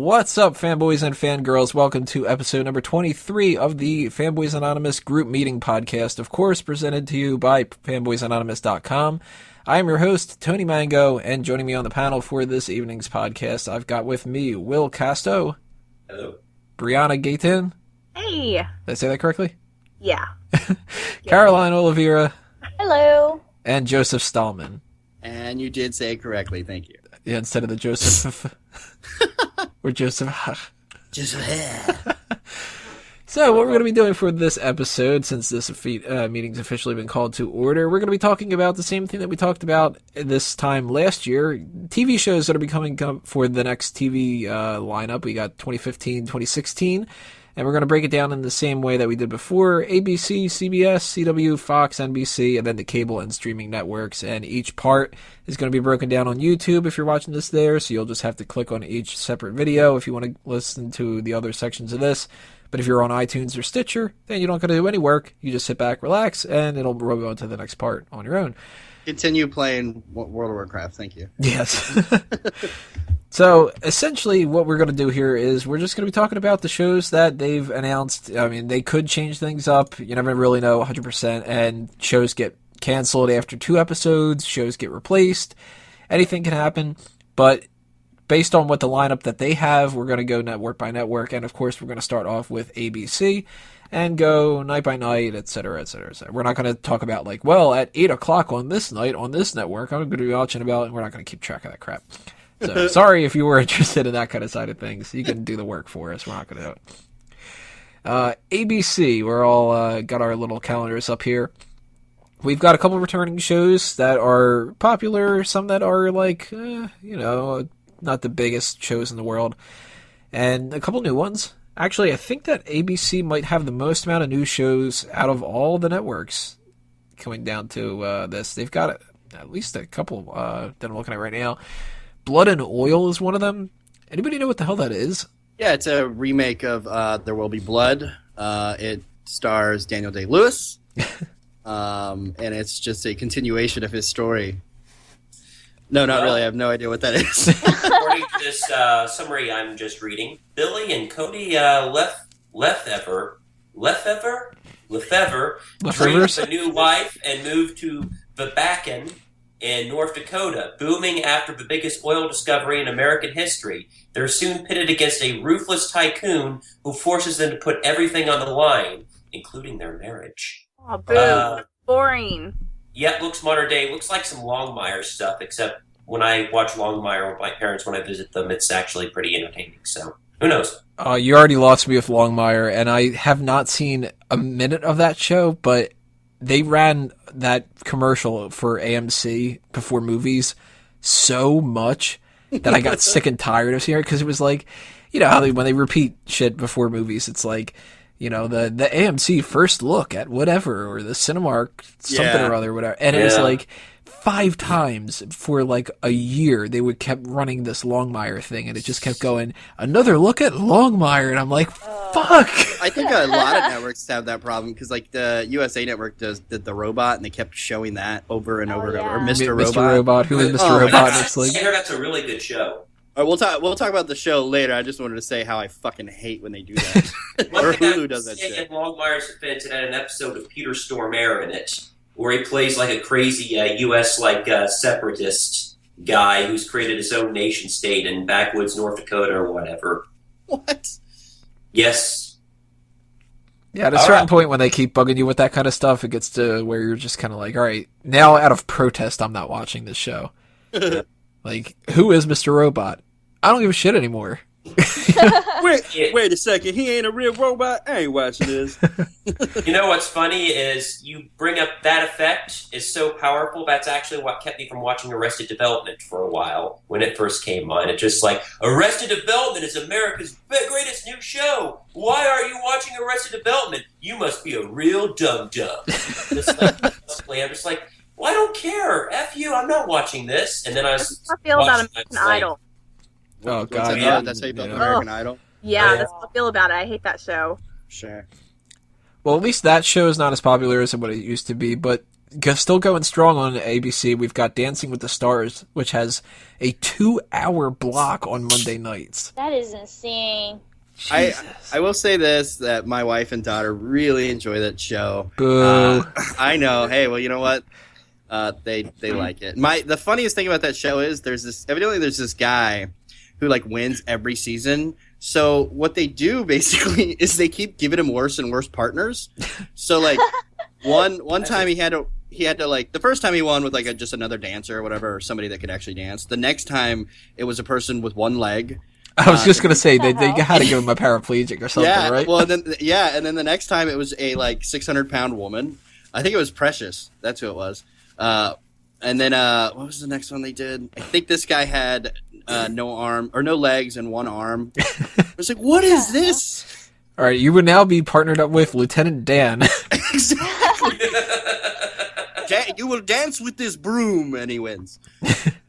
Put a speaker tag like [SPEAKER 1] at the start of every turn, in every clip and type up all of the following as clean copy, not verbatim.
[SPEAKER 1] What's up, fanboys and fangirls? Welcome to episode number 23 of the Fanboys Anonymous Group Meeting Podcast, of course, presented to you by fanboysanonymous.com. I am your host, Tony Mango, and joining me on the panel for this evening's podcast, I've got with me Will Casto.
[SPEAKER 2] Hello.
[SPEAKER 1] Brianna Gayton.
[SPEAKER 3] Hey.
[SPEAKER 1] Did I say that correctly?
[SPEAKER 3] Yeah.
[SPEAKER 1] Caroline Oliveira.
[SPEAKER 3] Hello.
[SPEAKER 1] And Joseph Stallman.
[SPEAKER 2] And you did say it correctly, thank you.
[SPEAKER 1] Yeah, instead of the Joseph. Or Joseph. So, what we're going to be doing for this episode, since this meeting's officially been called to order, we're going to be talking about the same thing that we talked about this time last year. TV shows that are becoming for the next TV lineup. We got 2015, 2016. And we're going to break it down in the same way that we did before. ABC, CBS, CW, Fox, NBC, and then the cable and streaming networks. And each part is going to be broken down on YouTube if you're watching this there. So you'll just have to click on each separate video if you want to listen to the other sections of this. But if you're on iTunes or Stitcher, then you don't got to do any work. You just sit back, relax, and it'll roll on to the next part on your own.
[SPEAKER 2] Continue playing World of Warcraft. Thank you.
[SPEAKER 1] Yes. So, essentially, what we're going to do here is we're just going to be talking about the shows that they've announced. I mean, they could change things up. You never really know 100%. And shows get canceled after 2 episodes. Shows get replaced. Anything can happen. But based on what the lineup that they have, we're going to go network by network. And, of course, we're going to start off with ABC and go night by night, et cetera, et cetera, et cetera. We're not going to talk about, like, well, at 8 o'clock on this night on this network, I'm going to be watching about, and we're not going to keep track of that crap. So, sorry if you were interested in that kind of side of things. You can do the work for us. We're not going to do it. ABC, we're all got our little calendars up here. We've got a couple returning shows that are popular, some that are like, not the biggest shows in the world, and a couple new ones. Actually, I think that ABC might have the most amount of new shows out of all the networks coming down to this. They've got at least a couple that I'm looking at right now. Blood and Oil is one of them. Anybody know what the hell that is?
[SPEAKER 2] Yeah, it's a remake of There Will Be Blood. It stars Daniel Day-Lewis, and it's just a continuation of his story. No, not really. I have no idea what that is.
[SPEAKER 4] According to this summary I'm just reading, Billy and Cody Lefevre dreamed a new life and moved to Babacan in North Dakota, booming after the biggest oil discovery in American history. They're soon pitted against a ruthless tycoon who forces them to put everything on the line, including their marriage.
[SPEAKER 3] Oh, boo. Boring.
[SPEAKER 4] Yeah, it looks modern day. It looks like some Longmire stuff, except when I watch Longmire with my parents when I visit them, it's actually pretty entertaining. So, who knows?
[SPEAKER 1] You already lost me with Longmire, and I have not seen a minute of that show, but they ran that commercial for AMC before movies so much that I got sick and tired of seeing it, because it was like, you know how when they repeat shit before movies, it's like, you know, the AMC first look at whatever, or the Cinemark something or other, whatever. And it was like 5 times for like a year they would kept running this Longmire thing, and it just kept going, another look at Longmire, and I'm like, fuck.
[SPEAKER 2] I think a lot of networks have that problem, because like the USA Network did the robot, and they kept showing that over and over and over. Mr. Robot.
[SPEAKER 1] Who is Mr. Robot?
[SPEAKER 4] It's like, I heard that's a really good show.
[SPEAKER 2] All right, we'll talk about the show later. I just wanted to say how I fucking hate when they do that. Or Hulu does that shit.
[SPEAKER 4] In Longmire's defense, it had an episode of Peter Stormare in it, where he plays like a crazy U.S. separatist guy who's created his own nation state in backwoods North Dakota or whatever.
[SPEAKER 2] What?
[SPEAKER 4] Yes.
[SPEAKER 1] Yeah, at a certain point when they keep bugging you with that kind of stuff, it gets to where you're just kind of like, all right, now out of protest, I'm not watching this show. Like, who is Mr. Robot? I don't give a shit anymore.
[SPEAKER 2] Wait a second. He ain't a real robot? I ain't watching this.
[SPEAKER 4] You know what's funny is you bring up that effect is so powerful. That's actually what kept me from watching Arrested Development for a while when it first came on. It's just like, Arrested Development is America's greatest new show. Why are you watching Arrested Development? You must be a real dum-dum. I'm just like, well, I don't care. F you. I'm not watching this. And then I
[SPEAKER 3] feel about American Idol.
[SPEAKER 1] Oh, God.
[SPEAKER 2] Yeah, that's how you feel about American Idol?
[SPEAKER 3] Yeah, that's how I feel about it. I hate that show.
[SPEAKER 2] Sure.
[SPEAKER 1] Well, at least that show is not as popular as what it used to be, but still going strong on ABC, we've got Dancing with the Stars, which has a 2-hour block on Monday nights.
[SPEAKER 5] That is insane.
[SPEAKER 2] I will say this, that my wife and daughter really enjoy that show.
[SPEAKER 1] Boo.
[SPEAKER 2] I know. Hey, well, you know what? They like it. The funniest thing about that show is there's this guy who like wins every season. So what they do basically is they keep giving him worse and worse partners. So like one time he had to like, the first time he won with like just another dancer or whatever, or somebody that could actually dance. The next time it was a person with one leg.
[SPEAKER 1] I was just gonna say they had to give him a paraplegic or something,
[SPEAKER 2] Yeah,
[SPEAKER 1] right?
[SPEAKER 2] well, and then the next time it was a like 600-pound woman. I think it was Precious. That's who it was. And then what was the next one they did? I think this guy had no arm or no legs and one arm. I was like, what is this?
[SPEAKER 1] All right, you would now be partnered up with Lieutenant Dan.
[SPEAKER 2] Exactly. You will dance with this broom, and he wins.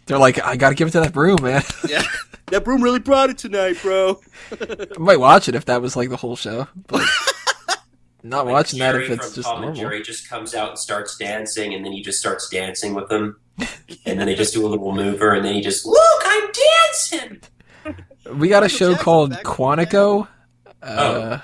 [SPEAKER 1] They're like, I gotta give it to that broom, man.
[SPEAKER 2] Yeah, that broom really brought it tonight, bro.
[SPEAKER 1] I might watch it if that was like the whole show, but not
[SPEAKER 4] Like
[SPEAKER 1] watching that
[SPEAKER 4] Jerry
[SPEAKER 1] if it's
[SPEAKER 4] from
[SPEAKER 1] just
[SPEAKER 4] Tom
[SPEAKER 1] normal.
[SPEAKER 4] and Jerry just comes out and starts dancing, and then he just starts dancing with them, and then they just do a little mover, and then he just, look, I'm dancing.
[SPEAKER 1] We got a
[SPEAKER 2] Michael
[SPEAKER 1] show
[SPEAKER 2] Jackson
[SPEAKER 1] called
[SPEAKER 2] back in
[SPEAKER 1] Quantico.
[SPEAKER 4] Oh.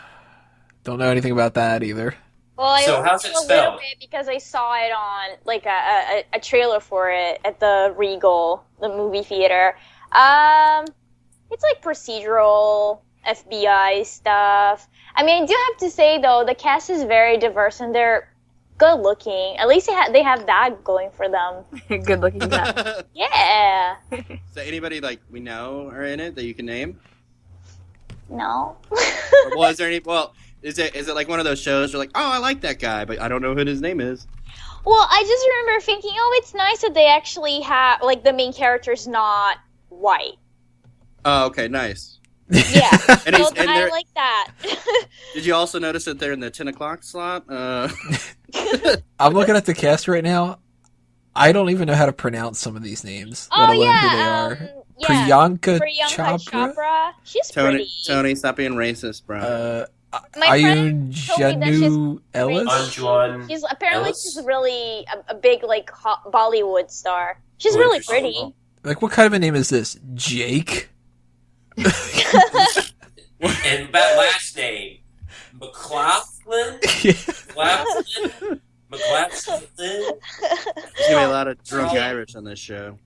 [SPEAKER 1] Don't know anything about that either.
[SPEAKER 5] Well, I
[SPEAKER 4] So
[SPEAKER 5] only
[SPEAKER 4] how's
[SPEAKER 5] knew
[SPEAKER 4] it
[SPEAKER 5] a little
[SPEAKER 4] spelled?
[SPEAKER 5] bit because I saw it on like a trailer for it at the Regal, the movie theater. It's like procedural FBI stuff. I mean, I do have to say though, the cast is very diverse and they're good looking. At least they have that going for them.
[SPEAKER 3] Good looking guy.
[SPEAKER 5] Yeah.
[SPEAKER 2] So anybody like we know are in it that you can name?
[SPEAKER 5] No.
[SPEAKER 2] Or was there any? Well, is it like one of those shows where like, oh, I like that guy, but I don't know who his name is.
[SPEAKER 5] Well, I just remember thinking, oh, it's nice that they actually have like the main character's not white.
[SPEAKER 2] Oh, okay, nice.
[SPEAKER 5] Yeah.
[SPEAKER 2] And
[SPEAKER 5] So
[SPEAKER 2] and
[SPEAKER 5] I
[SPEAKER 2] they're-
[SPEAKER 5] like that.
[SPEAKER 2] Did you also notice that they're in the 10 o'clock slot?
[SPEAKER 1] I'm looking at the cast right now. I don't even know how to pronounce some of these names,
[SPEAKER 5] Oh
[SPEAKER 1] let alone
[SPEAKER 5] yeah.
[SPEAKER 1] who they are.
[SPEAKER 5] Yeah.
[SPEAKER 1] Priyanka
[SPEAKER 5] Priyanka
[SPEAKER 1] Chopra?
[SPEAKER 5] Chopra. She's pretty.
[SPEAKER 2] Tony, stop being racist, bro.
[SPEAKER 5] My
[SPEAKER 1] Ayun
[SPEAKER 5] friend told me that
[SPEAKER 1] Janu Ellis?
[SPEAKER 4] Anjuan
[SPEAKER 5] She's apparently
[SPEAKER 4] Ellis?
[SPEAKER 5] she's really a big like Bollywood star. She's
[SPEAKER 4] Oh,
[SPEAKER 5] really
[SPEAKER 4] interesting.
[SPEAKER 5] pretty.
[SPEAKER 1] Like, what kind of a name is this? Jake?
[SPEAKER 4] And that last name, McLaughlin? McLaughlin? McLaughlin?
[SPEAKER 2] There's gonna be a lot of drunk Irish on this show.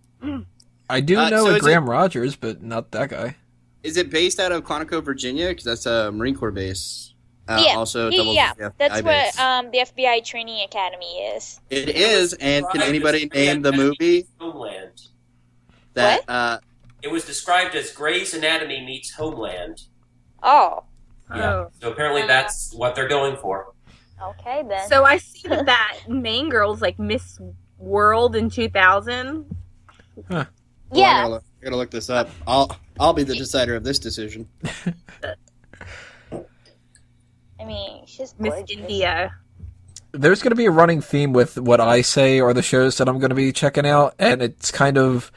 [SPEAKER 1] I do know
[SPEAKER 2] so
[SPEAKER 1] a
[SPEAKER 2] is
[SPEAKER 1] Graham Rogers, but not that guy.
[SPEAKER 2] Is it based out of Quantico, Virginia? Because that's a Marine Corps base.
[SPEAKER 5] Yeah,
[SPEAKER 2] Also,
[SPEAKER 5] yeah,
[SPEAKER 2] doubles
[SPEAKER 5] yeah.
[SPEAKER 2] as the FBI
[SPEAKER 5] That's
[SPEAKER 2] base.
[SPEAKER 5] what the FBI training academy is.
[SPEAKER 2] It is, and can anybody name the movie
[SPEAKER 4] Homeland.
[SPEAKER 2] that?
[SPEAKER 4] It was described as Grey's Anatomy meets Homeland.
[SPEAKER 5] Oh,
[SPEAKER 4] Yeah.
[SPEAKER 3] Oh.
[SPEAKER 4] So apparently that's what they're going for.
[SPEAKER 5] okay then.
[SPEAKER 3] So I see that main girl's like Miss World in 2000.
[SPEAKER 2] Well,
[SPEAKER 5] yeah.
[SPEAKER 2] I gotta look this up. I'll be the decider of this decision.
[SPEAKER 5] I mean, she's
[SPEAKER 3] Miss
[SPEAKER 5] gorgeous.
[SPEAKER 3] India.
[SPEAKER 1] There's going to be a running theme with what I say are the shows that I'm going to be checking out, and it's kind of,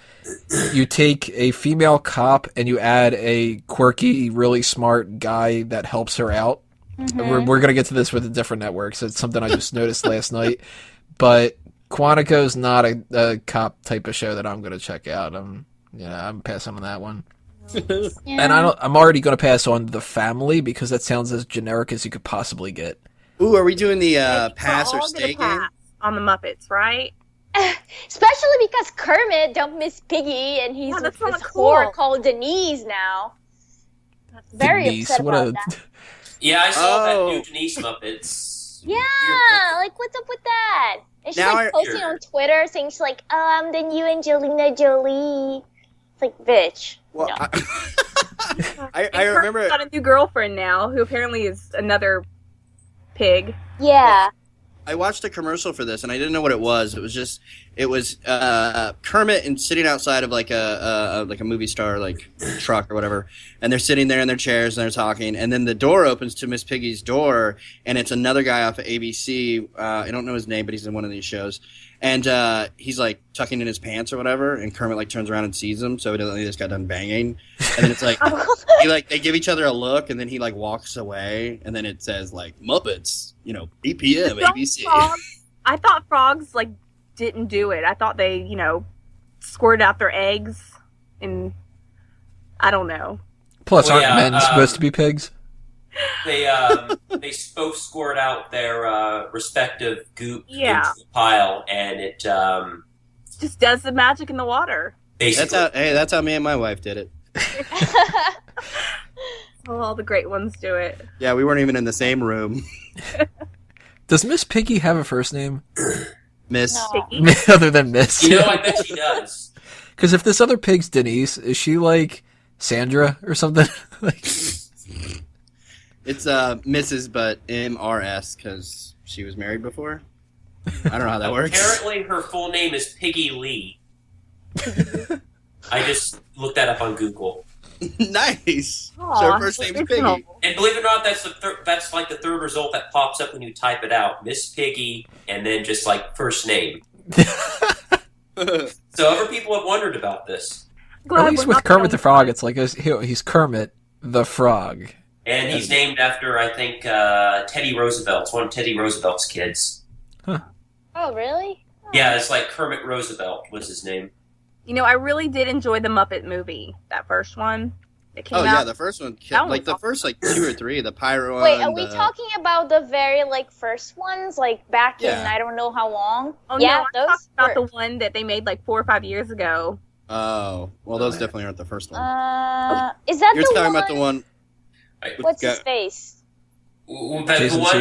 [SPEAKER 1] you take a female cop and you add a quirky, really smart guy that helps her out.
[SPEAKER 5] Mhm.
[SPEAKER 1] We're going to get to this with the different networks. It's something I just noticed last night. But Quantico's not a cop type of show that I'm going to check out. I'm passing on that one.
[SPEAKER 5] Yeah.
[SPEAKER 1] And I'm already going to pass on The Family because that sounds as generic as you could possibly get.
[SPEAKER 2] Ooh, are we doing the
[SPEAKER 3] Like,
[SPEAKER 2] pass
[SPEAKER 3] we're
[SPEAKER 2] or
[SPEAKER 3] all gonna
[SPEAKER 2] stay game?
[SPEAKER 3] pass on the Muppets, right?
[SPEAKER 5] Especially because Kermit dumped Miss Piggy, and he's
[SPEAKER 3] Yeah,
[SPEAKER 5] with
[SPEAKER 3] that's
[SPEAKER 5] this
[SPEAKER 3] not
[SPEAKER 5] whore
[SPEAKER 3] cool.
[SPEAKER 5] called Denise now. Very
[SPEAKER 1] Denise,
[SPEAKER 5] upset
[SPEAKER 1] what
[SPEAKER 5] about
[SPEAKER 1] a
[SPEAKER 5] that.
[SPEAKER 4] Yeah, I saw that
[SPEAKER 2] Oh.
[SPEAKER 4] new Denise Muppets.
[SPEAKER 5] Yeah, like what's up with that? And she's
[SPEAKER 2] Now
[SPEAKER 5] like
[SPEAKER 2] I-
[SPEAKER 5] posting on Twitter saying she's like, "Oh, I'm the new Angelina Jolie." It's like, bitch.
[SPEAKER 2] Well,
[SPEAKER 5] No.
[SPEAKER 2] I
[SPEAKER 3] And Kurt's
[SPEAKER 2] remember.
[SPEAKER 3] got a new girlfriend now, who apparently is another pig.
[SPEAKER 5] Yeah.
[SPEAKER 2] I watched a commercial for this, and I didn't know what it was. It was Kermit and sitting outside of like a movie star like truck or whatever, and they're sitting there in their chairs and they're talking, and then the door opens to Miss Piggy's door, and it's another guy off of ABC. I don't know his name, but he's in one of these shows, and he's like tucking in his pants or whatever, and Kermit like turns around and sees him, so evidently this got done banging, and then it's like they give each other a look, and then he like walks away, and then it says like Muppets, 8 p.m. ABC.
[SPEAKER 3] I thought frogs like didn't do it. I thought they, squirted out their eggs, and I don't know.
[SPEAKER 1] Plus, aren't men supposed to be pigs?
[SPEAKER 4] They both squirt out their respective goop into the pile, and it
[SPEAKER 3] just does the magic in the water.
[SPEAKER 4] Basically.
[SPEAKER 2] That's how me and my wife did it.
[SPEAKER 3] All the great ones do it.
[SPEAKER 2] Yeah, we weren't even in the same room.
[SPEAKER 1] Does Miss Piggy have a first name?
[SPEAKER 2] Miss.
[SPEAKER 3] No.
[SPEAKER 1] Other than Miss?
[SPEAKER 4] I bet she does.
[SPEAKER 1] Because if this other pig's Denise, is she like Sandra or something?
[SPEAKER 2] It's Mrs. but MRS because she was married before. I don't know how that works.
[SPEAKER 4] Apparently her full name is Piggy Lee. I just looked that up on Google.
[SPEAKER 2] Nice.
[SPEAKER 3] Aww,
[SPEAKER 2] so her first name's Piggy.
[SPEAKER 4] And believe it or not, that's like the third result that pops up when you type it out. Miss Piggy, and then just like first name. So other people have wondered about this.
[SPEAKER 1] At least with Kermit the Frog, it's like he's Kermit the Frog.
[SPEAKER 4] And he's named after, I think, Teddy Roosevelt. It's one of Teddy Roosevelt's kids.
[SPEAKER 1] Huh.
[SPEAKER 5] Oh, really? Oh.
[SPEAKER 4] Yeah, it's like Kermit Roosevelt was his name.
[SPEAKER 3] I really did enjoy the Muppet movie, that first one that came out.
[SPEAKER 2] Yeah, the first one, like the first 2 or 3, the Pyro one.
[SPEAKER 5] Wait, are we talking about the very first ones, back in I don't know how long?
[SPEAKER 3] Oh
[SPEAKER 5] yeah,
[SPEAKER 3] no, I'm talking about the one that they made 4 or 5 years ago.
[SPEAKER 2] Oh, well, those definitely aren't the first one.
[SPEAKER 5] Is that
[SPEAKER 2] You're talking about the one?
[SPEAKER 5] What's his face?
[SPEAKER 4] The one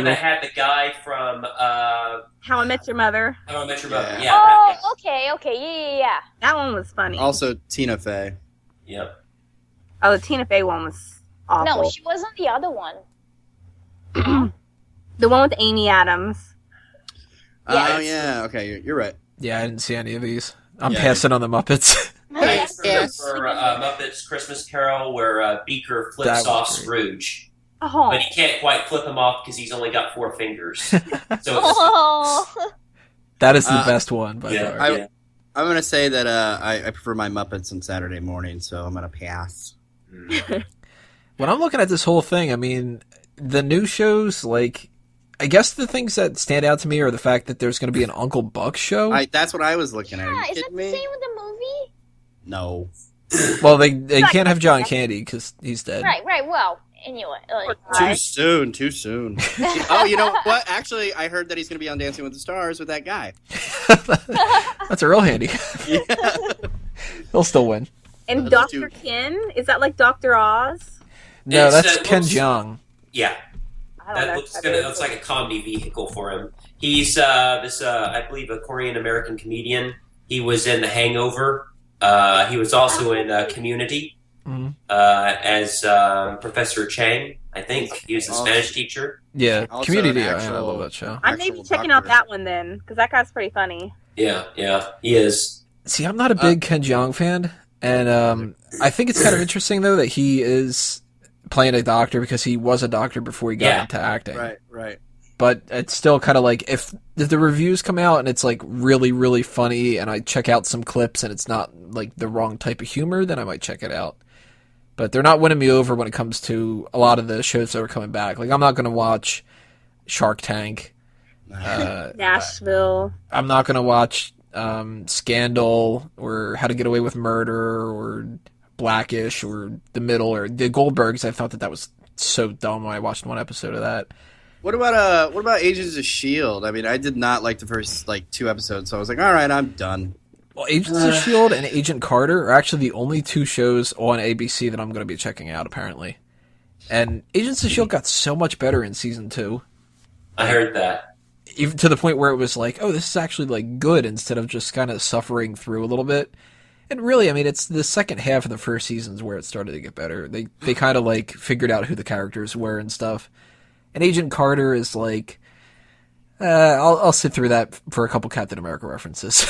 [SPEAKER 4] that had the guy from
[SPEAKER 3] How I Met Your Mother.
[SPEAKER 4] How I Met Your Mother.
[SPEAKER 5] Yeah. Oh, okay, yeah.
[SPEAKER 3] That one was funny.
[SPEAKER 2] Also, Tina Fey.
[SPEAKER 4] Yep.
[SPEAKER 3] Oh, the Tina Fey one was awful.
[SPEAKER 5] No, she wasn't the other one.
[SPEAKER 3] The one with Amy Adams.
[SPEAKER 2] Oh, yeah. Okay, you're right.
[SPEAKER 1] Yeah, I didn't see any of these. I'm passing on the Muppets.
[SPEAKER 4] Thanks for Muppets Christmas Carol, where Beaker flips off Scrooge.
[SPEAKER 3] Oh.
[SPEAKER 4] But he can't quite flip him off because he's only got 4 fingers. So
[SPEAKER 1] that is the best one by far.
[SPEAKER 2] I'm going to say that I prefer my Muppets on Saturday morning, so I'm going to pass.
[SPEAKER 1] When I'm looking at this whole thing, I mean, the new shows, I guess the things that stand out to me are the fact that there's going to be an Uncle Buck show.
[SPEAKER 2] That's what I was looking at. Are you
[SPEAKER 5] is that
[SPEAKER 2] kidding
[SPEAKER 5] the
[SPEAKER 2] me?
[SPEAKER 5] same with the movie?
[SPEAKER 2] No.
[SPEAKER 1] Well, they can't have John Candy because he's dead.
[SPEAKER 5] Right. Well, anyway.
[SPEAKER 2] Too soon. Oh, you know what? Actually, I heard that he's going to be on Dancing with the Stars with that guy.
[SPEAKER 1] That's a real handy.
[SPEAKER 2] Yeah.
[SPEAKER 1] He'll still win.
[SPEAKER 3] And Dr. Ken? Is that like Dr. Oz?
[SPEAKER 1] No, that's Ken Jeong.
[SPEAKER 4] Yeah. That looks like a comedy vehicle for him. He's I believe, a Korean-American comedian. He was in The Hangover. He was also in Community as Professor Chang, I think. He was a Spanish teacher.
[SPEAKER 1] Yeah, Community. I love that show.
[SPEAKER 3] I may be checking out that one then, because that guy's pretty funny.
[SPEAKER 4] Yeah, he is.
[SPEAKER 1] See, I'm not a big Ken Jeong fan, and I think it's kind of interesting, though, that he is playing a doctor because he was a doctor before he got into acting.
[SPEAKER 2] Right.
[SPEAKER 1] But it's still kind of if the reviews come out and it's really, really funny and I check out some clips and it's not the wrong type of humor, then I might check it out. But they're not winning me over when it comes to a lot of the shows that are coming back. I'm not going to watch Shark Tank.
[SPEAKER 3] Nashville.
[SPEAKER 1] I'm not going to watch Scandal or How to Get Away with Murder or Blackish or The Middle or The Goldbergs. I thought that was so dumb when I watched one episode of that.
[SPEAKER 2] What about Agents of S.H.I.E.L.D.? I mean, I did not like the first 2 episodes, so I was like, all right, I'm done.
[SPEAKER 1] Well, Agents of S.H.I.E.L.D. and Agent Carter are actually the only 2 shows on ABC that I'm going to be checking out, apparently. And Agents of S.H.I.E.L.D. got so much better in season 2.
[SPEAKER 4] I heard that.
[SPEAKER 1] Even to the point where it was oh, this is actually good instead of just kind of suffering through a little bit. And really, I mean, it's the second half of the first seasons where it started to get better. They kind of figured out who the characters were and stuff. And Agent Carter is I'll sit through that for a couple Captain America references.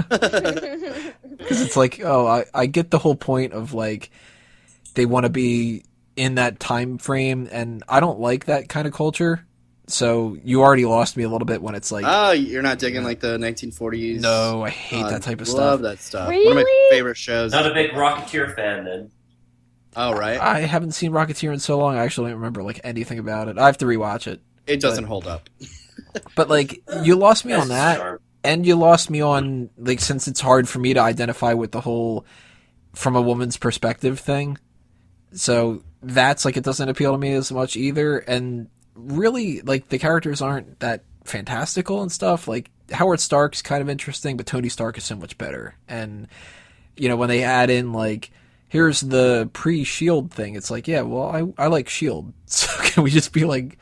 [SPEAKER 1] Because it's I get the whole point of they want to be in that time frame, and I don't like that kind of culture. So you already lost me a little bit when it's
[SPEAKER 2] oh, you're not digging the 1940s?
[SPEAKER 1] No, I hate that type of stuff.
[SPEAKER 2] Love that stuff.
[SPEAKER 5] Really?
[SPEAKER 2] One of my favorite shows.
[SPEAKER 4] Not a big Rocketeer fan, then.
[SPEAKER 2] Oh, right.
[SPEAKER 1] I haven't seen Rocketeer in so long. I actually don't remember anything about it. I have to rewatch it.
[SPEAKER 2] It doesn't hold up.
[SPEAKER 1] But like, you lost me
[SPEAKER 4] That's
[SPEAKER 1] on
[SPEAKER 4] his
[SPEAKER 1] that,
[SPEAKER 4] charm.
[SPEAKER 1] and you lost me on like, since it's hard for me to identify with the whole from a woman's perspective thing. So that's like, it doesn't appeal to me as much either. And really, like, the characters aren't that fantastical and stuff. Like, Howard Stark's kind of interesting, but Tony Stark is so much better. And when they add in like, here's the pre-Shield thing, it's like, yeah, well, I like Shield, so can we just be like,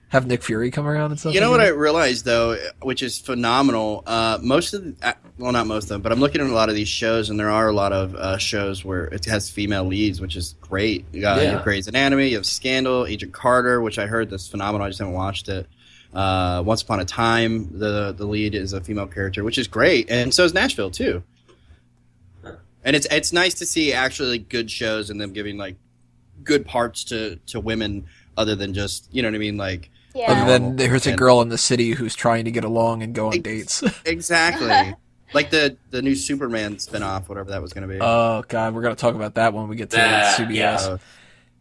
[SPEAKER 1] have Nick Fury come around and stuff?
[SPEAKER 2] You know
[SPEAKER 1] like
[SPEAKER 2] what I
[SPEAKER 1] that?
[SPEAKER 2] realized though, which is phenomenal. Most of well, not most of them, but I'm looking at a lot of these shows, and there are a lot of shows where it has female leads, which is great. You have Grey's Anatomy, you have Scandal, Agent Carter, which I heard is phenomenal. I just haven't watched it. Once Upon a Time, the lead is a female character, which is great, and so is Nashville too. And it's nice to see actually good shows and them giving like good parts to women, other than just, you know what I mean, like.
[SPEAKER 5] Yeah.
[SPEAKER 1] Other than there's a girl in the city who's trying to get along and go on dates.
[SPEAKER 2] Exactly. Like the new Superman spinoff, whatever that was going to be.
[SPEAKER 1] Oh god, we're gonna talk about that when we get to CBS.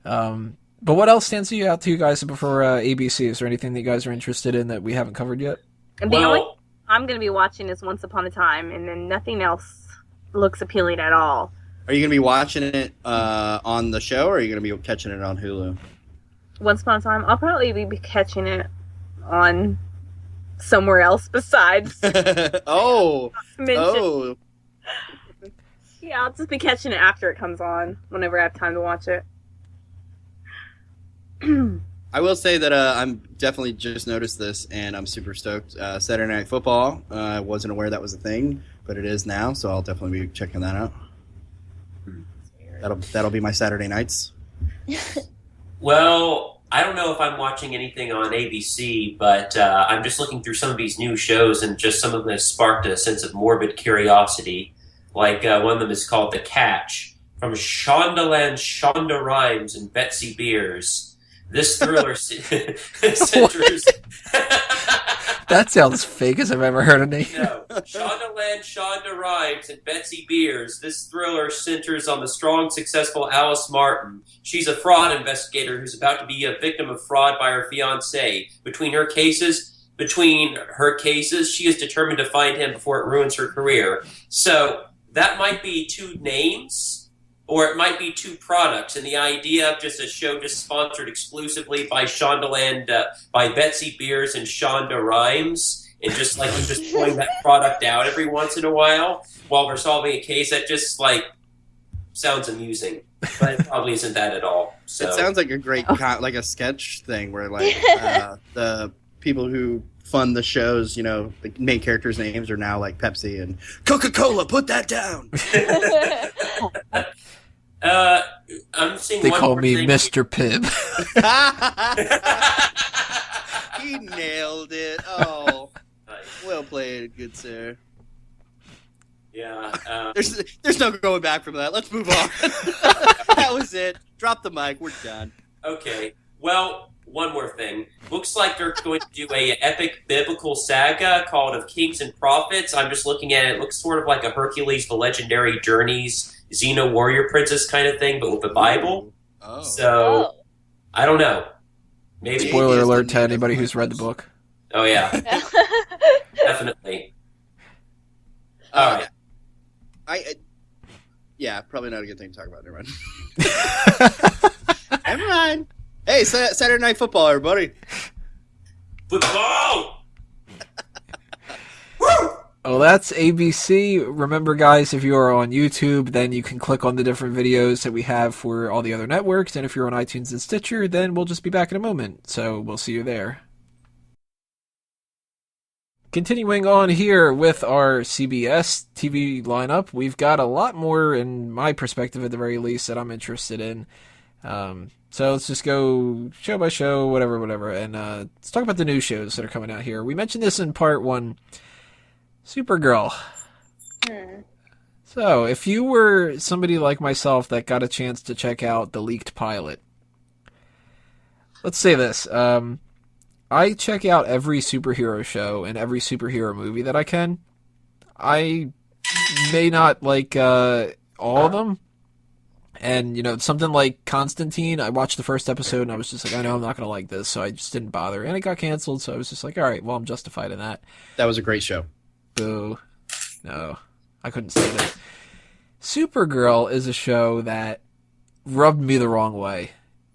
[SPEAKER 2] Uh,
[SPEAKER 1] But what else stands out to you guys before ABC? Is there anything that you guys are interested in that we haven't covered yet?
[SPEAKER 3] And the only I'm going to be watching is Once Upon a Time, and then nothing else looks appealing at all.
[SPEAKER 2] Are you going to be watching it on the show, or are you going to be catching it on Hulu?
[SPEAKER 3] Once Upon a Time, I'll probably be catching it on somewhere else besides.
[SPEAKER 2] Oh.
[SPEAKER 3] mentioned. Yeah, I'll just be catching it after it comes on, whenever I have time to watch it.
[SPEAKER 2] I will say that I'm definitely just noticed this, and I'm super stoked. Saturday Night Football. I wasn't aware that was a thing, but it is now, so I'll definitely be checking that out. That'll be my Saturday nights.
[SPEAKER 4] Well, I don't know if I'm watching anything on ABC, but I'm just looking through some of these new shows, and just some of them have sparked a sense of morbid curiosity. Like one of them is called The Catch, from Shondaland Shonda Rhimes and Betsy Beers. This thriller centers...
[SPEAKER 1] That sounds fake as I've ever heard a name.
[SPEAKER 4] No. Shondaland Shonda Rhimes and Betsy Beers. This thriller centers on the strong, successful Alice Martin. She's a fraud investigator who's about to be a victim of fraud by her fiancé. Between her cases, she is determined to find him before it ruins her career. So that might be two names, or it might be two products. And the idea of just a show just sponsored exclusively by Shondaland, by Betsy Beers and Shonda Rhimes, and just like you just pulling that product out every once in a while we're solving a case, that just like sounds amusing, but it probably isn't that at all. So
[SPEAKER 2] It sounds like a great like a sketch thing where like the people who fund the shows, the main characters' names are now like Pepsi and Coca-Cola. Put that down.
[SPEAKER 4] I'm seeing
[SPEAKER 1] They
[SPEAKER 4] one
[SPEAKER 1] call
[SPEAKER 4] more
[SPEAKER 1] me
[SPEAKER 4] thing.
[SPEAKER 1] Mr. Pibb.
[SPEAKER 2] He nailed it. Oh,
[SPEAKER 4] Nice.
[SPEAKER 2] well played, good sir.
[SPEAKER 4] Yeah.
[SPEAKER 2] There's no going back from that. Let's move on. That was it. Drop the mic. We're done.
[SPEAKER 4] Okay. Well, one more thing. Looks like they're going to do a epic biblical saga called Of Kings and Prophets. I'm just looking at it. It looks sort of like a Hercules, The Legendary Journeys, Xena Warrior Princess kind of thing, but with the Bible.
[SPEAKER 2] Oh.
[SPEAKER 4] So, I don't know. Maybe.
[SPEAKER 1] Spoiler alert to anybody who's read the book.
[SPEAKER 4] Oh, yeah. Definitely. All right.
[SPEAKER 2] Yeah, probably not a good thing to talk about. Never mind. Never mind. Hey, Saturday Night Football, everybody.
[SPEAKER 4] Football! Woo!
[SPEAKER 1] Well, that's ABC. Remember, guys, if you are on YouTube, then you can click on the different videos that we have for all the other networks. And if you're on iTunes and Stitcher, then we'll just be back in a moment. So we'll see you there. Continuing on here with our CBS TV lineup, we've got a lot more, in my perspective at the very least, that I'm interested in. So let's just go show by show, whatever, and let's talk about the new shows that are coming out here. We mentioned this in part 1. Supergirl. So, if you were somebody like myself that got a chance to check out the leaked pilot, let's say this. I check out every superhero show and every superhero movie that I can. I may not like all of them, And, something like Constantine, I watched the first episode and I was just like, I know I'm not going to like this, so I just didn't bother. And it got canceled, so I was just like, all right, well, I'm justified in that.
[SPEAKER 2] That was a great show.
[SPEAKER 1] Boo. No, I couldn't stand it. Supergirl is a show that rubbed me the wrong way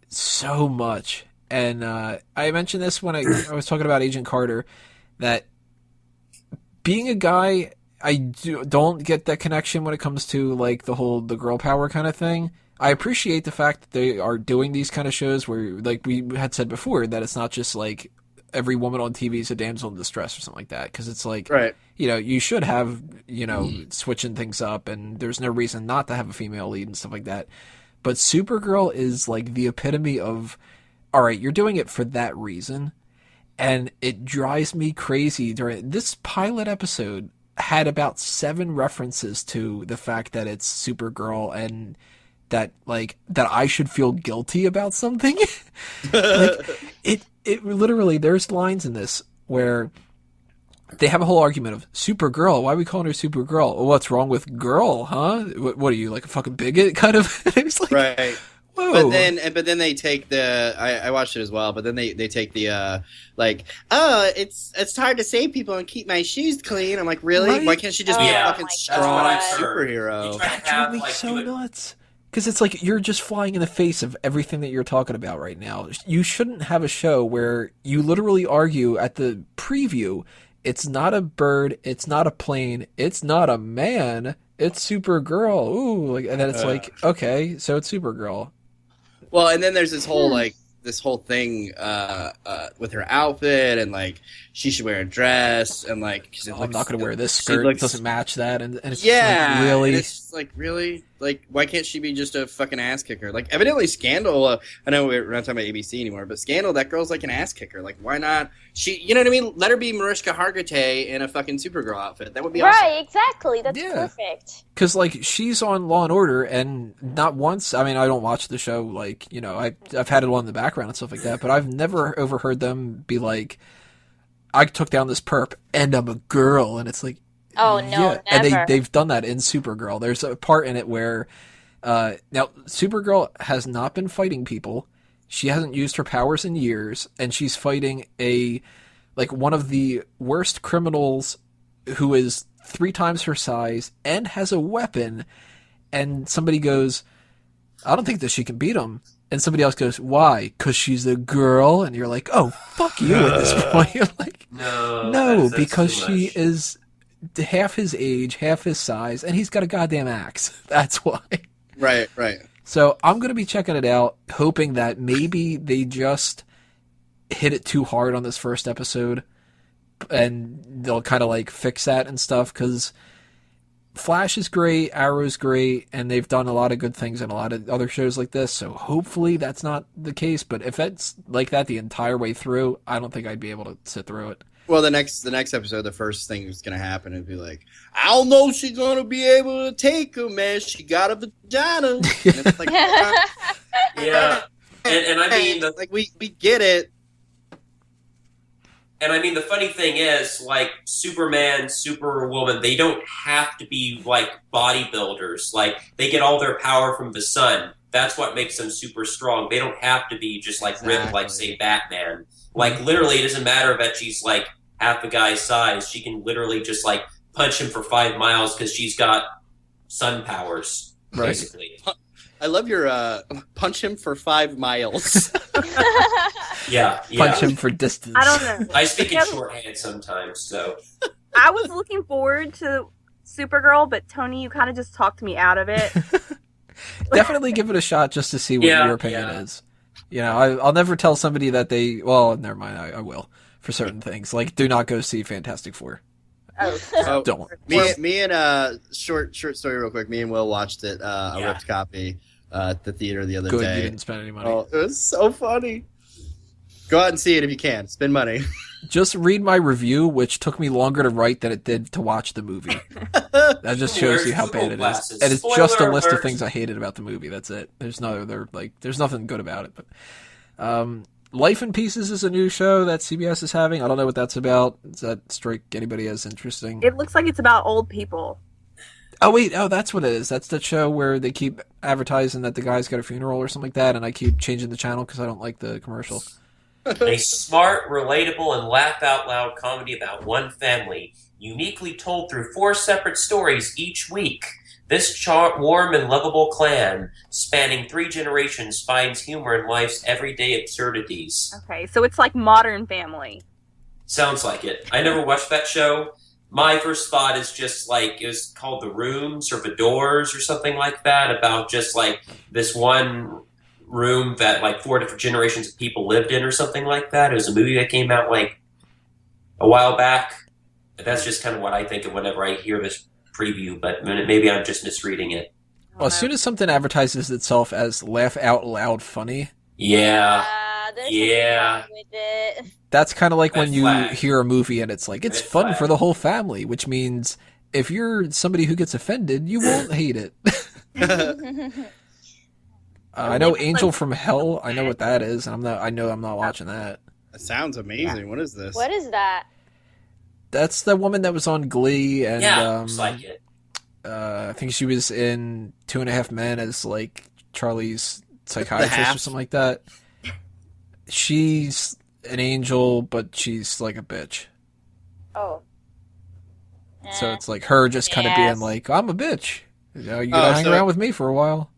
[SPEAKER 1] so much. And I mentioned this when I was talking about Agent Carter, that being a guy, I don't get that connection when it comes to like the girl power kind of thing. I appreciate the fact that they are doing these kind of shows where, like we had said before, that it's not just like every woman on TV is a damsel in distress or something like that. Because it's like,
[SPEAKER 2] right.
[SPEAKER 1] You should have, switching things up, and there's no reason not to have a female lead and stuff like that. But Supergirl is like the epitome of, all right, you're doing it for that reason. And it drives me crazy. During this pilot episode had about 7 references to the fact that it's Supergirl and that I should feel guilty about something. It literally, there's lines in this where they have a whole argument of Supergirl. Why are we calling her Supergirl? Well, what's wrong with girl, huh? What are you, like a fucking bigot kind of? It's like,
[SPEAKER 2] right.
[SPEAKER 1] Whoa.
[SPEAKER 2] But then they take I watched it as well, but then they take the it's hard to save people and keep my shoes clean. I'm like, really?
[SPEAKER 1] Right?
[SPEAKER 2] Why can't she just be a fucking strong superhero?
[SPEAKER 1] That drove me so nuts. Because it's like you're just flying in the face of everything that you're talking about right now. You shouldn't have a show where you literally argue at the preview, it's not a bird, it's not a plane, it's not a man, it's Supergirl. Ooh, and then it's like, okay, so it's Supergirl.
[SPEAKER 2] Well, and then there's this whole thing with her outfit, and like she should wear a dress, and like
[SPEAKER 1] I'm not going to wear this skirt. It doesn't match that, and it's just
[SPEAKER 2] like,
[SPEAKER 1] really.
[SPEAKER 2] And it's just like, really, like, why can't she be just a fucking ass kicker? Like, evidently Scandal. I know we're not talking about ABC anymore, but Scandal, that girl's like an ass kicker. Like, why not? She, you know what I mean? Let her be Mariska Hargitay in a fucking Supergirl outfit. That would be awesome.
[SPEAKER 5] Right, exactly. That's perfect.
[SPEAKER 1] Because like she's on Law and Order, and not once. I mean, I don't watch the show. Like, I've had it on in the background and stuff like that, but I've never overheard them be like, I took down this perp and I'm a girl, and it's like,
[SPEAKER 5] oh no, never.
[SPEAKER 1] And they've done that in Supergirl. There's a part in it where now Supergirl has not been fighting people. She hasn't used her powers in years, and she's fighting one of the worst criminals who is 3 times her size and has a weapon. And somebody goes, I don't think that she can beat him. And somebody else goes, why? Because she's a girl? And you're like, oh, fuck you at this point. You're like, no, because she is half his age, half his size, and he's got a goddamn axe. That's why.
[SPEAKER 2] Right.
[SPEAKER 1] So I'm going to be checking it out, hoping that maybe they just hit it too hard on this first episode, and they'll kind of like fix that and stuff, because Flash is great, Arrow's great, and they've done a lot of good things in a lot of other shows like this, so hopefully that's not the case. But if it's like that the entire way through, I don't think I'd be able to sit through it.
[SPEAKER 2] Well, the next episode, the first thing that's going to happen is be like, I don't know if she's going to be able to take him, man. She got a vagina. And it's like,
[SPEAKER 4] yeah. And I mean,
[SPEAKER 2] we get it.
[SPEAKER 4] And I mean, the funny thing is, like, Superman, Superwoman, they don't have to be, like, bodybuilders. Like, they get all their power from the sun. That's what makes them super strong. They don't have to be just, like, ripped like, say, Batman. Like, literally, it doesn't matter that she's, like, half a guy's size. She can literally just, like, punch him for 5 miles because she's got sun powers, basically.
[SPEAKER 2] I love your punch him for 5 miles.
[SPEAKER 4] Yeah.
[SPEAKER 1] Punch him for distance.
[SPEAKER 3] I don't know.
[SPEAKER 4] I speak in shorthand sometimes, so.
[SPEAKER 3] I was looking forward to Supergirl, but Tony, you kind of just talked me out of it.
[SPEAKER 1] Definitely give it a shot just to see what your opinion is. I'll never tell somebody that they. Well, never mind. I will for certain things. Like, do not go see Fantastic Four.
[SPEAKER 2] Oh,
[SPEAKER 1] don't.
[SPEAKER 2] Me and short story real quick. Me and Will watched it a ripped copy at the theater the other day.
[SPEAKER 1] Good, you didn't spend any money.
[SPEAKER 2] Oh, it was so funny. Go out and see it if you can. Spend money.
[SPEAKER 1] Just read my review, which took me longer to write than it did to watch the movie. That just shows you how bad it is. And it's just a list of things I hated about the movie. That's it. There's nothing good about it. But Life in Pieces is a new show that CBS is having. I don't know what that's about. Does that strike anybody as interesting?
[SPEAKER 3] It looks like it's about old people.
[SPEAKER 1] Oh wait, that's what it is. That's the show where they keep advertising that the guy's got a funeral or something like that, and I keep changing the channel because I don't like the commercial.
[SPEAKER 4] A smart, relatable, and laugh-out-loud comedy about one family, uniquely told through 4 separate stories each week. This warm and lovable clan, spanning 3 generations, finds humor in life's everyday absurdities.
[SPEAKER 3] Okay, so it's like Modern Family.
[SPEAKER 4] Sounds like it. I never watched that show. My first thought is just like, it was called The Rooms or The Doors or something like that, about just like this one room that like 4 different generations of people lived in or something like that. It was a movie that came out like a while back. That's just kind of what I think of whenever I hear this preview, but maybe I'm just misreading it.
[SPEAKER 1] Well, as soon as something advertises itself as laugh out loud funny,
[SPEAKER 4] Yeah.
[SPEAKER 5] There's
[SPEAKER 4] Yeah.
[SPEAKER 5] something wrong with it.
[SPEAKER 1] that's kind of like when
[SPEAKER 4] Red
[SPEAKER 1] you
[SPEAKER 4] flag.
[SPEAKER 1] hear a movie and it's like, it's
[SPEAKER 4] Red
[SPEAKER 1] fun
[SPEAKER 4] flag.
[SPEAKER 1] for the whole family, which means if you're somebody who gets offended, you won't hate it. I know Angel from Hell. I know what that is, and I'm not watching that.
[SPEAKER 2] That sounds amazing. What is this?
[SPEAKER 5] What is that?
[SPEAKER 1] That's the woman that was on Glee, and
[SPEAKER 4] Yeah, looks like it.
[SPEAKER 1] I think she was in 2.5 Men as like Charlie's psychiatrist or
[SPEAKER 2] Half.
[SPEAKER 1] something like that. She's an angel, but she's like a bitch.
[SPEAKER 5] Oh.
[SPEAKER 1] So it's like her just kind of
[SPEAKER 5] Yes.
[SPEAKER 1] being like, I'm a bitch. You know, you gotta hang around with me for a while.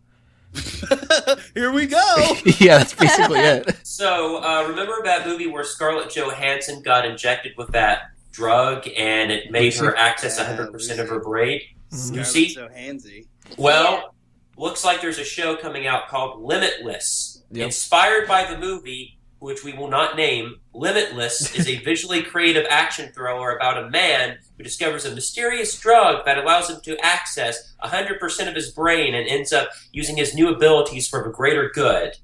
[SPEAKER 2] Here we go.
[SPEAKER 1] Yeah, that's basically it.
[SPEAKER 4] So, remember that movie where Scarlett Johansson got injected with that drug and it made her access
[SPEAKER 2] Yeah,
[SPEAKER 4] 100% of her brain?
[SPEAKER 1] Mhm.
[SPEAKER 4] You see?
[SPEAKER 2] So handsy.
[SPEAKER 4] Well, looks like there's a show coming out called Limitless.
[SPEAKER 1] Yep.
[SPEAKER 4] Inspired by the movie, which we will not name, Limitless is a visually creative action thriller about a man who discovers a mysterious drug that allows him to access 100% of his brain and ends up using his new abilities for the greater good.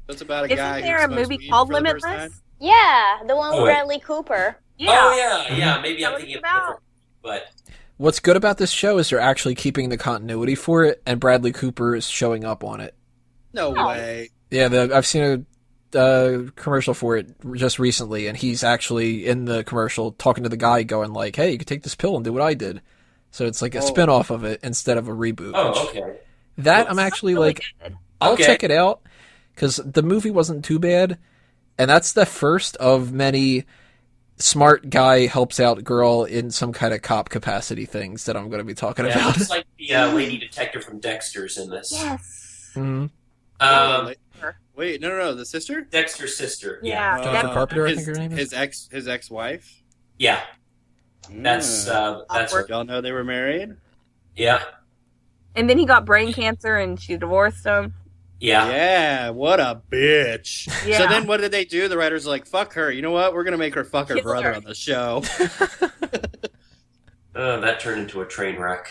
[SPEAKER 2] That's about a
[SPEAKER 3] Isn't
[SPEAKER 2] guy.
[SPEAKER 3] there
[SPEAKER 2] who
[SPEAKER 3] a
[SPEAKER 2] smokes
[SPEAKER 3] movie
[SPEAKER 2] weed
[SPEAKER 3] called
[SPEAKER 2] for the first time.
[SPEAKER 3] Limitless?
[SPEAKER 5] Yeah, the one with
[SPEAKER 4] Oh, wait.
[SPEAKER 5] Bradley Cooper.
[SPEAKER 3] Yeah.
[SPEAKER 4] Oh, yeah, maybe
[SPEAKER 3] Is that
[SPEAKER 4] I'm
[SPEAKER 3] what
[SPEAKER 4] thinking
[SPEAKER 3] it's
[SPEAKER 4] of
[SPEAKER 3] about?
[SPEAKER 4] different. But
[SPEAKER 1] What's good about this show is they're actually keeping the continuity for it, and Bradley Cooper is showing up on it.
[SPEAKER 2] No
[SPEAKER 3] Oh.
[SPEAKER 2] way.
[SPEAKER 1] Yeah, I've seen a commercial for it just recently, and he's actually in the commercial talking to the guy, going like, "Hey, you could take this pill and do what I did." So it's like a
[SPEAKER 2] Oh.
[SPEAKER 1] spin-off of it instead of a reboot.
[SPEAKER 4] oh,
[SPEAKER 1] which-
[SPEAKER 4] okay.
[SPEAKER 1] That I'm actually
[SPEAKER 3] Really
[SPEAKER 1] like,
[SPEAKER 3] good.
[SPEAKER 1] I'll
[SPEAKER 4] Okay.
[SPEAKER 1] check it out because the movie wasn't too bad, and that's the first of many smart guy helps out girl in some kind of cop capacity things that I'm going to be talking
[SPEAKER 4] Yeah, it
[SPEAKER 1] about.
[SPEAKER 4] looks like the lady detective from Dexter's in this.
[SPEAKER 3] Yes.
[SPEAKER 1] Mhm.
[SPEAKER 2] Wait, no, the sister.
[SPEAKER 4] Dexter's sister.
[SPEAKER 3] Yeah.
[SPEAKER 1] Jennifer Carpenter, I
[SPEAKER 2] his,
[SPEAKER 1] think her name is.
[SPEAKER 2] his ex-wife.
[SPEAKER 4] Yeah, that's
[SPEAKER 3] Awkward.
[SPEAKER 4] her.
[SPEAKER 2] Y'all know they were married.
[SPEAKER 4] Yeah,
[SPEAKER 3] And then he got brain cancer and she divorced him.
[SPEAKER 4] yeah.
[SPEAKER 2] Yeah, what a bitch.
[SPEAKER 3] Yeah.
[SPEAKER 2] So then what did they do? The writers are like, fuck her. You know what? We're going to make her fuck her
[SPEAKER 3] Kill
[SPEAKER 2] brother
[SPEAKER 3] her.
[SPEAKER 2] on the show.
[SPEAKER 4] That turned into a train wreck.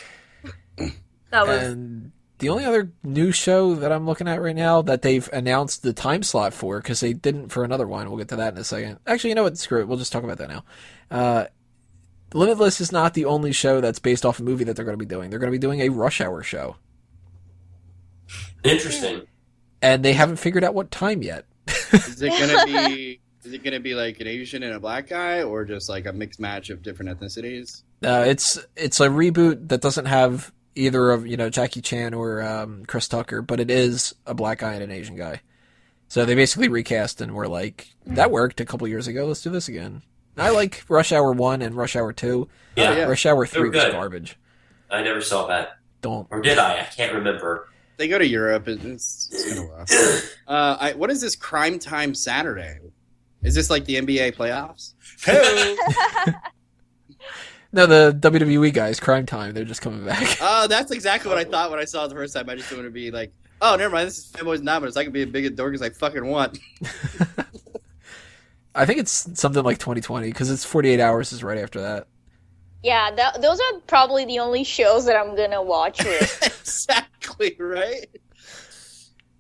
[SPEAKER 3] That was
[SPEAKER 1] And the only other new show that I'm looking at right now that they've announced the time slot for, because they didn't for another one. We'll get to that in a second. Actually, you know what? Screw it. We'll just talk about that now. Limitless is not the only show that's based off a movie that they're going to be doing. They're going to be doing a Rush Hour show.
[SPEAKER 4] Interesting.
[SPEAKER 1] And they haven't figured out what time yet.
[SPEAKER 2] Is it going to be... Is it going to be like an Asian and a black guy, or just like a mixed match of different ethnicities?
[SPEAKER 1] It's a reboot that doesn't have either of Jackie Chan or Chris Tucker, but it is a black guy and an Asian guy. So they basically recast and were like, that worked a couple years ago. Let's do this again. I like Rush Hour 1 and Rush Hour 2.
[SPEAKER 4] Yeah.
[SPEAKER 2] yeah.
[SPEAKER 1] Rush Hour 3
[SPEAKER 4] They're
[SPEAKER 1] was
[SPEAKER 4] good.
[SPEAKER 1] garbage.
[SPEAKER 4] I never saw that.
[SPEAKER 1] Don't.
[SPEAKER 4] Or did I? I can't remember.
[SPEAKER 2] They go to Europe. It's kind of rough. What is this Crime Time Saturday? Is this like the NBA playoffs? Hey!
[SPEAKER 1] No, the WWE guys, Crime Time, they're just coming back.
[SPEAKER 2] Oh, that's exactly what I thought when I saw it the first time. I just didn't want to be like, oh, never mind. This is Fanboys Anonymous. I can be as big a dork as I fucking want.
[SPEAKER 1] I think it's something like 2020 because it's 48 hours is right after that.
[SPEAKER 5] Yeah, those are probably the only shows that I'm gonna watch with.
[SPEAKER 2] Exactly, right?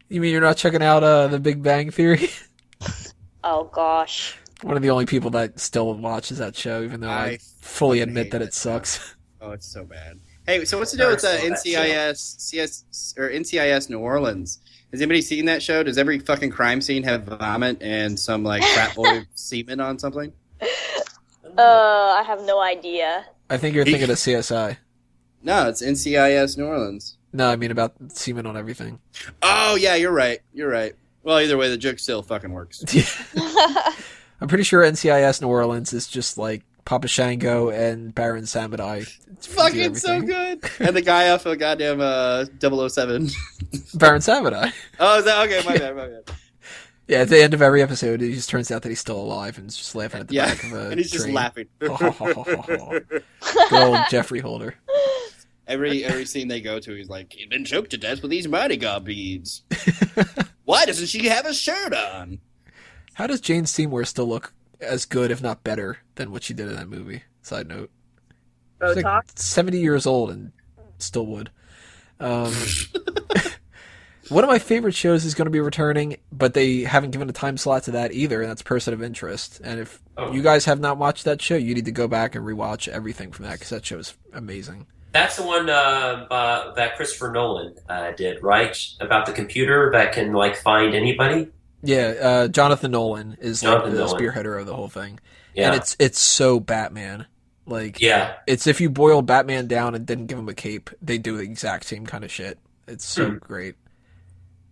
[SPEAKER 1] You mean you're not checking out The Big Bang Theory?
[SPEAKER 5] Oh gosh.
[SPEAKER 1] One of the only people that still watches that show, even though I
[SPEAKER 2] I
[SPEAKER 1] fully
[SPEAKER 2] fucking
[SPEAKER 1] admit
[SPEAKER 2] hate
[SPEAKER 1] that
[SPEAKER 2] that
[SPEAKER 1] it sucks.
[SPEAKER 2] Oh, it's so bad. Hey, so what's the deal with
[SPEAKER 4] Never saw that
[SPEAKER 2] NCIS New Orleans? Has anybody seen that show? Does every fucking crime scene have vomit and some like frat boy semen on something?
[SPEAKER 5] I have no idea.
[SPEAKER 1] I think you're thinking of CSI.
[SPEAKER 2] No, it's NCIS New Orleans.
[SPEAKER 1] No, I mean about semen on everything.
[SPEAKER 2] Oh, yeah, you're right. You're right. Well, either way, the joke still fucking works.
[SPEAKER 1] I'm pretty sure NCIS New Orleans is just like Papa Shango and Baron Samedi.
[SPEAKER 2] It's fucking so good. And the guy off of goddamn 007.
[SPEAKER 1] Baron Samedi.
[SPEAKER 2] Oh, is that okay? My bad.
[SPEAKER 1] Yeah, at the end of every episode, it just turns out that he's still alive and is just laughing at the back of a
[SPEAKER 2] and he's just
[SPEAKER 1] train.
[SPEAKER 2] laughing.
[SPEAKER 1] Good old Jeffrey Holder.
[SPEAKER 2] Every scene they go to, he's like, he's been choked to death with these Mighty beads. Why doesn't she have a shirt on?
[SPEAKER 1] How does Jane Seymour still look as good, if not better, than what she did in that movie? Side note. She's
[SPEAKER 3] Botox.
[SPEAKER 1] like 70 years old and still would. One of my favorite shows is going to be returning, but they haven't given a time slot to that either, and that's Person of Interest. And if you guys have not watched that show, you need to go back and rewatch everything from that, because that show is amazing.
[SPEAKER 4] That's the one that Christopher Nolan did, right? About the computer that can like find anybody.
[SPEAKER 1] Yeah, Jonathan Nolan is like the spearheader of the whole thing, and it's so Batman. Like, it's if you boiled Batman down and didn't give him a cape, they do the exact same kind of shit. It's so great.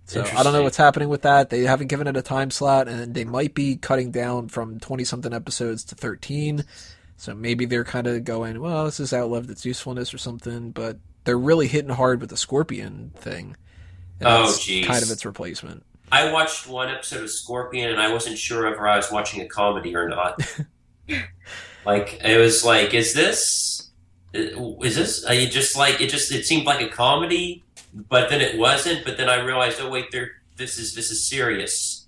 [SPEAKER 1] So I don't know what's happening with that. They haven't given it a time slot, and they might be cutting down from 20-something episodes to 13. So maybe they're kind of going, well, this has outlived its usefulness or something, but they're really hitting hard with the Scorpion thing. And that's kind of its replacement.
[SPEAKER 4] I watched one episode of Scorpion, and I wasn't sure if I was watching a comedy or not. Like, it was like, is this, I just like, it seemed like a comedy, but then it wasn't, but then I realized, oh wait, this is serious,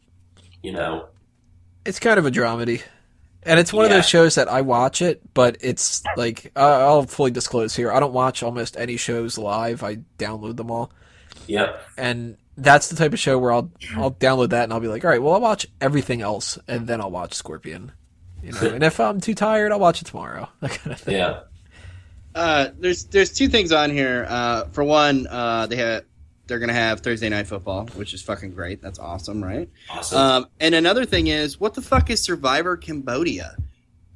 [SPEAKER 4] you know?
[SPEAKER 1] It's kind of a dramedy. And it's one of those shows that I watch it, but it's like, I'll fully disclose here, I don't watch almost any shows live, I download them all.
[SPEAKER 4] Yep.
[SPEAKER 1] And that's the type of show where I'll download that and I'll be like, all right, well, I'll watch everything else, and then I'll watch Scorpion. You know, and if I'm too tired, I'll watch it tomorrow. That kind of thing.
[SPEAKER 2] Yeah. There's two things on here. For one, they're gonna have Thursday Night Football, which is fucking great. That's awesome, right?
[SPEAKER 4] Awesome.
[SPEAKER 2] And another thing is, what the fuck is Survivor Cambodia?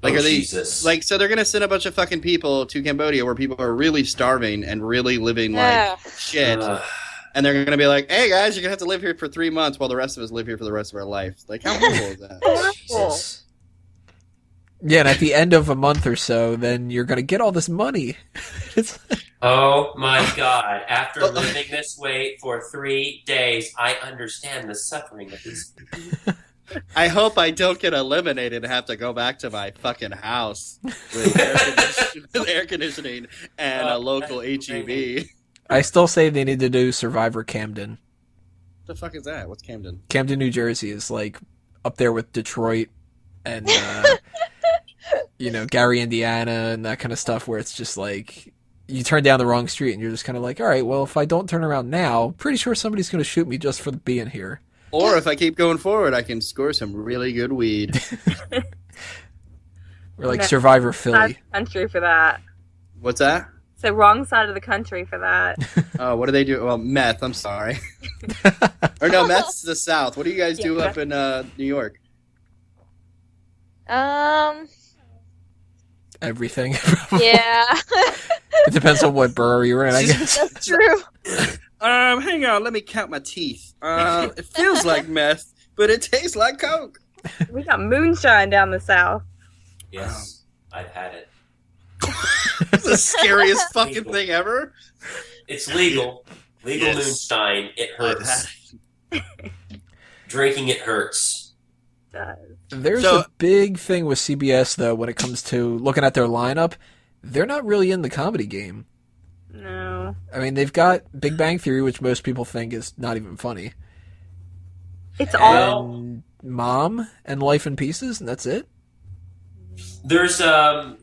[SPEAKER 2] Like, are they
[SPEAKER 4] Jesus.
[SPEAKER 2] like, so they're gonna send a bunch of fucking people to Cambodia where people are really starving and really living like shit, and they're gonna be like, hey guys, you're gonna have to live here for 3 months while the rest of us live here for the rest of our life. Like, how horrible is that?
[SPEAKER 4] Jesus.
[SPEAKER 1] Yeah, and at the end of a month or so, then you're going to get all this money.
[SPEAKER 4] Oh my God. After living this way for 3 days, I understand the suffering of these people.
[SPEAKER 2] I hope I don't get eliminated and have to go back to my fucking house with air conditioning and a local HEB.
[SPEAKER 1] I still say they need to do Survivor Camden.
[SPEAKER 2] What the fuck is that? What's Camden?
[SPEAKER 1] Camden, New Jersey is like up there with Detroit and Gary, Indiana, and that kind of stuff, where it's just like you turn down the wrong street and you're just kind of like, all right, well, if I don't turn around now, pretty sure somebody's going to shoot me just for being here.
[SPEAKER 2] Or if I keep going forward, I can score some really good weed.
[SPEAKER 1] We're like Survivor Philly.
[SPEAKER 3] Country for that.
[SPEAKER 2] What's that?
[SPEAKER 3] It's the wrong side of the country for that.
[SPEAKER 2] Oh, what do they do? Well, meth. I'm sorry. Or no, meth's the South. What do you guys do up in New York?
[SPEAKER 1] Everything.
[SPEAKER 5] Yeah.
[SPEAKER 1] It depends on what borough you're in, I guess.
[SPEAKER 5] That's true.
[SPEAKER 2] Hang on. Let me count my teeth. It feels like meth, but it tastes like Coke.
[SPEAKER 3] We got moonshine down the south.
[SPEAKER 4] Yes, I've had it.
[SPEAKER 2] It's the scariest fucking thing ever.
[SPEAKER 4] It's legal. Legal moonshine. It hurts. Drinking it hurts.
[SPEAKER 1] There's a big thing with CBS, though, when it comes to looking at their lineup. They're not really in the comedy game.
[SPEAKER 3] No.
[SPEAKER 1] I mean, they've got Big Bang Theory, which most people think is not even funny.
[SPEAKER 3] It's all...
[SPEAKER 1] And Mom and Life in Pieces, and that's it.
[SPEAKER 4] There's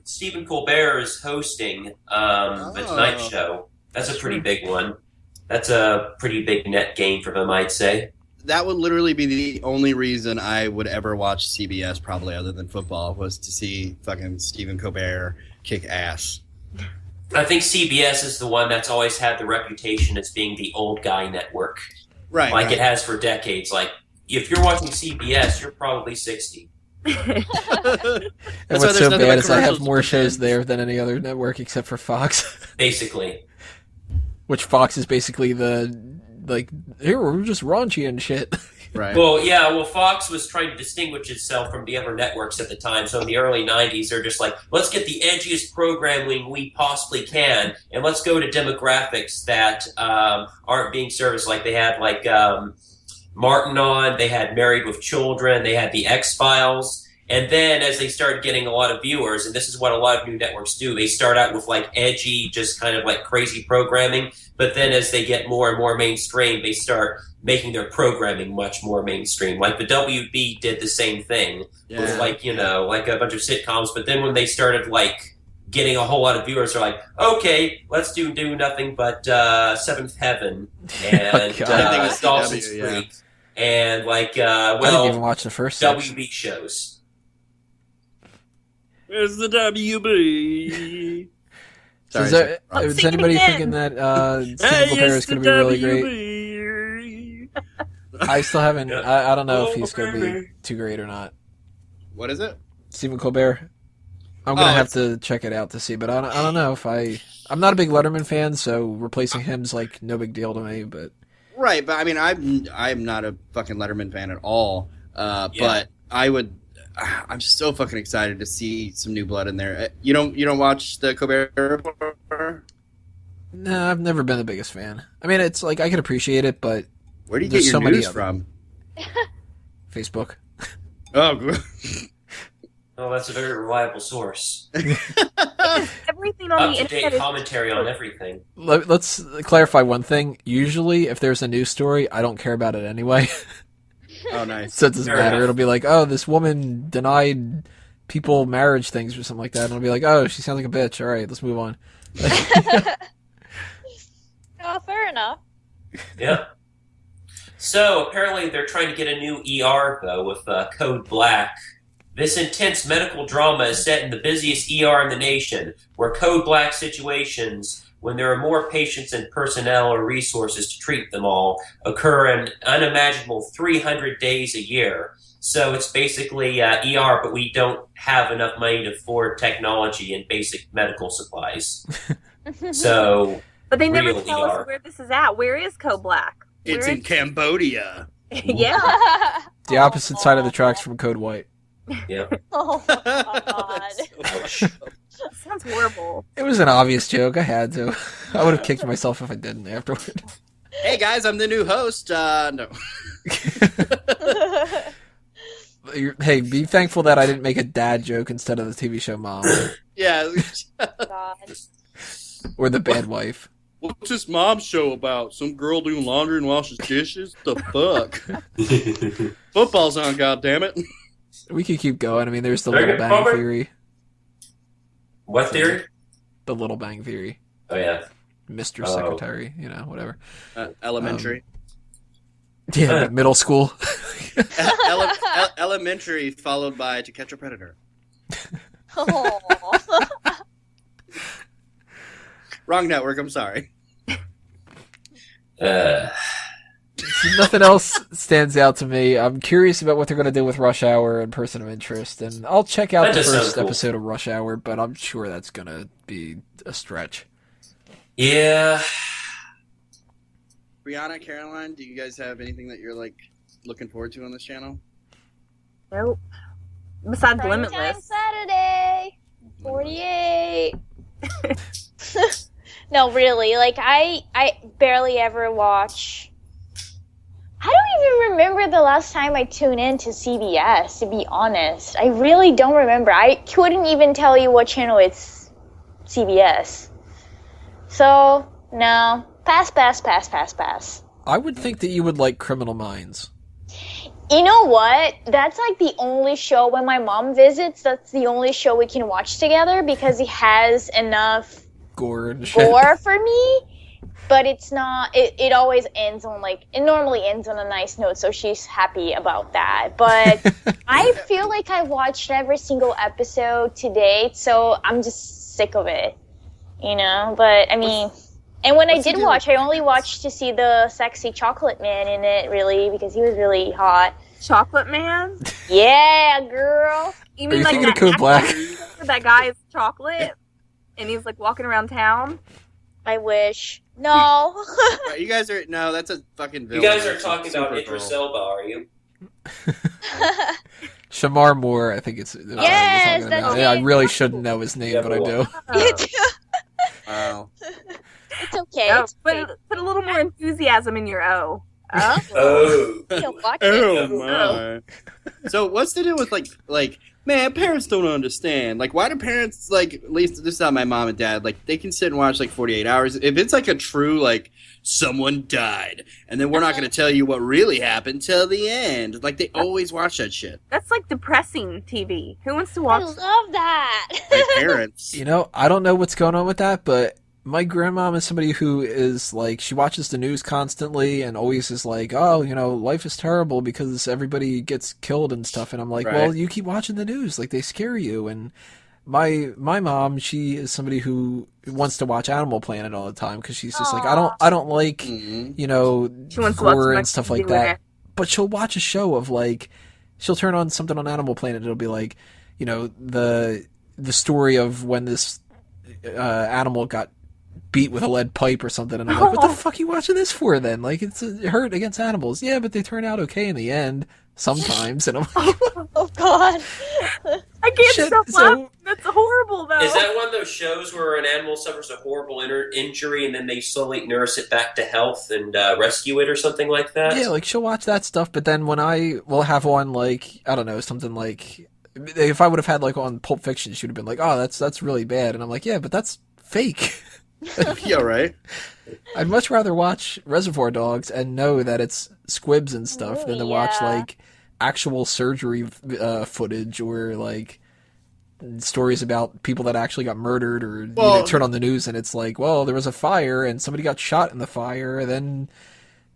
[SPEAKER 4] Stephen Colbert is hosting the Tonight Show. That's a pretty big one. That's a pretty big net gain for him, I'd say.
[SPEAKER 2] That would literally be the only reason I would ever watch CBS, probably other than football, was to see fucking Stephen Colbert kick ass.
[SPEAKER 4] I think CBS is the one that's always had the reputation as being the old guy network.
[SPEAKER 2] Right.
[SPEAKER 4] Like it has for decades. Like, if you're watching CBS, you're probably 60.
[SPEAKER 1] And
[SPEAKER 2] That's why
[SPEAKER 1] what's
[SPEAKER 2] there's
[SPEAKER 1] so
[SPEAKER 2] nothing
[SPEAKER 1] bad
[SPEAKER 2] but
[SPEAKER 1] is I have
[SPEAKER 2] commercials
[SPEAKER 1] more
[SPEAKER 2] to
[SPEAKER 1] shows
[SPEAKER 2] pretend.
[SPEAKER 1] there than any other network except for Fox.
[SPEAKER 4] Basically.
[SPEAKER 1] Which Fox is basically here, we're just raunchy and shit.
[SPEAKER 2] Right.
[SPEAKER 4] Well, Fox was trying to distinguish itself from the other networks at the time. So in the early 90s, they're just like, let's get the edgiest programming we possibly can, and let's go to demographics that aren't being serviced. Like they had Martin on, they had Married with Children, they had the X-Files. And then as they started getting a lot of viewers, and this is what a lot of new networks do, they start out with like edgy, just kind of like crazy programming. But then as they get more and more mainstream, they start making their programming much more mainstream. Like the WB did the same thing with like a bunch of sitcoms. But then when they started like getting a whole lot of viewers, they're like, okay, let's do nothing but Seventh Heaven and Dawson's Creek and
[SPEAKER 1] I didn't even watch the first six.
[SPEAKER 4] WB shows.
[SPEAKER 2] Where's the WB?
[SPEAKER 1] Is anybody thinking that Stephen Colbert is going to be really great? I still haven't. I don't know if he's going to be too great or not.
[SPEAKER 2] What is it?
[SPEAKER 1] Stephen Colbert. I'm going to have to check it out to see, but I don't know if I'm not a big Letterman fan, so replacing him's like no big deal to me. But
[SPEAKER 2] right, but I mean, I'm not a fucking Letterman fan at all. But I'm so fucking excited to see some new blood in there. You don't watch the Colbert Report?
[SPEAKER 1] No, I've never been the biggest fan. I mean, it's like I can appreciate it, but
[SPEAKER 2] Where do you
[SPEAKER 1] there's
[SPEAKER 2] get your
[SPEAKER 1] so many
[SPEAKER 2] news
[SPEAKER 1] of them.
[SPEAKER 2] from?
[SPEAKER 1] Facebook.
[SPEAKER 2] Oh, good.
[SPEAKER 4] Oh, that's a very reliable source.
[SPEAKER 3] Everything on the
[SPEAKER 4] Up-to-date
[SPEAKER 3] internet is
[SPEAKER 4] commentary on everything.
[SPEAKER 1] Let's clarify one thing. Usually, if there's a news story, I don't care about it anyway.
[SPEAKER 2] Oh, nice.
[SPEAKER 1] So it doesn't
[SPEAKER 4] Fair
[SPEAKER 1] matter.
[SPEAKER 4] enough.
[SPEAKER 1] It'll be like, oh, this woman denied people marriage things or something like that. And I'll be like, oh, she sounds like a bitch. All right, let's move on.
[SPEAKER 5] Oh, fair enough.
[SPEAKER 4] Yeah. So apparently they're trying to get a new ER though with Code Black. This intense medical drama is set in the busiest ER in the nation, where Code Black situations, when there are more patients and personnel or resources to treat them all, occur an unimaginable 300 days a year. So it's basically ER, but we don't have enough money to afford technology and basic medical supplies. So,
[SPEAKER 3] But they never
[SPEAKER 4] real
[SPEAKER 3] tell
[SPEAKER 4] ER.
[SPEAKER 3] us where this is at. Where is Code Black?
[SPEAKER 2] It's
[SPEAKER 3] Where
[SPEAKER 2] in Cambodia.
[SPEAKER 3] yeah.
[SPEAKER 1] The opposite side of the tracks from Code White.
[SPEAKER 4] Yeah.
[SPEAKER 5] Oh my god.
[SPEAKER 4] Ouch.
[SPEAKER 3] Sounds horrible.
[SPEAKER 1] It was an obvious joke. I had to. I would have kicked myself if I didn't afterward.
[SPEAKER 2] Hey guys, I'm the new host. No.
[SPEAKER 1] Hey, be thankful that I didn't make a dad joke instead of the TV show Mom
[SPEAKER 2] Yeah.
[SPEAKER 5] God.
[SPEAKER 1] or the bad wife.
[SPEAKER 2] What's this mom show about? Some girl doing laundry and washes dishes? The fuck? Football's on, goddammit.
[SPEAKER 1] We could keep going. I mean, there's the
[SPEAKER 4] Very
[SPEAKER 1] Little
[SPEAKER 4] good,
[SPEAKER 1] Bang
[SPEAKER 4] Robert.
[SPEAKER 1] Theory.
[SPEAKER 4] What theory?
[SPEAKER 1] The Little Bang Theory.
[SPEAKER 4] Oh, yeah.
[SPEAKER 1] Mr.
[SPEAKER 4] Oh.
[SPEAKER 1] Secretary, whatever.
[SPEAKER 2] Elementary.
[SPEAKER 1] Yeah, but middle school.
[SPEAKER 2] Elementary followed by To Catch a Predator.
[SPEAKER 5] Oh.
[SPEAKER 2] Wrong network, I'm sorry.
[SPEAKER 1] Nothing else stands out to me. I'm curious about what they're going to do with Rush Hour and Person of Interest, and I'll check out
[SPEAKER 4] That
[SPEAKER 1] the
[SPEAKER 4] does sound
[SPEAKER 1] first
[SPEAKER 4] cool.
[SPEAKER 1] episode of Rush Hour, but I'm sure that's going to be a stretch.
[SPEAKER 4] Yeah.
[SPEAKER 2] Brianna, Caroline, do you guys have anything that you're like looking forward to on this channel?
[SPEAKER 3] Nope. Besides
[SPEAKER 5] Primetime
[SPEAKER 3] Limitless.
[SPEAKER 5] Saturday. 48. No, really. Like I barely ever watch. I don't even remember the last time I tuned in to CBS, to be honest. I really don't remember. I couldn't even tell you what channel it's CBS. So, no. Pass.
[SPEAKER 1] I would think that you would like Criminal Minds.
[SPEAKER 5] You know what? That's like the only show when my mom visits, that's the only show we can watch together because it has enough
[SPEAKER 1] Gore and shit.
[SPEAKER 5] gore for me. But it's not, it always ends on like, it normally ends on a nice note, so she's happy about that. But I feel like I watched every single episode to date, so I'm just sick of it, But I mean, and when I
[SPEAKER 2] what's the
[SPEAKER 5] did
[SPEAKER 2] deal
[SPEAKER 5] watch, I only watched to see the sexy chocolate man in it, really, because he was really hot.
[SPEAKER 3] Chocolate Man?
[SPEAKER 5] Yeah, girl.
[SPEAKER 3] You
[SPEAKER 1] Are you
[SPEAKER 3] like
[SPEAKER 1] thinking of
[SPEAKER 3] that
[SPEAKER 1] Code Black?
[SPEAKER 3] actor that guy is chocolate, and he's like walking around town.
[SPEAKER 5] I wish. No.
[SPEAKER 2] Right, you guys are no. That's a fucking
[SPEAKER 4] You
[SPEAKER 2] villain.
[SPEAKER 4] guys are
[SPEAKER 2] That's
[SPEAKER 4] talking about
[SPEAKER 2] Supergirl.
[SPEAKER 4] Idris Elba, are you?
[SPEAKER 1] Shamar Moore, I think it's.
[SPEAKER 5] Yes,
[SPEAKER 1] you're talking
[SPEAKER 5] that's
[SPEAKER 1] about.
[SPEAKER 5] it.
[SPEAKER 1] Yeah, I really shouldn't know his name,
[SPEAKER 4] Yeah,
[SPEAKER 1] but I do.
[SPEAKER 2] Wow.
[SPEAKER 5] It's okay.
[SPEAKER 3] No,
[SPEAKER 5] It's okay.
[SPEAKER 3] put a little more enthusiasm in your O.
[SPEAKER 5] Oh.
[SPEAKER 4] Oh.
[SPEAKER 5] You'll watch it.
[SPEAKER 2] Oh my. So what's to do with like man, parents don't understand. Like why do parents like at least this is not my mom and dad, like they can sit and watch like 48 hours. If it's like a true like someone died and then we're not gonna tell you what really happened till the end. Like they always watch that shit.
[SPEAKER 3] That's like depressing TV. Who wants to
[SPEAKER 5] I
[SPEAKER 3] watch?
[SPEAKER 5] love that.
[SPEAKER 2] My parents.
[SPEAKER 1] You know, I don't know what's going on with that, but my grandmom is somebody who is like, she watches the news constantly and always is like, oh, you know, life is terrible because everybody gets killed and stuff. And I'm like,
[SPEAKER 2] Right.
[SPEAKER 1] well, you keep watching the news, like they scare you. And my mom, she is somebody who wants to watch Animal Planet all the time because she's just like, I don't like,
[SPEAKER 2] Mhm.
[SPEAKER 1] you know,
[SPEAKER 3] She wants to watch
[SPEAKER 1] gore
[SPEAKER 3] some
[SPEAKER 1] and stuff like
[SPEAKER 3] doing
[SPEAKER 1] that.
[SPEAKER 3] it.
[SPEAKER 1] But she'll watch a show of like, she'll turn on something on Animal Planet. It'll be like, you know, the story of when this animal got beat with a lead pipe or something, and I'm like, what the fuck are you watching this for then? Like, it's a hurt against animals. Yeah, but they turn out okay in the end sometimes, and I'm like,
[SPEAKER 5] Oh God.
[SPEAKER 3] I can't
[SPEAKER 1] Shit,
[SPEAKER 3] stop
[SPEAKER 1] so-
[SPEAKER 3] laughing. That's horrible, though.
[SPEAKER 4] Is that one of those shows where an animal suffers a horrible injury and then they slowly nurse it back to health and rescue it or something like that?
[SPEAKER 1] yeah, like she'll watch that stuff, but then when I will have on like, I don't know, something like, if I would have had like on Pulp Fiction, she would have been like, oh, that's really bad, and I'm like, yeah, but that's fake.
[SPEAKER 2] Yeah, right.
[SPEAKER 1] I'd much rather watch Reservoir Dogs and know that it's squibs and stuff than to watch
[SPEAKER 5] Yeah.
[SPEAKER 1] like actual surgery footage or like stories about people that actually got murdered, or you
[SPEAKER 2] Well-
[SPEAKER 1] know, turn on the news and it's like, well, there was a fire and somebody got shot in the fire and then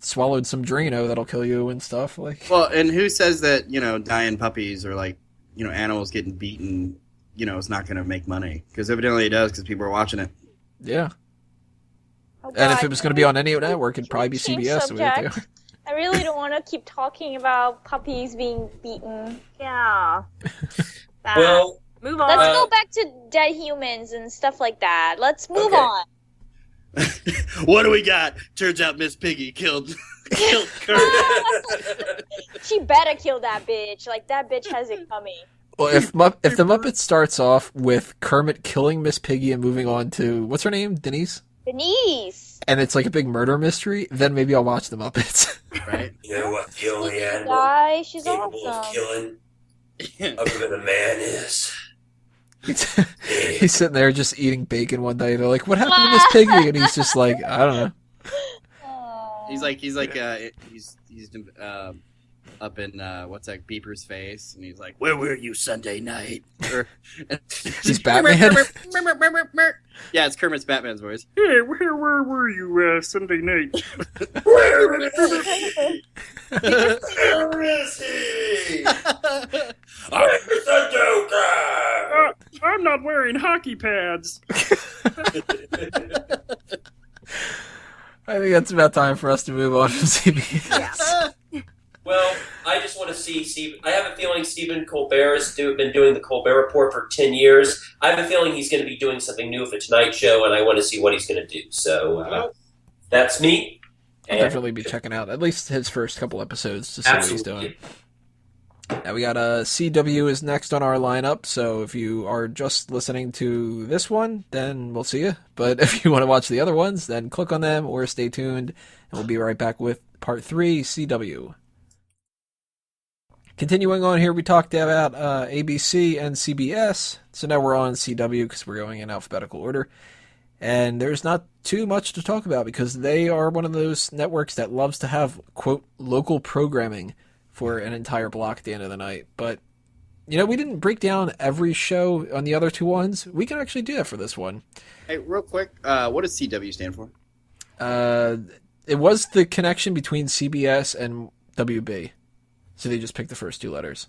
[SPEAKER 1] swallowed some Drano that'll kill you and stuff. Like,
[SPEAKER 2] Well, and who says that, you know, dying puppies or like, you know, animals getting beaten, you know, it's not going to make money? Because evidently it does because people are watching it.
[SPEAKER 1] yeah.
[SPEAKER 5] Oh,
[SPEAKER 1] And if
[SPEAKER 5] God.
[SPEAKER 1] it was going to be on any network, it'd probably be
[SPEAKER 5] Change
[SPEAKER 1] CBS. the way they
[SPEAKER 5] subject. I really don't want to keep talking about puppies being beaten.
[SPEAKER 3] Yeah. Bad.
[SPEAKER 4] Well,
[SPEAKER 3] Move on.
[SPEAKER 5] Let's go back to dead humans and stuff like that. Let's move
[SPEAKER 4] Okay.
[SPEAKER 5] on.
[SPEAKER 2] What do we got? Turns out Miss Piggy killed Kurt.
[SPEAKER 5] She better kill that bitch. Like, that bitch has it coming.
[SPEAKER 1] Well, if the Muppet starts off with Kermit killing Miss Piggy and moving on to, what's her name? Denise?
[SPEAKER 5] Denise.
[SPEAKER 1] And it's like a big murder mystery, then maybe I'll watch the Muppets.
[SPEAKER 2] Right?
[SPEAKER 4] you know what the only
[SPEAKER 5] Sneaky
[SPEAKER 4] animal
[SPEAKER 5] guy. She's
[SPEAKER 4] capable of
[SPEAKER 5] awesome.
[SPEAKER 4] killing other than a man is?
[SPEAKER 1] He's sitting there just eating bacon one day. They're like, "What happened to Miss Piggy?" And he's just like, "I don't know."
[SPEAKER 5] Aw.
[SPEAKER 2] He's up in what's that Beeper's face, and he's like, "Where were you Sunday night?" Or,
[SPEAKER 1] He's Batman.
[SPEAKER 2] Yeah, it's Kermit's Batman's voice. Hey, where were you Sunday night?
[SPEAKER 4] Where is he? I'm the Joker!
[SPEAKER 2] I'm not wearing hockey pads.
[SPEAKER 1] I think that's about time for us to move on from CBS.
[SPEAKER 4] Well, I just want to see Steve. I have a feeling Stephen Colbert has been doing the Colbert Report for 10 years. I have a feeling he's going to be doing something new with the Tonight Show, and I want to see what he's going to do. So that's me.
[SPEAKER 1] I'll
[SPEAKER 4] And
[SPEAKER 1] definitely be checking out at least his first couple episodes to see what he's doing.
[SPEAKER 4] absolutely.
[SPEAKER 1] Now we got CW is next on our lineup, so if you are just listening to this one, then we'll see you. But if you want to watch the other ones, then click on them or stay tuned, and we'll be right back with Part 3, CW. Continuing on here, we talked about ABC and CBS, so now we're on CW because we're going in alphabetical order. And there's not too much to talk about because they are one of those networks that loves to have, quote, local programming for an entire block at the end of the night. But, you know, we didn't break down every show on the other two ones. We can actually do that for this one.
[SPEAKER 2] Hey, real quick, what does CW stand for?
[SPEAKER 1] It was the connection between CBS and WB. So they just picked the first two letters.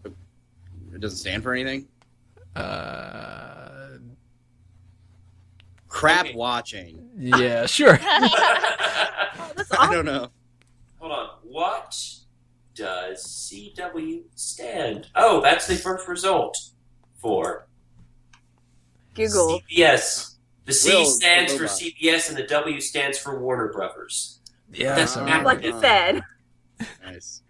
[SPEAKER 2] It doesn't stand for anything. Crap
[SPEAKER 4] Okay.
[SPEAKER 2] watching.
[SPEAKER 1] Yeah, sure.
[SPEAKER 3] That's
[SPEAKER 2] I
[SPEAKER 3] awesome.
[SPEAKER 2] don't know.
[SPEAKER 4] Hold on. What does CW stand? Oh, that's the first result for
[SPEAKER 3] Google.
[SPEAKER 4] CBS. The C
[SPEAKER 2] Will,
[SPEAKER 4] stands
[SPEAKER 2] the
[SPEAKER 4] for
[SPEAKER 2] robot.
[SPEAKER 4] CBS, and the W stands for Warner Brothers.
[SPEAKER 1] Yeah,
[SPEAKER 4] That's
[SPEAKER 1] so-
[SPEAKER 4] accurate.
[SPEAKER 3] Like you said.
[SPEAKER 2] Nice.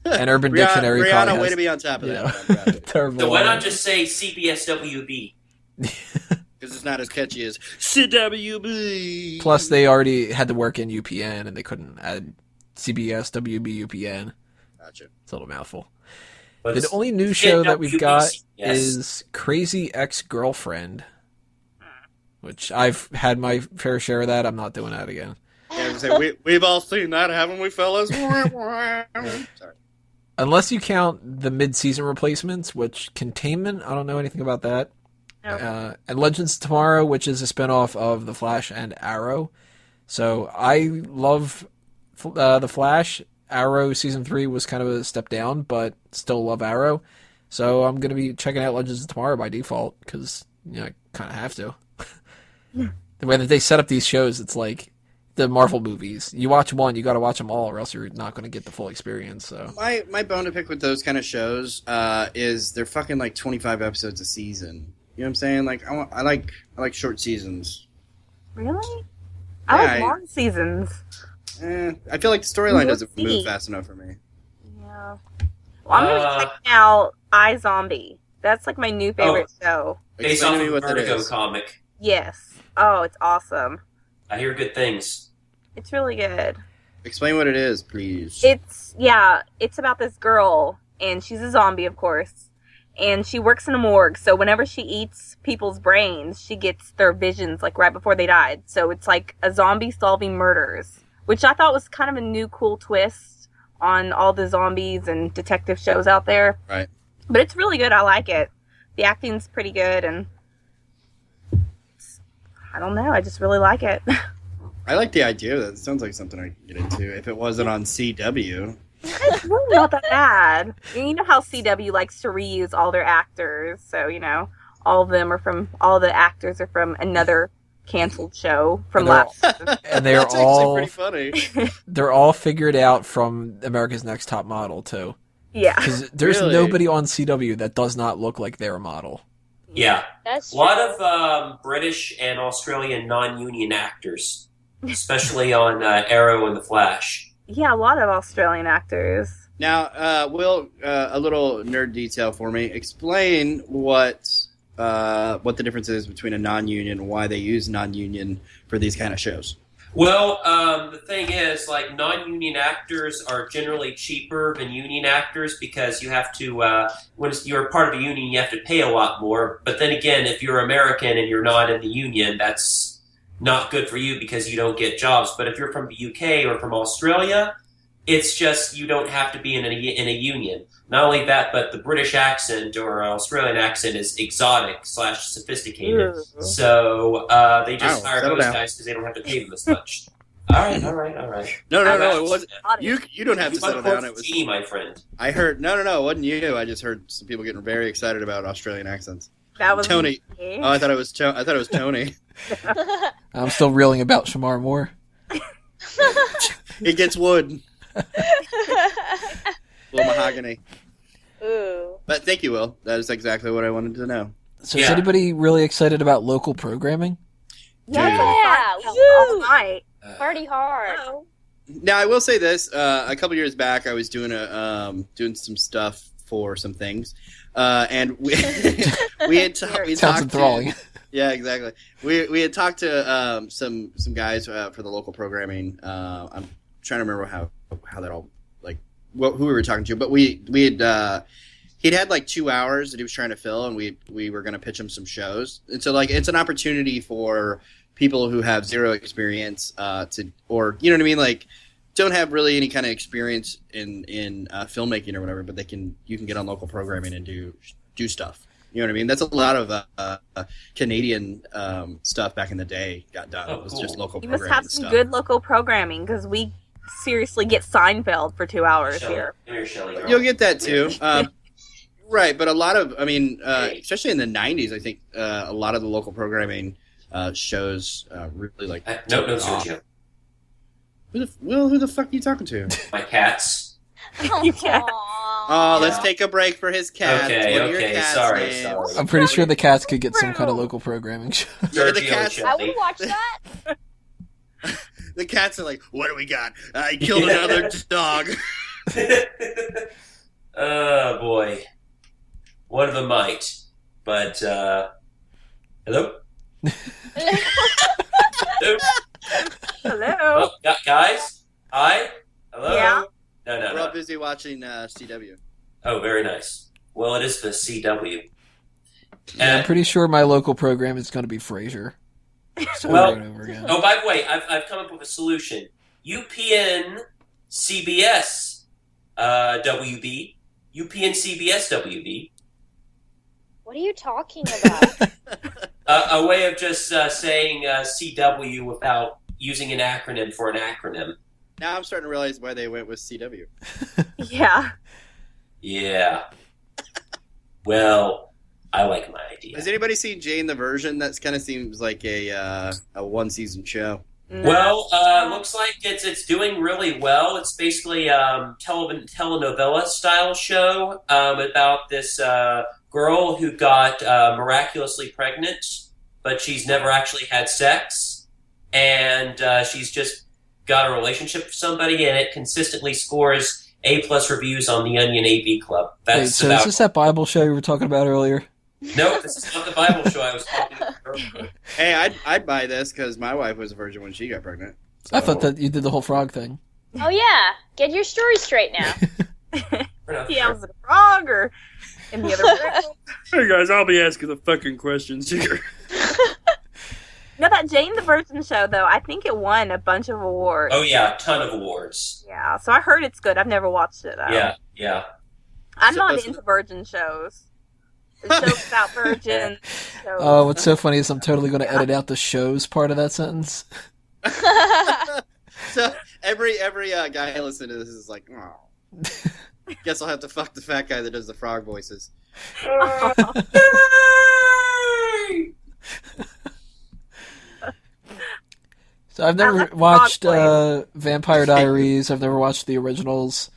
[SPEAKER 1] And Urban Dictionary
[SPEAKER 2] Rihanna,
[SPEAKER 1] probably
[SPEAKER 2] way
[SPEAKER 1] has,
[SPEAKER 2] to be on top of
[SPEAKER 1] you
[SPEAKER 2] that.
[SPEAKER 1] know,
[SPEAKER 2] I'm proud of you.
[SPEAKER 1] terrible.
[SPEAKER 4] So why not just say CBSWB?
[SPEAKER 2] Because it's not as catchy as CWB.
[SPEAKER 1] Plus, they already had to work in UPN, and they couldn't add CBS, WB, UPN.
[SPEAKER 2] Gotcha.
[SPEAKER 1] It's a little mouthful.
[SPEAKER 4] But
[SPEAKER 1] The only new show that we've got
[SPEAKER 4] CBS.
[SPEAKER 1] is Crazy Ex-Girlfriend, which I've had my fair share of that. I'm not doing that again.
[SPEAKER 2] Yeah, I was gonna say, we've all seen that, haven't we, fellas? Sorry.
[SPEAKER 1] Unless you count the mid-season replacements, which Containment, I don't know anything about that.
[SPEAKER 3] No.
[SPEAKER 1] And Legends of Tomorrow, which is a spinoff of The Flash and Arrow. So I love The Flash. Arrow Season 3 was kind of a step down, but still love Arrow. So I'm going to be checking out Legends of Tomorrow by default, because I kind of have to. The way that they set up these shows, it's like the Marvel movies. You watch one, you got to watch them all, or else you're not going to get the full experience. So
[SPEAKER 2] My bone to pick with those kind of shows is they're fucking like 25 episodes a season. You know what I'm saying? Like I like short seasons.
[SPEAKER 3] Really? I like
[SPEAKER 2] Yeah,
[SPEAKER 3] long seasons.
[SPEAKER 2] I feel like the storyline
[SPEAKER 3] We'll
[SPEAKER 2] doesn't
[SPEAKER 3] see.
[SPEAKER 2] move fast enough for me.
[SPEAKER 3] Yeah. Well, I'm going to be checking out iZombie. That's like my new favorite show.
[SPEAKER 4] Based
[SPEAKER 2] Explain
[SPEAKER 4] off
[SPEAKER 2] to me
[SPEAKER 4] of
[SPEAKER 2] what
[SPEAKER 4] a
[SPEAKER 2] that
[SPEAKER 4] Vertigo
[SPEAKER 2] is.
[SPEAKER 4] comic.
[SPEAKER 3] Yes. Oh, it's awesome.
[SPEAKER 4] I hear good things.
[SPEAKER 3] It's really good.
[SPEAKER 2] Explain what it is, please.
[SPEAKER 3] It's about this girl, and she's a zombie, of course, and she works in a morgue. So whenever she eats people's brains, she gets their visions like right before they died. So it's like a zombie solving murders, which I thought was kind of a new cool twist on all the zombies and detective shows out there.
[SPEAKER 2] Right.
[SPEAKER 3] But it's really good. I like it. The acting's pretty good, and I don't know. I just really like it.
[SPEAKER 2] I like the idea of that. It sounds like something I could get into if it wasn't on CW.
[SPEAKER 3] It's really not that bad. You know how CW likes to reuse all their actors, so all the actors are from another canceled show from
[SPEAKER 1] And they're
[SPEAKER 3] last season.
[SPEAKER 1] and they're
[SPEAKER 2] That's
[SPEAKER 1] all
[SPEAKER 2] actually pretty funny.
[SPEAKER 1] they're all figured out from America's Next Top Model too.
[SPEAKER 3] Yeah.
[SPEAKER 1] Because there's
[SPEAKER 2] Really?
[SPEAKER 1] nobody on CW that does not look like they're a model.
[SPEAKER 4] Yeah.
[SPEAKER 5] That's
[SPEAKER 4] A
[SPEAKER 5] true.
[SPEAKER 4] lot of British and Australian non-union actors, especially on Arrow and The Flash.
[SPEAKER 3] Yeah, a lot of Australian actors.
[SPEAKER 2] Now, Will, a little nerd detail for me. Explain what the difference is between a non-union and why they use non-union for these kind of shows.
[SPEAKER 4] Well, the thing is, like, non-union actors are generally cheaper than union actors because you have to, when you're a part of a union, you have to pay a lot more. But then again, if you're American and you're not in the union, that's not good for you because you don't get jobs. But if you're from the UK or from Australia, it's just you don't have to be in a union. Not only that, but the British accent or Australian accent is exotic / sophisticated.
[SPEAKER 3] Ooh.
[SPEAKER 4] So they just
[SPEAKER 2] Wow,
[SPEAKER 4] hire
[SPEAKER 2] settle
[SPEAKER 4] those
[SPEAKER 2] down.
[SPEAKER 4] guys because they don't have to pay them as much. All right.
[SPEAKER 2] No,
[SPEAKER 3] I
[SPEAKER 2] it wasn't.
[SPEAKER 3] Audience.
[SPEAKER 2] You don't have to settle down. It was.
[SPEAKER 4] Tea, my friend.
[SPEAKER 2] I heard. No, it wasn't you. I just heard some people getting very excited about Australian accents.
[SPEAKER 3] That was
[SPEAKER 2] Tony.
[SPEAKER 3] me.
[SPEAKER 2] Oh, I thought it was. I thought it was Tony.
[SPEAKER 1] I'm still reeling about Shamar Moore.
[SPEAKER 2] It gets wood. Little mahogany.
[SPEAKER 5] Ooh.
[SPEAKER 2] But thank you, Will. That is exactly what I wanted to know.
[SPEAKER 1] So is
[SPEAKER 4] Yeah.
[SPEAKER 1] anybody really excited about local programming?
[SPEAKER 3] Yeah,
[SPEAKER 5] Yeah,
[SPEAKER 3] all
[SPEAKER 5] woo!
[SPEAKER 3] night.
[SPEAKER 5] Party hard.
[SPEAKER 3] Oh.
[SPEAKER 2] Now, I will say this: a couple years back, I was doing doing some stuff for some things, and we we had we
[SPEAKER 1] Sounds
[SPEAKER 2] talked
[SPEAKER 1] enthralling.
[SPEAKER 2] Yeah, exactly. We had talked to some guys for the local programming. I'm trying to remember how that all who we were talking to, but we had he'd had like 2 hours that he was trying to fill, and we were going to pitch him some shows, and so it's an opportunity for people who have zero experience or you know what I mean, like don't have really any kind of experience in filmmaking or whatever, but you can get on local programming and do stuff. You know what I mean? That's a lot of Canadian stuff back in the day got done.
[SPEAKER 4] Oh,
[SPEAKER 2] It was
[SPEAKER 4] cool.
[SPEAKER 2] just local
[SPEAKER 3] You must
[SPEAKER 2] programming
[SPEAKER 3] have some
[SPEAKER 2] stuff.
[SPEAKER 3] good local programming because we seriously get Seinfeld for 2 hours
[SPEAKER 4] Shelley.
[SPEAKER 3] here.
[SPEAKER 4] Come here, Shelley. girl.
[SPEAKER 2] You'll get that too. Right, but a lot of, especially in the 90s, I think a lot of the local programming shows really like.
[SPEAKER 4] No,
[SPEAKER 2] took off.
[SPEAKER 4] Sergio.
[SPEAKER 2] Who the fuck are you talking to?
[SPEAKER 4] My cats.
[SPEAKER 3] You can't.
[SPEAKER 2] Oh, let's
[SPEAKER 4] Yeah.
[SPEAKER 2] take a break for his cats.
[SPEAKER 4] Okay,
[SPEAKER 2] What are your
[SPEAKER 4] okay,
[SPEAKER 2] cats'
[SPEAKER 4] sorry,
[SPEAKER 2] names?
[SPEAKER 4] sorry.
[SPEAKER 1] I'm pretty sure the cats could get some kind of local programming show.
[SPEAKER 2] Yeah, the
[SPEAKER 4] Sergio
[SPEAKER 2] cats-
[SPEAKER 5] I
[SPEAKER 4] Shelley.
[SPEAKER 5] would watch that.
[SPEAKER 2] The cats are like, what do we got? I killed another dog.
[SPEAKER 4] Oh boy, one of them might, but hello. Hello?
[SPEAKER 3] Hello.
[SPEAKER 4] Oh, guys, hi, hello.
[SPEAKER 3] Yeah?
[SPEAKER 4] No,
[SPEAKER 2] We're all
[SPEAKER 4] no.
[SPEAKER 2] busy watching CW.
[SPEAKER 4] Oh, very nice. Well, it is the CW.
[SPEAKER 1] Yeah, I'm pretty sure my local program is going to be Frasier. So
[SPEAKER 4] Well-
[SPEAKER 1] over and over again.
[SPEAKER 4] Oh, by the way, I've come up with a solution. UPN CBS WB. UPN CBS WB.
[SPEAKER 5] What are you talking about?
[SPEAKER 4] A way of just saying CW without using an acronym for an acronym.
[SPEAKER 2] Now I'm starting to realize why they went with CW.
[SPEAKER 3] Yeah.
[SPEAKER 4] Yeah. Well, I like my idea.
[SPEAKER 2] Has anybody seen Jane the Virgin? That kind of seems like a one-season show.
[SPEAKER 3] No.
[SPEAKER 4] Well, looks like it's doing really well. It's basically telenovela style show about this girl who got miraculously pregnant, but she's never actually had sex, and she's just got a relationship with somebody, and it consistently scores A+ reviews on the Onion AV Club. That's
[SPEAKER 1] Wait, so
[SPEAKER 4] about.
[SPEAKER 1] is this that Bible show you were talking about earlier?
[SPEAKER 4] No, this is not the Bible show I was talking about earlier.
[SPEAKER 2] Hey, I'd buy this because my wife was a virgin when she got pregnant.
[SPEAKER 1] I thought that you did the whole frog thing.
[SPEAKER 5] Oh yeah, get your story straight now.
[SPEAKER 4] Fair enough.
[SPEAKER 3] Yeah, was it a frog or in the other room?
[SPEAKER 2] Hey guys, I'll be asking the fucking questions here.
[SPEAKER 3] No, that Jane the Virgin show, though, I think it won a bunch of awards.
[SPEAKER 4] Oh yeah, ton of awards.
[SPEAKER 3] Yeah, so I heard it's good. I've never watched it, though.
[SPEAKER 4] Yeah, yeah.
[SPEAKER 3] I'm
[SPEAKER 2] So
[SPEAKER 3] not
[SPEAKER 2] that's-
[SPEAKER 3] into virgin shows. Shows about virgins. Shows.
[SPEAKER 1] Oh, what's so funny is I'm totally going to edit out the shows part of that sentence.
[SPEAKER 2] So every guy listening to this is like, oh, guess I'll have to fuck the fat guy that does the frog voices.
[SPEAKER 1] So I've
[SPEAKER 3] I
[SPEAKER 1] never
[SPEAKER 3] like the
[SPEAKER 1] watched
[SPEAKER 3] frog
[SPEAKER 1] Vampire Diaries. I've never watched the originals.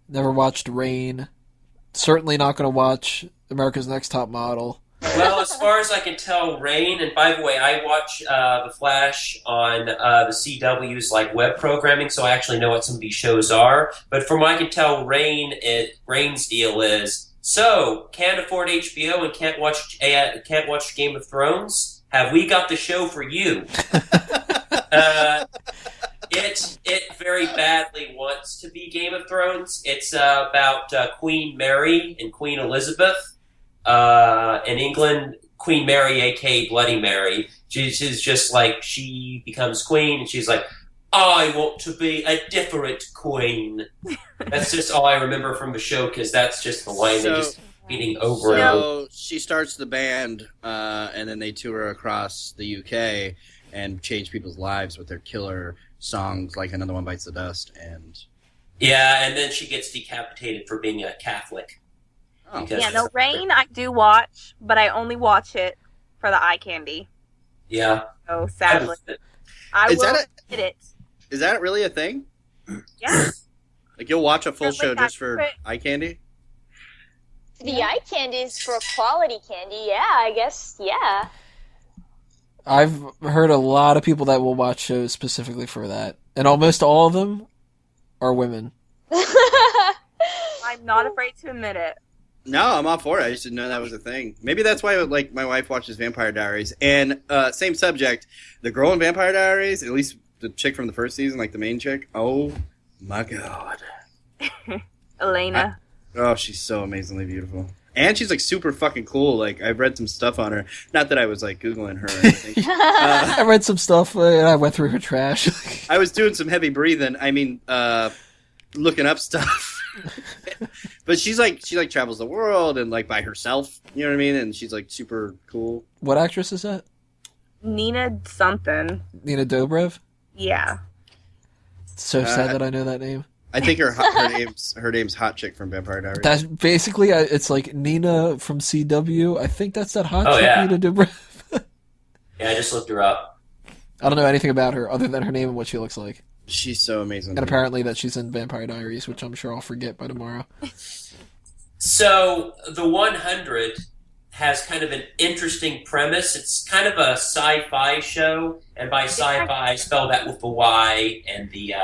[SPEAKER 1] Never watched Rain. Certainly not going to watch America's Next Top Model.
[SPEAKER 4] Well, as far as I can tell, Rain, and by the way, I watch The Flash on the CW's like web programming, so I actually know what some of these shows are. But from what I can tell, Rain's deal is, so can't afford HBO and can't watch Game of Thrones. Have we got the show for you? It very badly wants to be Game of Thrones. It's about Queen Mary and Queen Elizabeth. In England, Queen Mary, aka Bloody Mary, she's just like, she becomes queen, and she's like, I want to be a different queen. That's just all I remember from the show, because that's just the line they just repeating over and over.
[SPEAKER 2] So she starts the band, and then they tour across the UK and change people's lives with their killer songs, like Another One Bites the Dust. And
[SPEAKER 4] Yeah, and then she gets decapitated for being a Catholic.
[SPEAKER 2] oh,
[SPEAKER 4] Because-
[SPEAKER 3] Yeah, no, Rain I do watch, but I only watch it for the eye candy.
[SPEAKER 4] Yeah.
[SPEAKER 3] So sadly, I
[SPEAKER 2] Is
[SPEAKER 3] will
[SPEAKER 2] that
[SPEAKER 3] admit it.
[SPEAKER 2] is that really a thing?
[SPEAKER 3] Yeah.
[SPEAKER 2] Like you'll watch a full
[SPEAKER 3] Really
[SPEAKER 2] show just for
[SPEAKER 3] accurate.
[SPEAKER 2] eye candy?
[SPEAKER 5] The eye candy is for quality candy. Yeah, I guess. Yeah.
[SPEAKER 1] I've heard a lot of people that will watch shows specifically for that. And almost all of them are women.
[SPEAKER 3] I'm not afraid to admit it.
[SPEAKER 2] No, I'm all for it. I just didn't know that was a thing. Maybe that's why, like, my wife watches Vampire Diaries. And same subject, the girl in Vampire Diaries, at least the chick from the first season, like the main chick. Oh my god!
[SPEAKER 3] Elena.
[SPEAKER 2] Oh, she's so amazingly beautiful, and she's like super fucking cool. Like I've read some stuff on her. Not that I was like googling her or anything.
[SPEAKER 1] I read some stuff and I went through her trash.
[SPEAKER 2] I was doing some heavy breathing. I mean, looking up stuff. But she travels the world and like by herself. You know what I mean? And she's like super cool.
[SPEAKER 1] What actress is that?
[SPEAKER 3] Nina something.
[SPEAKER 1] Nina Dobrev?
[SPEAKER 3] Yeah.
[SPEAKER 1] It's so sad that I know that name.
[SPEAKER 2] I think her name's Hot Chick from Vampire Diaries.
[SPEAKER 1] That's basically, it's like Nina from CW. I think that's that hot
[SPEAKER 4] Oh,
[SPEAKER 1] chick,
[SPEAKER 4] yeah.
[SPEAKER 1] Nina Dobrev.
[SPEAKER 4] Yeah, I just looked her up.
[SPEAKER 1] I don't know anything about her other than her name and what she looks like.
[SPEAKER 2] She's so amazing.
[SPEAKER 1] And apparently that she's in Vampire Diaries, which I'm sure I'll forget by tomorrow.
[SPEAKER 4] So the 100 has kind of an interesting premise. It's kind of a sci-fi show, and by sci-fi, I spell that with the Y and the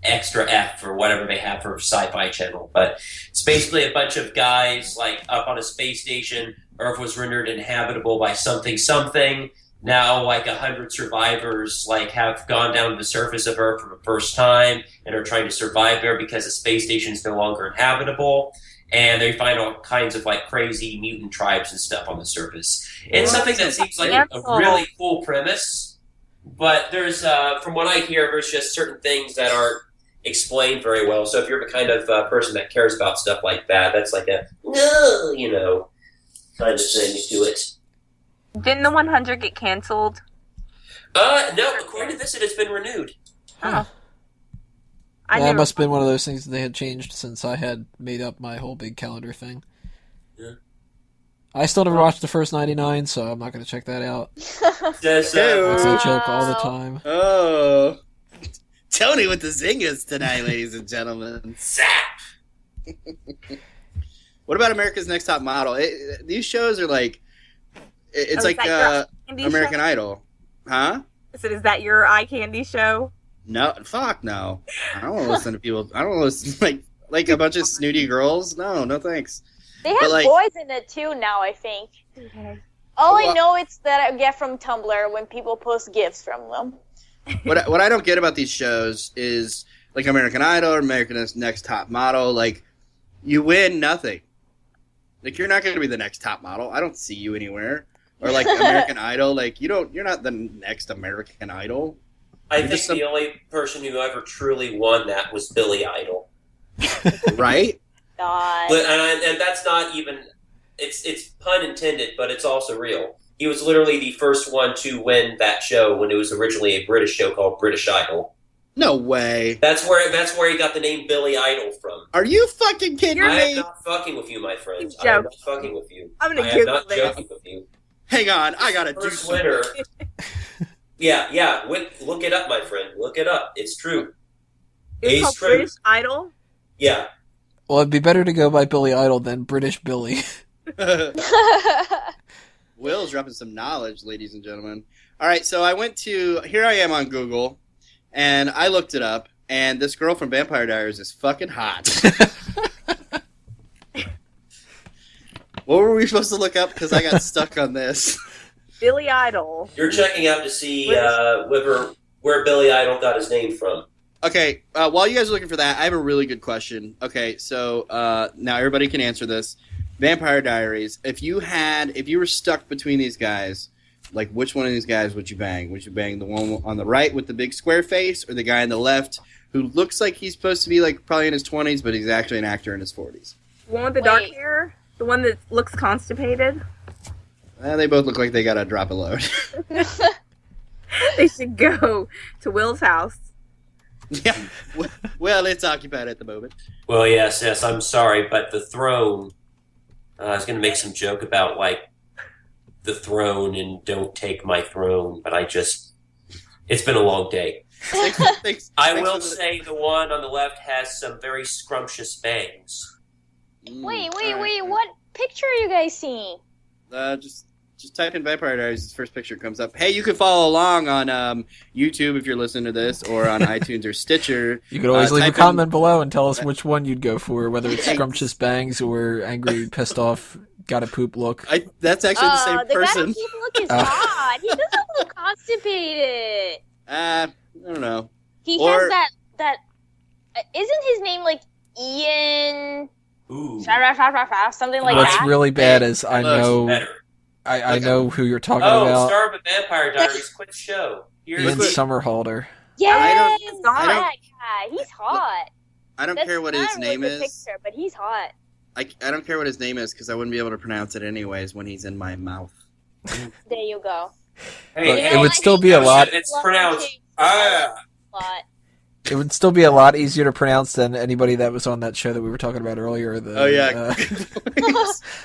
[SPEAKER 4] extra F or whatever they have for Sci-Fi Channel. But it's basically a bunch of guys like up on a space station. Earth was rendered inhabitable by something. Now, like 100 survivors, like have gone down to the surface of Earth for the first time and are trying to survive there because the space station is no longer inhabitable. And they find all kinds of like crazy mutant tribes and stuff on the surface. It's something that seems like a really cool premise, but there's, from what I hear, there's just certain things that aren't explained very well. So if you're the kind of person that cares about stuff like that, that's like a no, kind of thing to it.
[SPEAKER 3] Didn't the 100 get canceled?
[SPEAKER 4] No. According to this, it has been renewed.
[SPEAKER 3] Oh.
[SPEAKER 1] Yeah, it must have been one of those things that they had changed since I had made up my whole big calendar thing.
[SPEAKER 4] Yeah.
[SPEAKER 1] I still never watched the first 99, so I'm not going to check that out.
[SPEAKER 4] Just,
[SPEAKER 1] It's a joke all the time.
[SPEAKER 2] Oh. Tony with the zingers tonight, ladies and gentlemen.
[SPEAKER 4] Zap!
[SPEAKER 2] What about America's Next Top Model? These shows are like... It's like American Idol. Huh?
[SPEAKER 3] So is that your eye candy show?
[SPEAKER 2] No, fuck no. I don't want to listen to people. I don't want to listen like a bunch of snooty girls. No thanks.
[SPEAKER 5] They have boys in it too now, I think.
[SPEAKER 3] Okay.
[SPEAKER 5] All I know it's that I get from Tumblr when people post GIFs from them.
[SPEAKER 2] What I don't get about these shows is like American Idol or America's Next Top Model. Like, you win nothing. Like, you're not going to be the next top model. I don't see you anywhere. Or like American Idol. Like, you're not the next American Idol.
[SPEAKER 4] I think the only person who ever truly won that was Billy Idol.
[SPEAKER 2] Right?
[SPEAKER 5] God.
[SPEAKER 4] And that's not even... It's pun intended, but it's also real. He was literally the first one to win that show when it was originally a British show called British Idol.
[SPEAKER 2] No way.
[SPEAKER 4] That's where he got the name Billy Idol from.
[SPEAKER 2] Are you fucking kidding me?
[SPEAKER 4] I am not fucking with you, my friends. I am not fucking with you.
[SPEAKER 3] I'm gonna
[SPEAKER 4] I am not joking with you.
[SPEAKER 2] Hang on, I gotta do
[SPEAKER 4] First
[SPEAKER 2] something.
[SPEAKER 4] winner. Yeah. Look it up, my friend. Look it up. It's true.
[SPEAKER 3] It's called British Idol?
[SPEAKER 4] Yeah.
[SPEAKER 1] Well, it'd be better to go by Billy Idol than British Billy.
[SPEAKER 2] Will's dropping some knowledge, ladies and gentlemen. All right, so here I am on Google, and I looked it up, and this girl from Vampire Diaries is fucking hot. What were we supposed to look up? Because I got stuck on this.
[SPEAKER 3] Billy Idol.
[SPEAKER 4] You're checking out to see where Billy Idol got his name from.
[SPEAKER 2] Okay, while you guys are looking for that, I have a really good question. Okay, so now everybody can answer this. Vampire Diaries. If you were stuck between these guys, like which one of these guys would you bang? Would you bang the one on the right with the big square face, or the guy on the left who looks like he's supposed to be like probably in his 20s, but he's actually an actor in his 40s?
[SPEAKER 3] The one with the dark hair? The one that looks constipated?
[SPEAKER 2] They both look like they got to drop a load.
[SPEAKER 3] They should go to Will's house.
[SPEAKER 2] Yeah. Well, it's occupied at the moment.
[SPEAKER 4] Well, yes, I'm sorry, but the throne... I was going to make some joke about, like, the throne and don't take my throne, but it's been a long day.
[SPEAKER 2] Thanks,
[SPEAKER 4] I will say the one on the left has some very scrumptious bangs.
[SPEAKER 5] Wait, what picture are you guys seeing?
[SPEAKER 2] Just type in Vampire Diaries. His first picture comes up. Hey, you can follow along on YouTube if you're listening to this, or on iTunes or Stitcher.
[SPEAKER 1] You could always leave a comment below and tell us which one you'd go for, whether it's scrumptious bangs or angry, pissed off, gotta poop look.
[SPEAKER 2] That's actually the same person.
[SPEAKER 5] The guy poop look is hot. He doesn't look constipated.
[SPEAKER 2] I don't know.
[SPEAKER 5] He has that. Isn't his name like Ian?
[SPEAKER 4] Ooh.
[SPEAKER 5] Something like that.
[SPEAKER 1] What's really bad is I know.
[SPEAKER 4] Better.
[SPEAKER 1] I know who you're talking
[SPEAKER 4] Oh,
[SPEAKER 1] about.
[SPEAKER 4] star of a Vampire Diaries, quit show.
[SPEAKER 1] Ian Somerhalder.
[SPEAKER 5] Yes,
[SPEAKER 2] I
[SPEAKER 5] that guy. He's hot.
[SPEAKER 2] I don't care what his name is.
[SPEAKER 5] Picture, but he's hot.
[SPEAKER 2] I don't care what his name is because I wouldn't be able to pronounce it anyways when he's in my mouth.
[SPEAKER 5] There you go.
[SPEAKER 4] Hey,
[SPEAKER 1] it would still be a lot.
[SPEAKER 4] It's pronounced.
[SPEAKER 1] It would still be a lot easier to pronounce than anybody that was on that show that we were talking about earlier. Roasted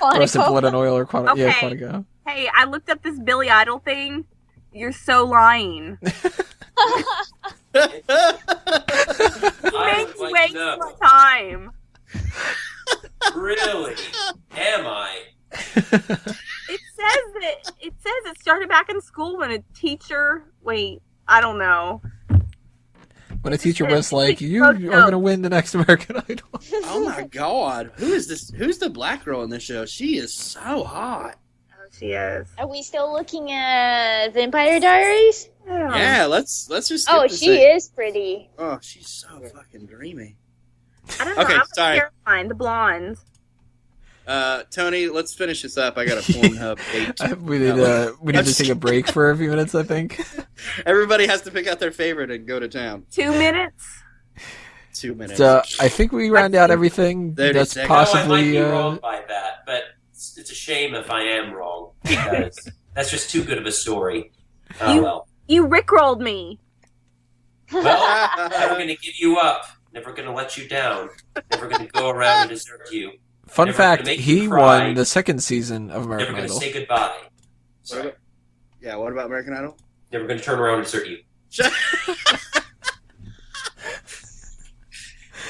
[SPEAKER 1] Blood and Oil or Quantico.
[SPEAKER 3] Hey, I looked up this Billy Idol thing. You're so lying.
[SPEAKER 4] I
[SPEAKER 3] Makes
[SPEAKER 4] would like
[SPEAKER 3] waste
[SPEAKER 4] to know.
[SPEAKER 3] my time.
[SPEAKER 4] Really? Am I?
[SPEAKER 3] It says it started back in school when a teacher. Wait, I don't know.
[SPEAKER 1] When a teacher was like, "You
[SPEAKER 3] Oh,
[SPEAKER 1] are
[SPEAKER 3] no.
[SPEAKER 1] going to win the next American Idol."
[SPEAKER 2] Oh my god. Who is this? Who's the black girl in this show? She is so hot.
[SPEAKER 3] Oh, she is.
[SPEAKER 5] Are we still looking at Vampire Diaries?
[SPEAKER 2] Yeah, let's just skip
[SPEAKER 5] Oh,
[SPEAKER 2] this
[SPEAKER 5] she
[SPEAKER 2] thing.
[SPEAKER 5] is pretty.
[SPEAKER 2] Oh, she's so fucking dreamy.
[SPEAKER 3] I don't know.
[SPEAKER 2] Okay,
[SPEAKER 3] I was
[SPEAKER 2] sorry.
[SPEAKER 3] Caroline, the blonde.
[SPEAKER 2] Tony, let's finish this up. I got a Pornhub date.
[SPEAKER 1] We need to take a break for a few minutes, I think.
[SPEAKER 2] Everybody has to pick out their favorite and go to town.
[SPEAKER 3] 2 minutes.
[SPEAKER 2] 2 minutes.
[SPEAKER 1] So I think we round out everything
[SPEAKER 2] 30
[SPEAKER 1] that's
[SPEAKER 2] seconds.
[SPEAKER 4] No, I might
[SPEAKER 1] possibly.
[SPEAKER 4] be wrong by that, but it's a shame if I am wrong because that's just too good of a story. Oh
[SPEAKER 3] You-
[SPEAKER 4] well.
[SPEAKER 3] You rickrolled me.
[SPEAKER 4] Well, never going to give you up. Never going to let you down. Never going to go around and desert you.
[SPEAKER 1] Fun
[SPEAKER 4] Never
[SPEAKER 1] fact:
[SPEAKER 4] gonna make you
[SPEAKER 1] he
[SPEAKER 4] cry.
[SPEAKER 1] won the second season of
[SPEAKER 4] Never
[SPEAKER 1] American
[SPEAKER 4] going to
[SPEAKER 1] Idol.
[SPEAKER 4] say goodbye.
[SPEAKER 2] What
[SPEAKER 4] Sorry.
[SPEAKER 2] about, yeah, what about American Idol?
[SPEAKER 4] Never going to turn around and desert you.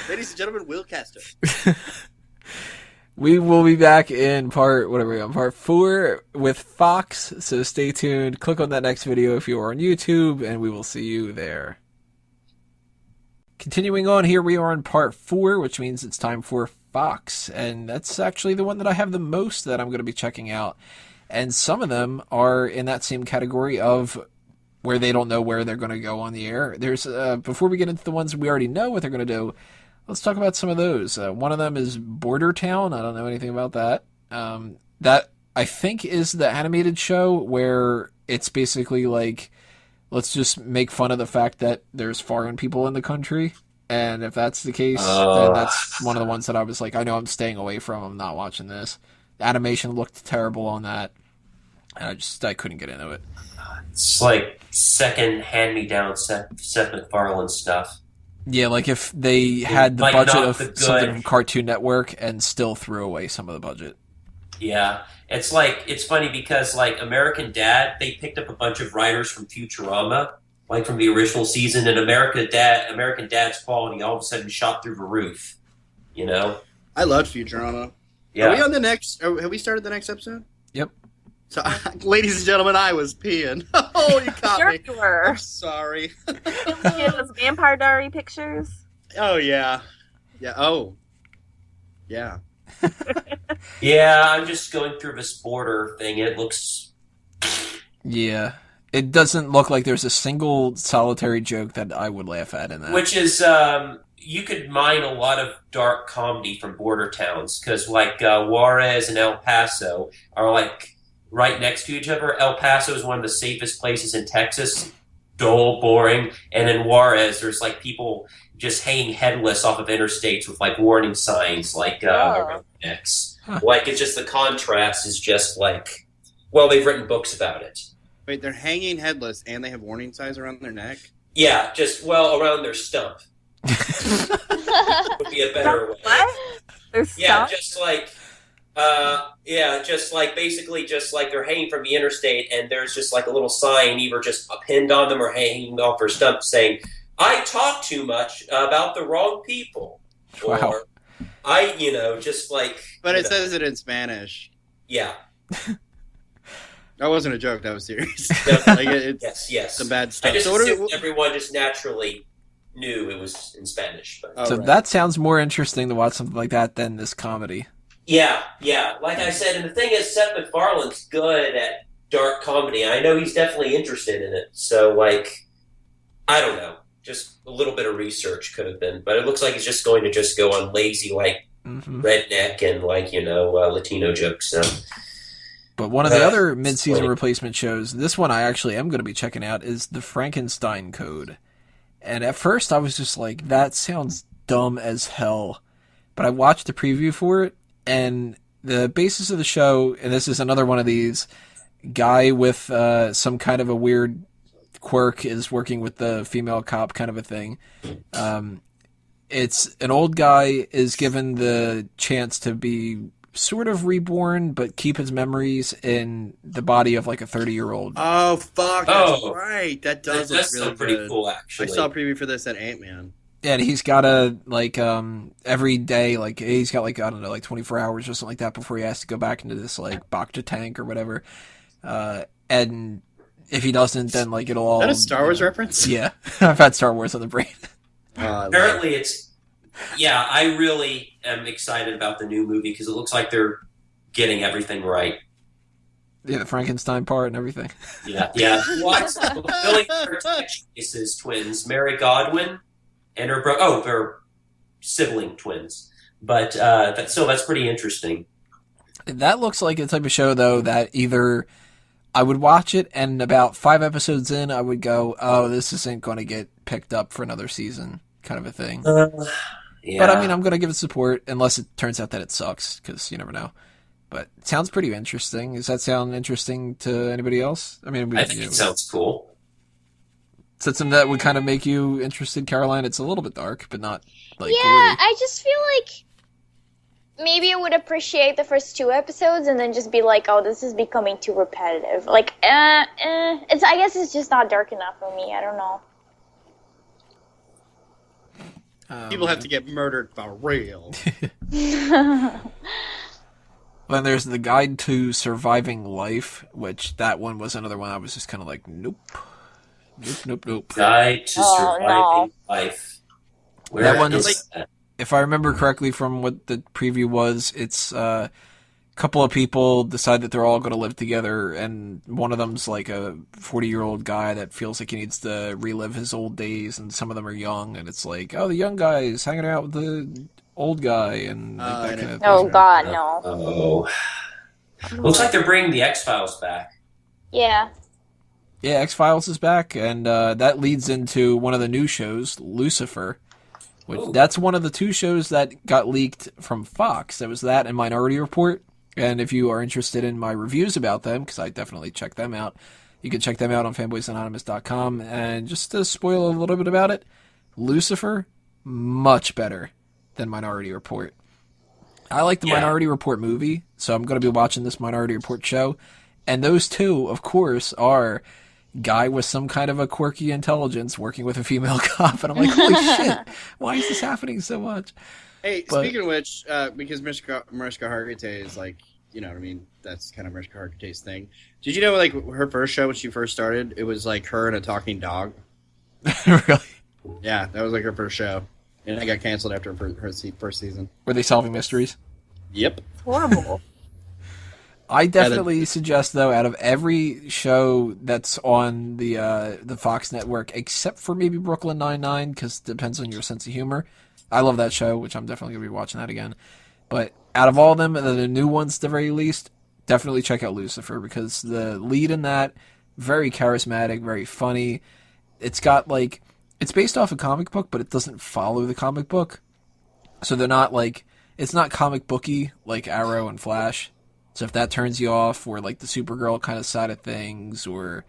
[SPEAKER 2] Ladies and gentlemen, Will Castor.
[SPEAKER 1] We will be back in part 4 with Fox. So stay tuned. Click on that next video if you are on YouTube, and we will see you there. Continuing on here, we are on part 4, which means it's time for Fox, and that's actually the one that I have the most that I'm going to be checking out. And some of them are in that same category of where they don't know where they're going to go on the air. There's before we get into the ones we already know what they're going to do, let's talk about some of those. One of them is Border Town. I don't know anything about that. That I think is the animated show where it's basically like, let's just make fun of the fact that there's foreign people in the country. And if that's the case, then that's one of the ones that I was like, I know I'm staying away from. I'm not watching this. The animation looked terrible on that. And I couldn't get into it.
[SPEAKER 4] It's like second hand-me-down Seth MacFarlane stuff.
[SPEAKER 1] Yeah, like if they had the
[SPEAKER 4] Like,
[SPEAKER 1] budget
[SPEAKER 4] not
[SPEAKER 1] of
[SPEAKER 4] the good-
[SPEAKER 1] something from Cartoon Network and still threw away some of the budget.
[SPEAKER 4] Yeah, it's like it's funny because like American Dad, they picked up a bunch of writers from Futurama, like from the original season, and American Dad's quality all of a sudden shot through the roof. You know?
[SPEAKER 2] I loved Futurama.
[SPEAKER 4] Yeah.
[SPEAKER 2] Are we on the next? Have we started the next episode?
[SPEAKER 1] Yep.
[SPEAKER 2] So, ladies and gentlemen, I was peeing. Oh, you caught
[SPEAKER 3] Sure
[SPEAKER 2] me.
[SPEAKER 3] you were.
[SPEAKER 2] I'm sorry.
[SPEAKER 3] It was Vampire Diary pictures.
[SPEAKER 2] Oh yeah, yeah. Oh, yeah.
[SPEAKER 4] Yeah, I'm just going through this border thing. It looks
[SPEAKER 1] Yeah. It doesn't look like there's a single solitary joke that I would laugh at in that.
[SPEAKER 4] which is you could mine a lot of dark comedy from border towns because like Juarez and El Paso are like right next to each other. El Paso is one of the safest places in Texas. Dull, boring, and in Juarez, there's like people just hanging headless off of interstates with like warning signs, like around their necks.
[SPEAKER 1] Huh.
[SPEAKER 4] Like it's just the contrast is just like, well, they've written books about it.
[SPEAKER 2] Wait, they're hanging headless and they have warning signs around their neck.
[SPEAKER 4] Yeah, just well around their stump would be a better way.
[SPEAKER 3] What? There's
[SPEAKER 4] Yeah,
[SPEAKER 3] stuff?
[SPEAKER 4] just like, just like basically just like they're hanging from the interstate, and there's just like a little sign, either just pinned on them or hanging off their stump, saying, "I talk too much about the wrong people,"
[SPEAKER 1] Wow.
[SPEAKER 4] or I, just like.
[SPEAKER 2] But
[SPEAKER 4] you
[SPEAKER 2] it
[SPEAKER 4] know,
[SPEAKER 2] says it in Spanish.
[SPEAKER 4] yeah,
[SPEAKER 2] That wasn't a joke. That was serious.
[SPEAKER 4] No,
[SPEAKER 2] Like, it's
[SPEAKER 4] yes.
[SPEAKER 2] some bad
[SPEAKER 4] I
[SPEAKER 2] stuff.
[SPEAKER 4] just
[SPEAKER 2] So what
[SPEAKER 4] assumed
[SPEAKER 2] are,
[SPEAKER 4] everyone just naturally knew it was in Spanish, but.
[SPEAKER 2] oh,
[SPEAKER 1] So
[SPEAKER 2] right.
[SPEAKER 1] that sounds more interesting to watch something like that than this comedy.
[SPEAKER 4] Yeah. Like I said, and the thing is, Seth MacFarlane's good at dark comedy. I know he's definitely interested in it. So, like, I don't know. Just a little bit of research could have been. But it looks like he's just going to just go on lazy, like,
[SPEAKER 1] Hmm.
[SPEAKER 4] redneck and, like, Latino jokes. So,
[SPEAKER 1] But one of the other
[SPEAKER 4] It's
[SPEAKER 1] mid-season
[SPEAKER 4] funny.
[SPEAKER 1] replacement shows, this one I actually am going to be checking out, is The Frankenstein Code. And at first I was just like, that sounds dumb as hell. But I watched the preview for it, and the basis of the show, and this is another one of these, guy with some kind of a weird quirk is working with the female cop kind of a thing. It's an old guy is given the chance to be sort of reborn, but keep his memories in the body of like a 30-year-old.
[SPEAKER 2] Oh fuck! That's
[SPEAKER 4] Oh.
[SPEAKER 2] right. That does
[SPEAKER 4] That's
[SPEAKER 2] look really
[SPEAKER 4] pretty
[SPEAKER 2] good.
[SPEAKER 4] cool,
[SPEAKER 2] I
[SPEAKER 4] actually.
[SPEAKER 2] saw a preview for this at Ant-Man.
[SPEAKER 1] And he's got to, like, every day, like, he's got, like, I don't know, like 24 hours or something like that before he has to go back into this, like, Bacta tank or whatever. And if he doesn't, then, like, it'll all...
[SPEAKER 2] Is that a Star Wars reference?
[SPEAKER 1] Yeah. I've had Star Wars on the brain.
[SPEAKER 4] Apparently it's... Yeah, I really am excited about the new movie because it looks like they're getting everything right.
[SPEAKER 1] Yeah, the Frankenstein part and everything.
[SPEAKER 4] Yeah. What's Billy Curtis's twins, Mary Godwin and her they're sibling twins. But that's pretty interesting.
[SPEAKER 1] That looks like the type of show, though, that either I would watch it and about 5 episodes in, I would go, oh, this isn't going to get picked up for another season, kind of a thing.
[SPEAKER 4] Yeah.
[SPEAKER 1] But I mean, I'm going to give it support unless it turns out that it sucks, because you never know. But it sounds pretty interesting. Does that sound interesting to anybody else? I mean,
[SPEAKER 4] I think it sounds cool.
[SPEAKER 1] Is that something that would kind of make you interested, Caroline? It's a little bit dark, but not like
[SPEAKER 5] Yeah,
[SPEAKER 1] gory.
[SPEAKER 5] I just feel like maybe I would appreciate the first 2 episodes and then just be like, oh, this is becoming too repetitive. Like, it's I guess it's just not dark enough for me. I don't know.
[SPEAKER 2] People have to get murdered for real.
[SPEAKER 1] Then there's the Guide to Surviving Life, which that one was another one I was just kind of like, nope.
[SPEAKER 4] Guide to Surviving Life. Where
[SPEAKER 1] That one
[SPEAKER 4] is
[SPEAKER 1] is-
[SPEAKER 4] that?
[SPEAKER 1] If I remember correctly from what the preview was, it's a couple of people decide that they're all going to live together, and one of them's like a 40-year-old guy that feels like he needs to relive his old days, and some of them are young, and it's like, oh, the young guy is hanging out with the old guy, and like, that kind of thing.
[SPEAKER 5] Oh God, no.
[SPEAKER 4] Oh. Looks like they're bringing the X-Files back.
[SPEAKER 5] Yeah.
[SPEAKER 1] Yeah, X-Files is back, and that leads into one of the new shows, Lucifer.
[SPEAKER 4] Ooh.
[SPEAKER 1] That's one of the 2 shows that got leaked from Fox. There was that and Minority Report. And if you are interested in my reviews about them, because I definitely check them out, you can check them out on fanboysanonymous.com. And just to spoil a little bit about it, Lucifer, much better than Minority Report. I like the Minority Report movie, so I'm going to be watching this Minority Report show. And those 2, of course, are guy with some kind of a quirky intelligence working with a female cop. And I'm like, holy shit, why is this happening so much?
[SPEAKER 2] Hey,
[SPEAKER 1] But-
[SPEAKER 2] speaking of which, because Mariska Hargitay is like, you know what I mean? That's kind of Mariska Hargitay's thing. Did you know, like, her first show when she first started, it was like her and a talking dog?
[SPEAKER 1] Really?
[SPEAKER 2] Yeah, that was like her first show. And it got canceled after her first season.
[SPEAKER 1] Were they solving mysteries?
[SPEAKER 2] Yep.
[SPEAKER 3] It's horrible.
[SPEAKER 1] I definitely suggest, though, out of every show that's on the Fox network, except for maybe Brooklyn Nine-Nine, because it depends on your sense of humor. I love that show, which I'm definitely going to be watching that again. But out of all of them, and the new ones at the very least, definitely check out Lucifer, because the lead in that, very charismatic, very funny. It's got, like, it's based off a comic book, but it doesn't follow the comic book. So they're not, like, it's not comic booky like Arrow and Flash. So if that turns you off, or like the Supergirl kind of side of things, or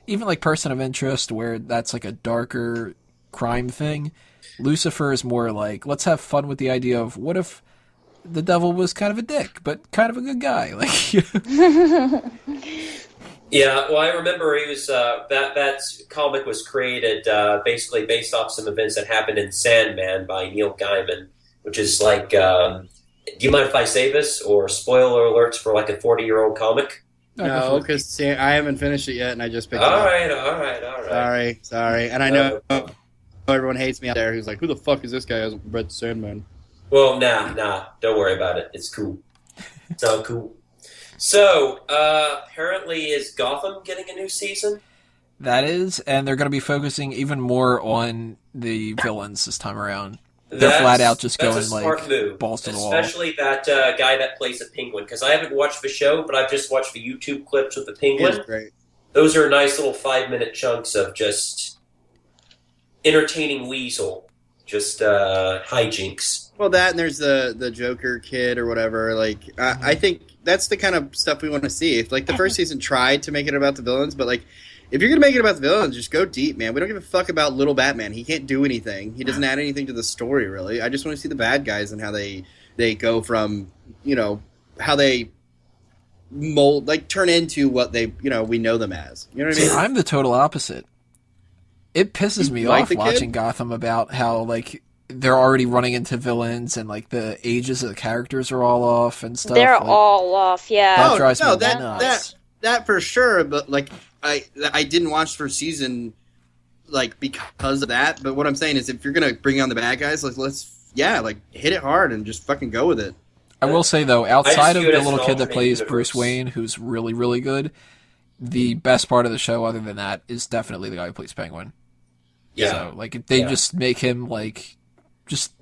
[SPEAKER 1] even like Person of Interest, where that's like a darker crime thing, Lucifer is more like, let's have fun with the idea of what if the devil was kind of a dick, but kind of a good guy. Like, you know?
[SPEAKER 4] Yeah, well, I remember he was that comic was created basically based off some events that happened in Sandman by Neil Gaiman, which is like, do you mind if I say this, or spoiler alerts for like a 40-year-old comic?
[SPEAKER 2] No, because I haven't finished it yet, and I just picked it
[SPEAKER 4] All
[SPEAKER 2] up.
[SPEAKER 4] right.
[SPEAKER 2] Sorry. And I know everyone hates me out there who's like, who the fuck is this guy who hasn't read Sandman?
[SPEAKER 4] Well, nah, don't worry about it. It's cool. It's all cool. So, apparently is Gotham getting a new season?
[SPEAKER 1] That is, and they're going to be focusing even more on the villains this time around. They're flat out just going,
[SPEAKER 4] a smart
[SPEAKER 1] like,
[SPEAKER 4] move.
[SPEAKER 1] balls to the wall.
[SPEAKER 4] Especially that guy that plays the Penguin, because I haven't watched the show, but I've just watched the YouTube clips with the Penguin.
[SPEAKER 2] It's great.
[SPEAKER 4] Those are nice little 5-minute chunks of just entertaining Weasel, just hijinks.
[SPEAKER 2] Well, that and there's the Joker kid or whatever. Like, I think that's the kind of stuff we want to see. If like the first season tried to make it about the villains, but like if you're gonna make it about the villains, just go deep, man. We don't give a fuck about little Batman. He can't do anything. He doesn't add anything to the story, really. I just want to see the bad guys and how they go from how they mold, like turn into what they, we know them as. You know what I mean?
[SPEAKER 1] I'm the total opposite. It pisses me
[SPEAKER 2] like
[SPEAKER 1] off
[SPEAKER 2] the kid?
[SPEAKER 1] watching Gotham about how like they're already running into villains and like the ages of the characters are all off and stuff.
[SPEAKER 5] They're
[SPEAKER 1] like,
[SPEAKER 5] all off, yeah.
[SPEAKER 1] That drives me
[SPEAKER 2] that
[SPEAKER 1] nuts.
[SPEAKER 2] that for sure. But like, I didn't watch the first season like because of that. But what I'm saying is, if you're gonna bring on the bad guys, let's hit it hard and just fucking go with it.
[SPEAKER 1] I will say though, outside of
[SPEAKER 4] view it
[SPEAKER 1] the
[SPEAKER 4] as an
[SPEAKER 1] little kid that
[SPEAKER 4] alternate
[SPEAKER 1] plays
[SPEAKER 4] universe.
[SPEAKER 1] Bruce Wayne, who's really really good, the best part of the show, other than that, is definitely the guy who plays Penguin.
[SPEAKER 4] Yeah.
[SPEAKER 1] So like they just make him like just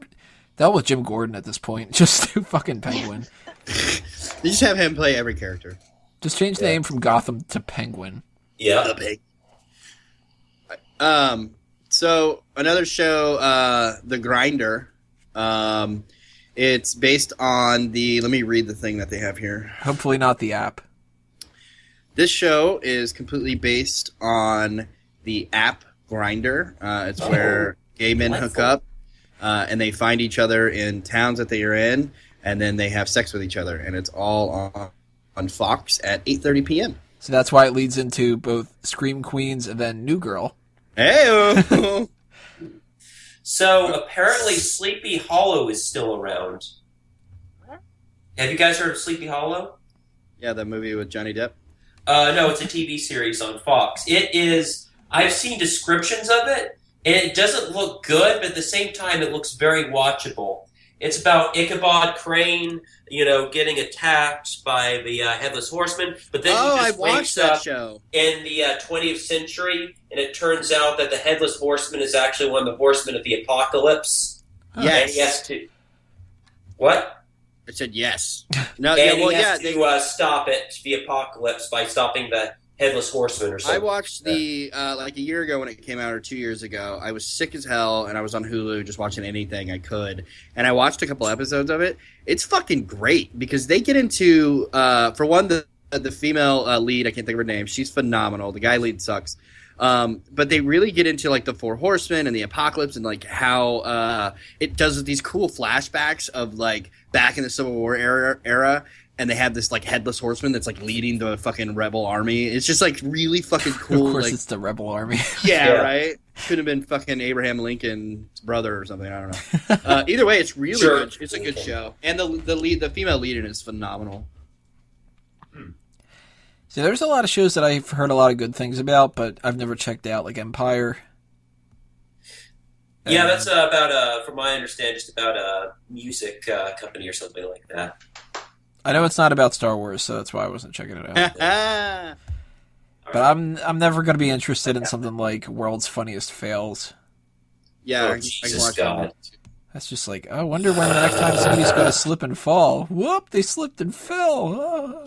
[SPEAKER 1] that was Jim Gordon at this point, just do fucking Penguin.
[SPEAKER 2] You just have him play every character.
[SPEAKER 1] Just change the name from Gotham to Penguin.
[SPEAKER 4] Yeah.
[SPEAKER 2] The pig. So another show, The Grinder. It's based on let me read the thing that they have here.
[SPEAKER 1] Hopefully not the app.
[SPEAKER 2] This show is completely based on the app Grinder. It's where gay men hook up, and they find each other in towns that they are in, and then they have sex with each other, and it's all on Fox at 8:30 p.m.
[SPEAKER 1] So that's why it leads into both Scream Queens and then New Girl.
[SPEAKER 2] Hey.
[SPEAKER 4] So apparently Sleepy Hollow is still around.
[SPEAKER 3] What?
[SPEAKER 4] Have you guys heard of Sleepy Hollow?
[SPEAKER 2] Yeah, that movie with Johnny Depp.
[SPEAKER 4] No, it's a TV series on Fox. It is. I've seen descriptions of it, and it doesn't look good, but at the same time, it looks very watchable. It's about Ichabod Crane, getting attacked by the Headless Horseman, but then he
[SPEAKER 2] I
[SPEAKER 4] just
[SPEAKER 2] watched
[SPEAKER 4] wakes
[SPEAKER 2] that
[SPEAKER 4] up
[SPEAKER 2] show.
[SPEAKER 4] in the 20th century, and it turns out that the Headless Horseman is actually one of the horsemen of the apocalypse.
[SPEAKER 2] Yes.
[SPEAKER 4] And he has to... What?
[SPEAKER 2] I said yes. No,
[SPEAKER 4] And he has to stop it, the apocalypse, by stopping the Headless Horseman or something.
[SPEAKER 2] I watched the like a year ago when it came out, or 2 years ago. I was sick as hell, and I was on Hulu just watching anything I could. And I watched a couple episodes of it. It's fucking great because they get into for one, the female lead. I can't think of her name. She's phenomenal. The guy lead sucks. But they really get into like the Four Horsemen and the apocalypse and like how it does these cool flashbacks of like back in the Civil War era. And they have this like headless horseman that's like leading the fucking rebel army. It's just like really fucking cool.
[SPEAKER 1] Of course,
[SPEAKER 2] like,
[SPEAKER 1] it's the rebel army.
[SPEAKER 2] yeah,
[SPEAKER 4] Yeah.
[SPEAKER 2] right. Could have been fucking Abraham Lincoln's brother or something. I don't know. Either way, it's really
[SPEAKER 4] Sure.
[SPEAKER 2] good. It's a good show, and the female lead in it is phenomenal.
[SPEAKER 1] See, there's a lot of shows that I've heard a lot of good things about, but I've never checked out, like Empire.
[SPEAKER 4] Yeah, that's about, from my understanding, just about a music company or something like that.
[SPEAKER 1] I know it's not about Star Wars, so that's why I wasn't checking it out.
[SPEAKER 2] yeah,
[SPEAKER 1] But I'm never going to be interested in something like World's Funniest Fails.
[SPEAKER 2] I
[SPEAKER 4] Oh,
[SPEAKER 2] can
[SPEAKER 4] Jesus
[SPEAKER 2] watch
[SPEAKER 4] God.
[SPEAKER 2] that.
[SPEAKER 1] That's just like, I wonder when the next time somebody's going to slip and fall. Whoop, they slipped and fell. Oh,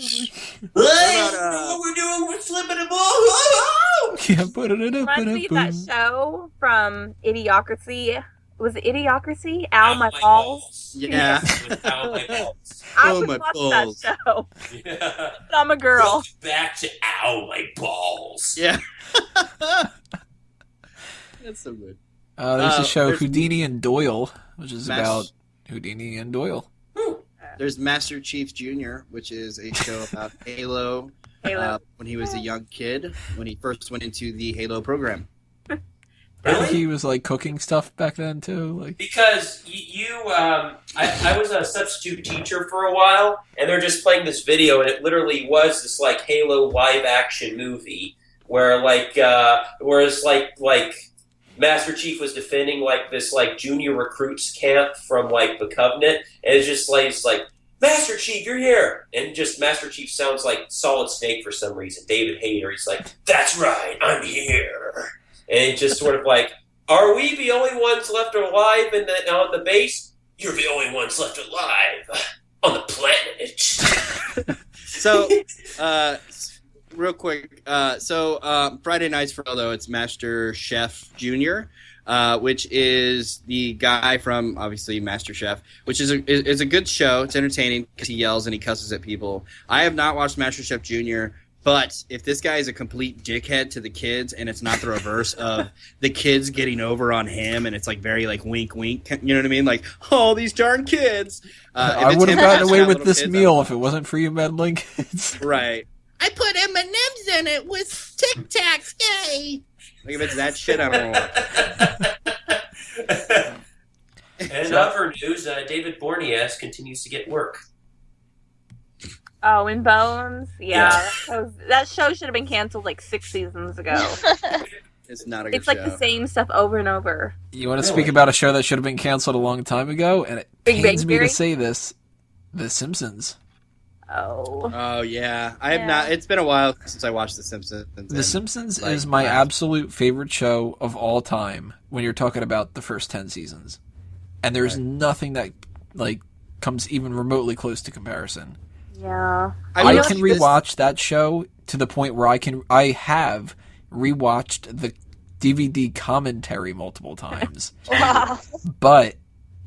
[SPEAKER 2] about,
[SPEAKER 4] what we're doing? We're slipping a ball. Oh,
[SPEAKER 1] yeah, put it in a
[SPEAKER 3] Reminds me of that show from Idiocracy. Was it Idiocracy? Ow, my balls.
[SPEAKER 2] Yeah.
[SPEAKER 4] Ow, my balls.
[SPEAKER 3] I
[SPEAKER 2] Oh,
[SPEAKER 3] would
[SPEAKER 2] my
[SPEAKER 3] watch
[SPEAKER 2] balls.
[SPEAKER 3] that show.
[SPEAKER 4] Yeah.
[SPEAKER 3] But I'm a girl.
[SPEAKER 4] Back to ow, my balls.
[SPEAKER 2] Yeah. That's so good.
[SPEAKER 1] There's a show,
[SPEAKER 2] there's-
[SPEAKER 1] Houdini and Doyle, which is
[SPEAKER 2] Mas-
[SPEAKER 1] about Houdini and Doyle.
[SPEAKER 2] There's Master Chief Jr., which is a show about Halo.
[SPEAKER 3] Halo.
[SPEAKER 2] When he was a young kid, when he first went into the Halo program.
[SPEAKER 1] I think
[SPEAKER 4] Really?
[SPEAKER 1] he was like cooking stuff back then too. Like,
[SPEAKER 4] Because I was a substitute teacher for a while, and they're just playing this video, and it literally was this like Halo live action movie where whereas Master Chief was defending like this like junior recruits camp from like the Covenant, and it's like Master Chief, you're here, and just Master Chief sounds like Solid Snake for some reason. David Hayter, he's like, that's right, I'm here. And just sort of like, are we the only ones left alive on the base? You're the only ones left alive on the planet.
[SPEAKER 2] So, real quick. Friday nights for although it's Master Chef Jr., which is the guy from obviously Master Chef, which is a good show. It's entertaining because he yells and he cusses at people. I have not watched Master Chef Jr., But if this guy is a complete dickhead to the kids, and it's not the reverse of the kids getting over on him, and it's like very like wink, wink, you know what I mean? Like, oh, these darn kids.
[SPEAKER 1] I would have gotten away with this meal if it wasn't for you meddling kids.
[SPEAKER 2] Right. I put M&Ms in it with Tic Tacs, yay! Like if it's that shit, I don't know.
[SPEAKER 4] And in other news, David Boreanaz continues to get work.
[SPEAKER 3] Oh, in Bones? Yeah. That show should have been canceled like 6 seasons ago.
[SPEAKER 2] It's not a good
[SPEAKER 3] It's like
[SPEAKER 2] show.
[SPEAKER 3] the same stuff over and over.
[SPEAKER 1] You want to speak about a show that should have been canceled a long time ago? And it
[SPEAKER 3] Big
[SPEAKER 1] pains
[SPEAKER 3] Bang
[SPEAKER 1] me to
[SPEAKER 3] Theory?
[SPEAKER 1] say this. The Simpsons.
[SPEAKER 3] Oh.
[SPEAKER 2] Oh, yeah. I have not. It's been a while since I watched The Simpsons.
[SPEAKER 1] The Simpsons
[SPEAKER 2] like,
[SPEAKER 1] is my
[SPEAKER 2] wow.
[SPEAKER 1] absolute favorite show of all time when you're talking about the first 10 seasons. And there's nothing that like comes even remotely close to comparison.
[SPEAKER 3] Yeah.
[SPEAKER 1] I can rewatch that show to the point where I have rewatched the DVD commentary multiple times.
[SPEAKER 5] Wow.
[SPEAKER 1] But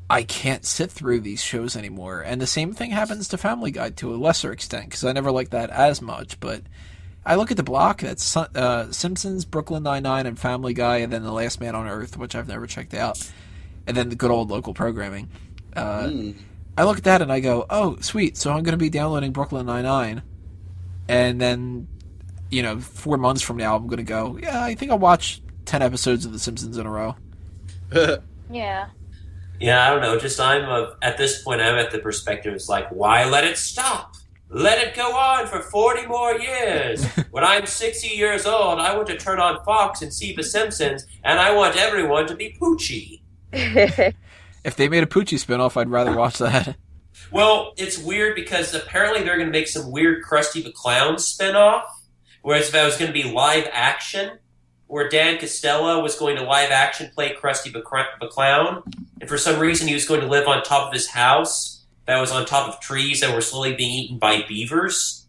[SPEAKER 1] I can't sit through these shows anymore. And the same thing happens to Family Guy to a lesser extent, because I never liked that as much. But I look at the block, that's Simpsons, Brooklyn Nine-Nine, and Family Guy, and then The Last Man on Earth, which I've never checked out. And then the good old local programming. I look at that and I go, oh, sweet, so I'm going to be downloading Brooklyn Nine-Nine. And then, 4 months from now, I'm going to go, yeah, I think I'll watch 10 episodes of The Simpsons in a row.
[SPEAKER 5] Yeah.
[SPEAKER 4] Yeah, I don't know. Just at this point, I'm at the perspective. It's like, why let it stop? Let it go on for 40 more years. When I'm 60 years old, I want to turn on Fox and see The Simpsons, and I want everyone to be Poochie.
[SPEAKER 1] If they made a Poochie spinoff, I'd rather watch that.
[SPEAKER 4] Well, it's weird because apparently they're going to make some weird Krusty the Clown spinoff, whereas that was going to be live action, where Dan Costello was going to live action play Krusty the Clown, and for some reason he was going to live on top of his house that was on top of trees that were slowly being eaten by beavers.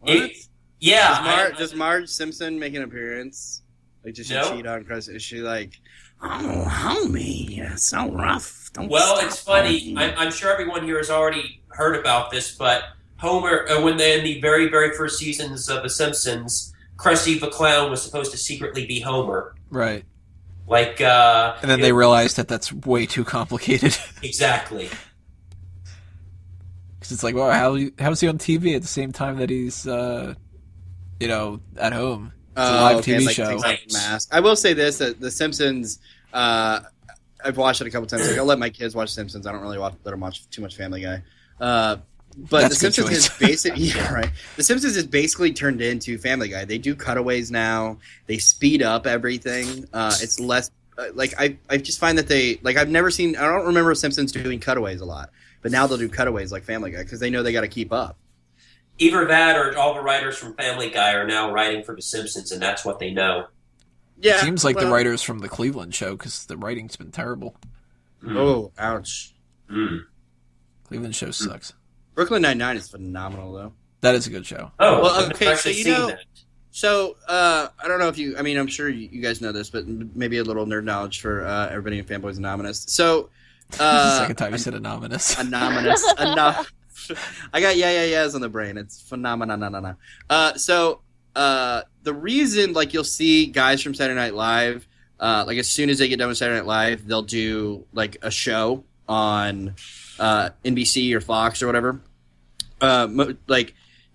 [SPEAKER 2] What?
[SPEAKER 4] Yeah.
[SPEAKER 2] Does Marge Simpson make an appearance? Like, does she cheat on Krusty? Is she like, oh, homie, you're so rough. Don't
[SPEAKER 4] Well,
[SPEAKER 2] stop
[SPEAKER 4] it's funny.
[SPEAKER 2] me."
[SPEAKER 4] I'm sure everyone here has already heard about this, but Homer, when they in the very, very first seasons of The Simpsons, Krusty the Clown was supposed to secretly be Homer.
[SPEAKER 1] Right.
[SPEAKER 4] Like,
[SPEAKER 1] And then they realized that that's way too complicated.
[SPEAKER 4] Exactly.
[SPEAKER 1] Because it's like, well, how's he on TV at the same time that he's, at home? It's a live TV
[SPEAKER 2] like,
[SPEAKER 1] show.
[SPEAKER 2] takes off the mask. I will say this, that The Simpsons, I've watched it a couple times. Like, I'll let my kids watch Simpsons. I don't really let them watch too much Family Guy. But
[SPEAKER 1] That's
[SPEAKER 2] The
[SPEAKER 1] a good
[SPEAKER 2] Simpsons is
[SPEAKER 1] choice.
[SPEAKER 2] basically right. The Simpsons is basically turned into Family Guy. They do cutaways now. They speed up everything. It's less I just find that they I've never seen. I don't remember Simpsons doing cutaways a lot, but now they'll do cutaways like Family Guy because they know they got to keep up.
[SPEAKER 4] Either that or all the writers from Family Guy are now writing for The Simpsons, and that's what they know.
[SPEAKER 2] Yeah,
[SPEAKER 1] It seems like the writers from the Cleveland show, because the writing's been terrible.
[SPEAKER 2] Oh, ouch!
[SPEAKER 1] Cleveland show sucks.
[SPEAKER 2] Brooklyn Nine-Nine is phenomenal though.
[SPEAKER 1] That is a good show.
[SPEAKER 4] Oh,
[SPEAKER 2] Well,
[SPEAKER 4] I've
[SPEAKER 2] okay,
[SPEAKER 4] never
[SPEAKER 2] so
[SPEAKER 4] actually
[SPEAKER 2] you
[SPEAKER 4] seen
[SPEAKER 2] know-
[SPEAKER 4] that.
[SPEAKER 2] So, I don't know if you... I mean, I'm sure you guys know this, but maybe a little nerd knowledge for everybody in Fanboys Anonymous. So,
[SPEAKER 1] the second time you said anonymous.
[SPEAKER 2] Anonymous. I got yeahs on the brain. It's phenomenal. So, the reason, you'll see guys from Saturday Night Live, as soon as they get done with Saturday Night Live, they'll do, a show on NBC or Fox or whatever,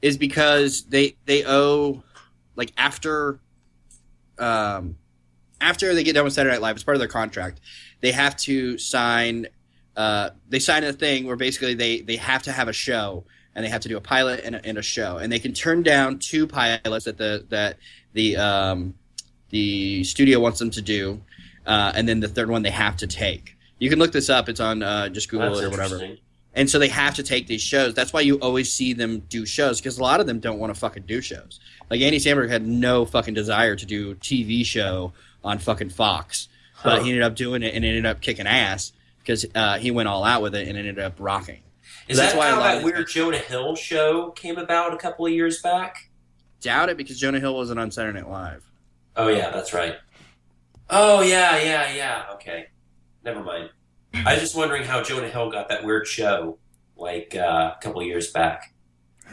[SPEAKER 2] is because they owe... after they get done with Saturday Night Live, it's part of their contract. They have to sign. They sign a thing where basically they have to have a show and they have to do a pilot and a show, and they can turn down 2 pilots that the studio wants them to do, and then the third one they have to take. You can look this up. It's on just Google
[SPEAKER 4] That's
[SPEAKER 2] it or whatever.
[SPEAKER 4] interesting.
[SPEAKER 2] And so they have to take these shows. That's why you always see them do shows, because a lot of them don't want to fucking do shows. Like, Andy Samberg had no fucking desire to do a TV show on fucking Fox. But he ended up doing it and ended up kicking ass because he went all out with it and ended up rocking.
[SPEAKER 4] Is
[SPEAKER 2] That's
[SPEAKER 4] that
[SPEAKER 2] why a
[SPEAKER 4] how
[SPEAKER 2] lot
[SPEAKER 4] that
[SPEAKER 2] of-
[SPEAKER 4] weird Jonah Hill show came about a couple of years back?
[SPEAKER 2] Doubt it, because Jonah Hill wasn't on Saturday Night Live.
[SPEAKER 4] Oh, yeah, that's right. Oh, yeah. Okay. Never mind. I was just wondering how Jonah Hill got that weird show, a couple of years back.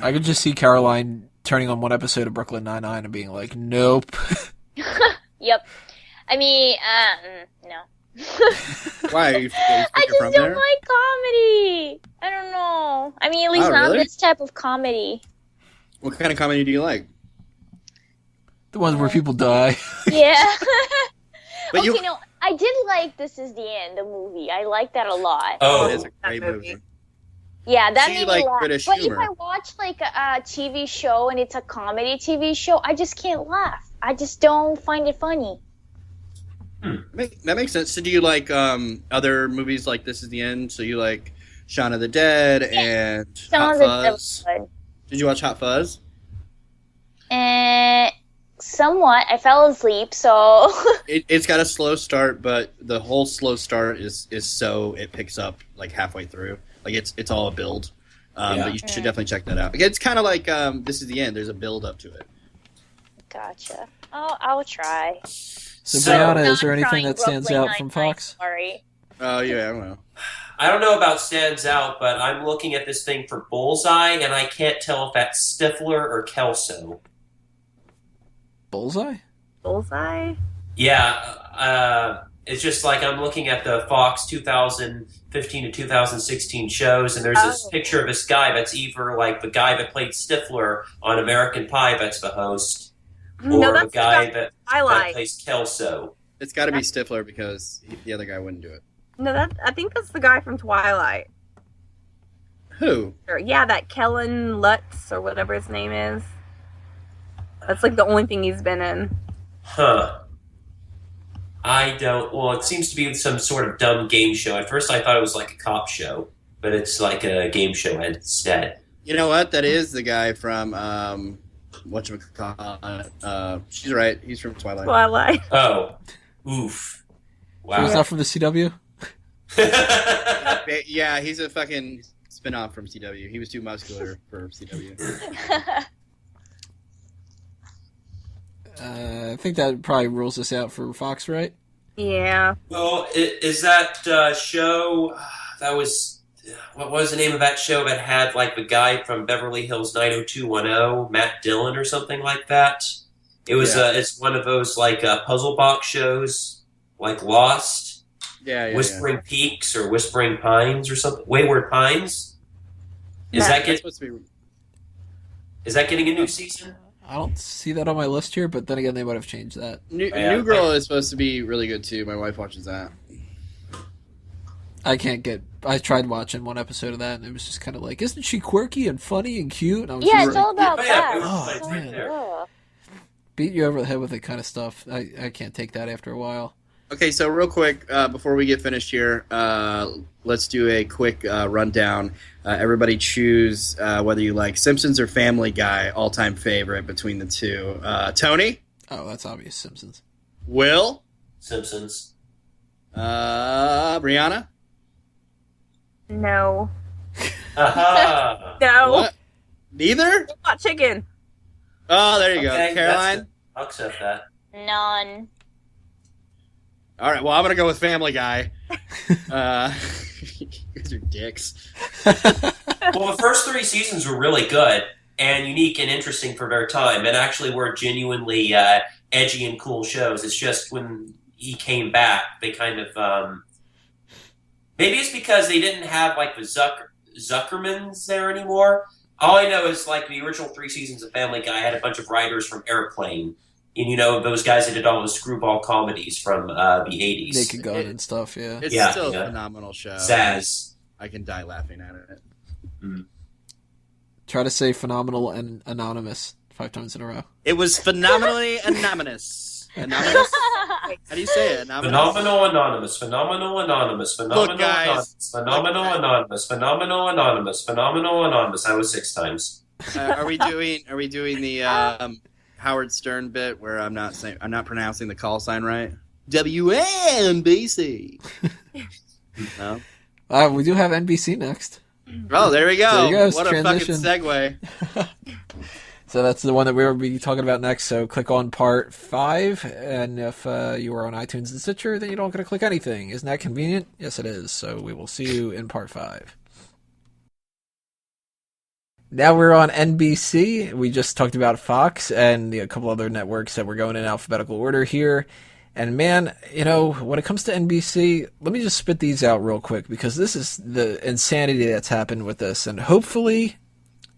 [SPEAKER 1] I could just see Caroline turning on one episode of Brooklyn Nine-Nine and being like, nope.
[SPEAKER 5] Yep. I mean, no.
[SPEAKER 2] Why?
[SPEAKER 5] I just don't like comedy. I don't know. I mean, at least not
[SPEAKER 2] really?
[SPEAKER 5] this type of comedy.
[SPEAKER 2] What kind of comedy do you like?
[SPEAKER 1] The ones where people die.
[SPEAKER 5] Yeah.
[SPEAKER 2] But
[SPEAKER 5] okay, no, I did like This Is the End, the movie. I like that a lot.
[SPEAKER 4] Oh,
[SPEAKER 2] It is a great movie.
[SPEAKER 5] Yeah, that
[SPEAKER 2] So you
[SPEAKER 5] made
[SPEAKER 2] like
[SPEAKER 5] me laugh.
[SPEAKER 2] British
[SPEAKER 5] but
[SPEAKER 2] humor.
[SPEAKER 5] if I watch like a TV show and it's a comedy TV show, I just can't laugh. I just don't find it funny.
[SPEAKER 2] That makes sense. So do you like other movies like This Is the End? So you like Shaun of the Dead and Hot Fuzz? Did you watch Hot Fuzz?
[SPEAKER 5] Somewhat. I fell asleep, so...
[SPEAKER 2] It's got a slow start, but the whole slow start is so it picks up like halfway through. Like it's all a build. But you should definitely check that out. It's kind of like This Is the End. There's a build up to it.
[SPEAKER 5] Gotcha. Oh, I'll try.
[SPEAKER 1] So, Brianna, is there
[SPEAKER 5] Not
[SPEAKER 1] anything
[SPEAKER 5] trying
[SPEAKER 1] that stands
[SPEAKER 5] Brooklyn
[SPEAKER 1] out from
[SPEAKER 5] Nine-Nine,
[SPEAKER 1] Fox?
[SPEAKER 5] Sorry.
[SPEAKER 2] Oh yeah, I don't know.
[SPEAKER 4] I don't know about stands out, but I'm looking at this thing for Bullseye, and I can't tell if that's Stifler or Kelso.
[SPEAKER 1] Bullseye?
[SPEAKER 3] Bullseye?
[SPEAKER 4] Yeah, it's just like I'm looking at the Fox 2015 to 2016 shows, and there's this picture of this guy that's either like the guy that played Stifler on American Pie that's the host, or
[SPEAKER 3] No,
[SPEAKER 4] the
[SPEAKER 3] that's
[SPEAKER 4] guy that
[SPEAKER 3] Twilight.
[SPEAKER 4] plays Kelso.
[SPEAKER 2] It's got to be Stifler because the other guy wouldn't do it.
[SPEAKER 3] No, I think that's the guy from Twilight.
[SPEAKER 2] Who?
[SPEAKER 3] Or, yeah, that Kellen Lutz or whatever his name is. That's like the only thing he's been in.
[SPEAKER 4] Huh. I don't... Well, it seems to be some sort of dumb game show. At first I thought it was like a cop show, but it's like a game show instead.
[SPEAKER 2] You know what? That is the guy from whatchamacallit. She's right. He's from Twilight.
[SPEAKER 3] Twilight.
[SPEAKER 4] Oh. Oof.
[SPEAKER 1] So he's
[SPEAKER 4] Wow.
[SPEAKER 1] not from the CW?
[SPEAKER 2] Yeah, he's a fucking spin-off from CW. He was too muscular for CW.
[SPEAKER 1] I think that probably rules us out for Fox, right?
[SPEAKER 3] Yeah.
[SPEAKER 4] Well, is that show that was... What was the name of that show that had like the guy from Beverly Hills 90210, Matt Dillon or something like that? It was it's one of those like puzzle box shows, like Lost, Whispering Peaks or Whispering Pines or something. Wayward Pines. Is
[SPEAKER 3] No.
[SPEAKER 4] that
[SPEAKER 2] That's supposed to be.
[SPEAKER 4] is that getting a new season?
[SPEAKER 1] I don't see that on my list here, but then again, they might have changed that.
[SPEAKER 2] New Girl is supposed to be really good too. My wife watches that.
[SPEAKER 1] I tried watching one episode of that, and it was just kind of like, isn't she quirky and funny and cute? And I was
[SPEAKER 5] Yeah,
[SPEAKER 1] just
[SPEAKER 5] it's
[SPEAKER 1] like,
[SPEAKER 5] all about that.
[SPEAKER 1] Oh,
[SPEAKER 4] right
[SPEAKER 1] man.
[SPEAKER 4] there.
[SPEAKER 5] Ugh.
[SPEAKER 1] beat you over the head with that kind of stuff. I can't take that after a while.
[SPEAKER 2] Okay, so real quick, before we get finished here, let's do a quick rundown. Everybody choose whether you like Simpsons or Family Guy, all-time favorite between the two. Tony?
[SPEAKER 1] Oh, that's obvious. Simpsons.
[SPEAKER 2] Will?
[SPEAKER 4] Simpsons.
[SPEAKER 2] Brianna?
[SPEAKER 3] No.
[SPEAKER 4] Aha!
[SPEAKER 3] No.
[SPEAKER 2] What? Neither?
[SPEAKER 3] Hot chicken.
[SPEAKER 2] Oh, there you
[SPEAKER 4] Okay,
[SPEAKER 2] go. Caroline?
[SPEAKER 4] I'll accept that.
[SPEAKER 5] None.
[SPEAKER 2] All right, well, I'm going to go with Family Guy. You guys are dicks.
[SPEAKER 4] Well, the first 3 seasons were really good and unique and interesting for their time, and actually were genuinely edgy and cool shows. It's just when he came back, they kind of maybe it's because they didn't have like the Zuckermans there anymore. All I know is like the original 3 seasons of Family Guy had a bunch of writers from Airplane. And, you know, those guys that did all those screwball comedies from the 80s.
[SPEAKER 1] Naked Gun and stuff, yeah.
[SPEAKER 2] It's
[SPEAKER 4] Yeah,
[SPEAKER 2] still
[SPEAKER 4] yeah.
[SPEAKER 2] a phenomenal show.
[SPEAKER 4] Zaz.
[SPEAKER 2] I can die laughing at it.
[SPEAKER 1] Try to say phenomenal and anonymous 5 times in a row.
[SPEAKER 2] It was phenomenally anonymous. Anonymous? How do you say it? Anonymous?
[SPEAKER 4] Phenomenal Anonymous, Phenomenal Anonymous, Phenomenal
[SPEAKER 2] Look, guys.
[SPEAKER 4] Anonymous, Phenomenal Anonymous, Phenomenal Anonymous, Phenomenal Anonymous. That was 6 times.
[SPEAKER 2] Are we doing the Howard Stern bit where I'm not pronouncing the call sign right? WNBC. No.
[SPEAKER 1] We do have NBC next.
[SPEAKER 2] Oh, there we go.
[SPEAKER 1] There you go,
[SPEAKER 2] What
[SPEAKER 1] transition.
[SPEAKER 2] a fucking segue.
[SPEAKER 1] So that's the one that we'll be talking about next. So click on part 5, and if you are on iTunes and Stitcher, then you don't got to click anything. Isn't that convenient? Yes, it is. So we will see you in part 5. Now we're on NBC. We just talked about Fox and a couple other networks that we're going in alphabetical order here. And man, when it comes to NBC, let me just spit these out real quick because this is the insanity that's happened with this. And hopefully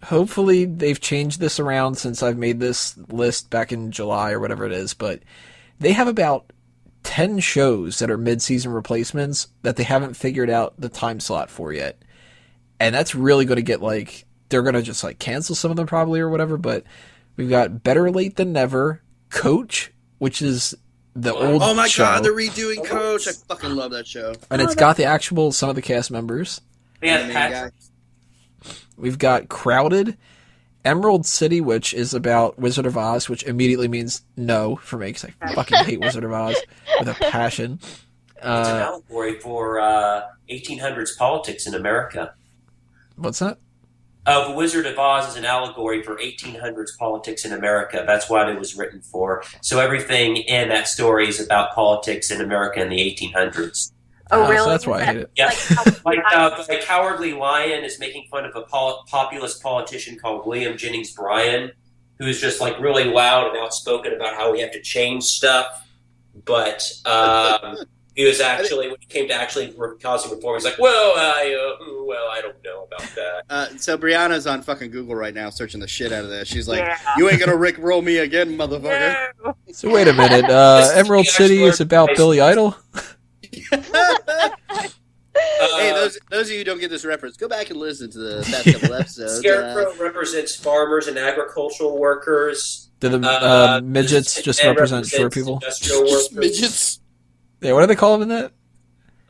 [SPEAKER 1] they've changed this around since I've made this list back in July or whatever it is. But they have about 10 shows that are mid-season replacements that they haven't figured out the time slot for yet. And that's really going to get they're going to just cancel some of them probably or whatever, but we've got Better Late Than Never, Coach, which is the old
[SPEAKER 2] Oh my
[SPEAKER 1] show.
[SPEAKER 2] god, they're redoing Coach. I fucking love that show.
[SPEAKER 1] And it's got some of the cast members.
[SPEAKER 4] Yeah,
[SPEAKER 2] The main
[SPEAKER 4] Patrick.
[SPEAKER 2] guy.
[SPEAKER 1] We've got Crowded, Emerald City, which is about Wizard of Oz, which immediately means no for me because I fucking hate Wizard of Oz with a passion.
[SPEAKER 4] It's an allegory for 1800s politics in America.
[SPEAKER 1] What's that?
[SPEAKER 4] The Wizard of Oz is an allegory for 1800s politics in America. That's what it was written for. So everything in that story is about politics in America in the 1800s.
[SPEAKER 3] Oh,
[SPEAKER 1] So
[SPEAKER 3] really?
[SPEAKER 1] that's why I hate it.
[SPEAKER 4] Yeah,
[SPEAKER 3] Like,
[SPEAKER 4] a Cowardly Lion is making fun of a populist politician called William Jennings Bryan, who is just really loud and outspoken about how we have to change stuff. But he was actually, when it came to actually causing reform, he's like, I don't know about that.
[SPEAKER 2] So Brianna's on fucking Google right now searching the shit out of this. She's like,
[SPEAKER 3] Yeah.
[SPEAKER 2] you ain't gonna Rickroll me again, motherfucker.
[SPEAKER 3] no.
[SPEAKER 1] So wait a minute.
[SPEAKER 4] This is
[SPEAKER 1] Emerald
[SPEAKER 4] the
[SPEAKER 1] City is
[SPEAKER 4] actual
[SPEAKER 1] about
[SPEAKER 4] advice.
[SPEAKER 1] Billy Idol?
[SPEAKER 2] Hey, those of you who don't get this reference, go back and listen to the past couple episodes.
[SPEAKER 4] Scarecrow represents farmers and agricultural workers.
[SPEAKER 1] Do the midgets just
[SPEAKER 4] and
[SPEAKER 1] represent short
[SPEAKER 4] represents
[SPEAKER 1] people?
[SPEAKER 4] Industrial workers.
[SPEAKER 2] midgets.
[SPEAKER 1] Yeah, what do they call them in that?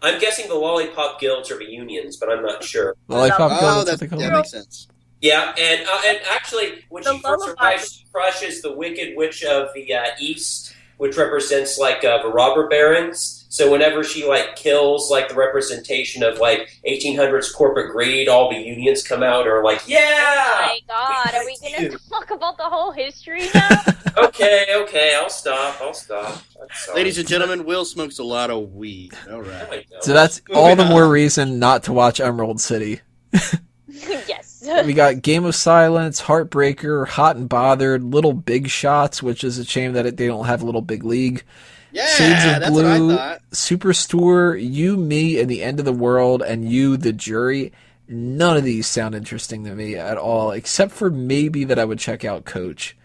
[SPEAKER 4] I'm guessing the Lollipop Guilds are the unions, but I'm not sure.
[SPEAKER 1] Lollipop
[SPEAKER 2] Oh,
[SPEAKER 1] Guild,
[SPEAKER 2] that
[SPEAKER 1] that's what they call them?
[SPEAKER 2] makes sense.
[SPEAKER 4] Yeah, and actually, when
[SPEAKER 3] The
[SPEAKER 4] she first
[SPEAKER 3] lullaby.
[SPEAKER 4] arrives, she crushes the Wicked Witch of the East, which represents the robber barons. So whenever she kills the representation of 1800s corporate greed, all the unions come out and are like,
[SPEAKER 5] Oh
[SPEAKER 4] yeah.
[SPEAKER 5] my god, are we gonna
[SPEAKER 4] you.
[SPEAKER 5] talk about the whole history now?
[SPEAKER 4] Okay, I'll stop. I'm sorry.
[SPEAKER 2] Ladies and gentlemen, Will smokes a lot of weed. All right.
[SPEAKER 4] I know.
[SPEAKER 1] So that's all the more reason not to watch Emerald City.
[SPEAKER 5] Yes.
[SPEAKER 1] We got Game of Silence, Heartbreaker, Hot and Bothered, Little Big Shots, which is a shame that they don't have Little Big League.
[SPEAKER 2] Yeah,
[SPEAKER 1] Shades of
[SPEAKER 2] that's
[SPEAKER 1] Blue,
[SPEAKER 2] what I thought.
[SPEAKER 1] Superstore, You, Me, and the End of the World, and You, the Jury. None of these sound interesting to me at all, except for maybe that I would check out Coach.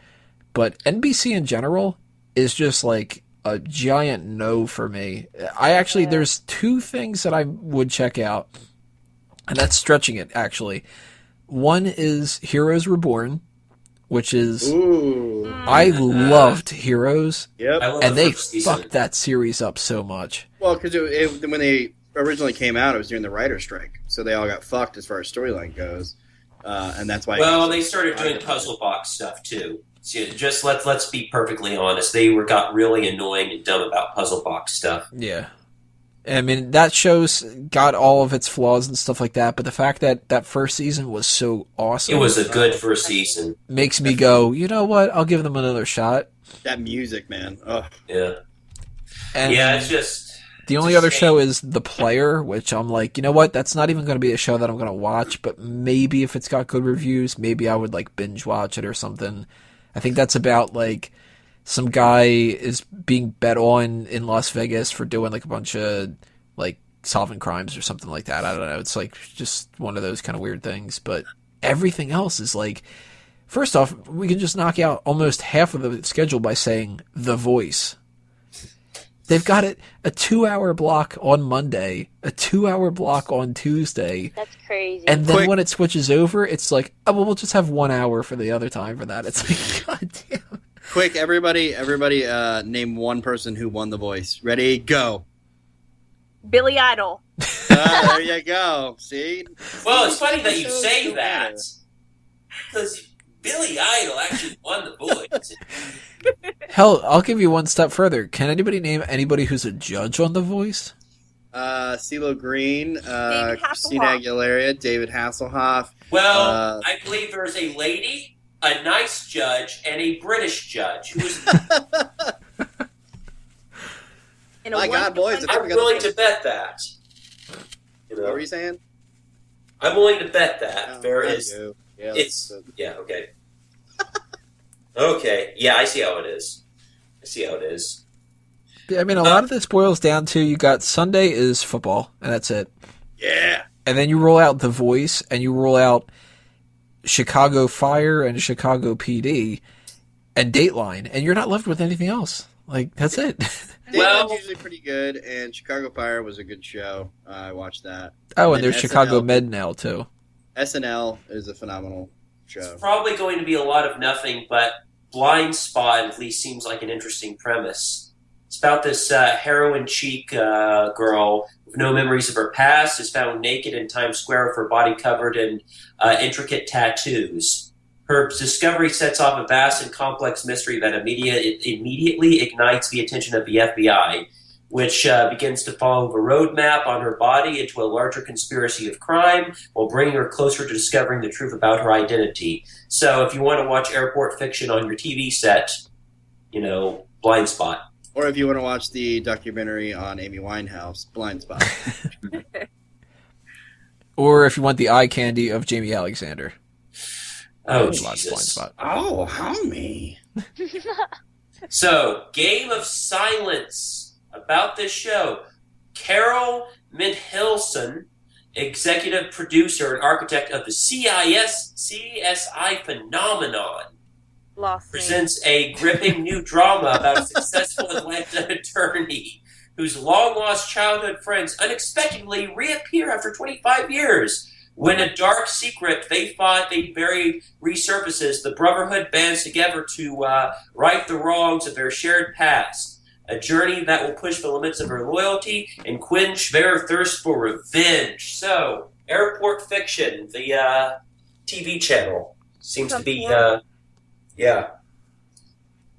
[SPEAKER 1] But NBC in general is just a giant no for me. There's two things that I would check out, and that's stretching it, actually. One is Heroes Reborn, which is...
[SPEAKER 2] Ooh.
[SPEAKER 1] I loved Heroes,
[SPEAKER 2] Yep.
[SPEAKER 4] I love
[SPEAKER 1] and
[SPEAKER 4] the
[SPEAKER 1] they
[SPEAKER 4] first season.
[SPEAKER 1] fucked that series up so much.
[SPEAKER 2] Well, because when they originally came out, it was during the writer's strike, so they all got fucked as far as storyline goes, and that's why.
[SPEAKER 4] Well, they started doing puzzle box stuff too. So just let's be perfectly honest. They got really annoying and dumb about puzzle box stuff.
[SPEAKER 1] Yeah. I mean, that show's got all of its flaws and stuff like that, but the fact that that first season was so awesome
[SPEAKER 4] It was a good first season.
[SPEAKER 1] makes me go, you know what, I'll give them another shot.
[SPEAKER 2] That music, man. Oh,
[SPEAKER 4] Yeah,
[SPEAKER 1] And
[SPEAKER 4] yeah. It's just
[SPEAKER 1] the only
[SPEAKER 4] it's a
[SPEAKER 1] other
[SPEAKER 4] shame.
[SPEAKER 1] show is The Player, which I'm like, you know what, that's not even going to be a show that I'm going to watch, but maybe if it's got good reviews, maybe I would binge watch it or something. I think that's about some guy is being bet on in Las Vegas for doing a bunch of solving crimes or something like that. I don't know. It's just one of those kind of weird things. But everything else is first off, we can just knock out almost half of the schedule by saying The Voice. They've got a 2-hour block on Monday, a 2-hour block on Tuesday.
[SPEAKER 5] That's crazy.
[SPEAKER 1] And then
[SPEAKER 2] Quick.
[SPEAKER 1] when it switches over, it's oh, well, we'll just have 1 hour for the other time for that. It's God damn.
[SPEAKER 2] quick, everybody, name one person who won The Voice. Ready, go.
[SPEAKER 3] Billy Idol.
[SPEAKER 2] There you go. See?
[SPEAKER 4] well, it's funny that you
[SPEAKER 2] Shows
[SPEAKER 4] say
[SPEAKER 2] don't
[SPEAKER 4] that
[SPEAKER 2] matter.
[SPEAKER 4] because Billy Idol actually won the Voice.
[SPEAKER 1] Hell, I'll give you one step further. Can anybody name anybody who's a judge on The Voice?
[SPEAKER 2] CeeLo Green,
[SPEAKER 3] David
[SPEAKER 2] Christina
[SPEAKER 3] Hasselhoff.
[SPEAKER 2] Aguilera, David Hasselhoff.
[SPEAKER 4] Well, I believe there's a lady, a nice judge, and a British judge. Who's
[SPEAKER 3] In a
[SPEAKER 2] My God, boys,
[SPEAKER 3] wonderful-
[SPEAKER 4] I'm willing to bet that. You
[SPEAKER 2] What
[SPEAKER 4] know,
[SPEAKER 2] were you saying?
[SPEAKER 4] I'm willing to bet that
[SPEAKER 2] Oh,
[SPEAKER 4] there
[SPEAKER 2] thank
[SPEAKER 4] is
[SPEAKER 2] you. Yeah,
[SPEAKER 4] okay. Okay, yeah, I see how it is.
[SPEAKER 1] I mean, a lot of this boils down to you got Sunday is football, and that's it.
[SPEAKER 2] Yeah.
[SPEAKER 1] And then you roll out The Voice, and you roll out Chicago Fire and Chicago PD and Dateline, and you're not left with anything else. Like, that's it.
[SPEAKER 2] Datelin's usually pretty good, and Chicago Fire was a good show. I watched that.
[SPEAKER 1] Oh, and there's Chicago Med now, too.
[SPEAKER 2] SNL is a phenomenal show.
[SPEAKER 4] It's probably going to be a lot of nothing, but Blind Spot at least seems like an interesting premise. It's about this heroin-chic girl with no memories of her past is found naked in Times Square with her body covered in intricate tattoos. Her discovery sets off a vast and complex mystery that immediately ignites the attention of the FBI, which begins to follow the roadmap on her body into a larger conspiracy of crime while bringing her closer to discovering the truth about her identity. So if you want to watch airport fiction on your TV set, Blind Spot.
[SPEAKER 2] Or if you want to watch the documentary on Amy Winehouse, Blind Spot.
[SPEAKER 1] Or if you want the eye candy of Jamie Alexander.
[SPEAKER 4] Oh,
[SPEAKER 1] Blind
[SPEAKER 4] Jesus.
[SPEAKER 1] Spot.
[SPEAKER 2] Oh, homie.
[SPEAKER 4] So, Game of Silence. About this show, Carol Minhilson, executive producer and architect of the CSI phenomenon, presents a gripping new drama about a successful Atlanta attorney whose long-lost childhood friends unexpectedly reappear after 25 years. When a dark secret they thought they buried resurfaces, the Brotherhood bands together to right the wrongs of their shared past. A journey that will push the limits of their loyalty and quench their thirst for revenge. So, Airport Fiction, the TV channel, seems to be, yeah.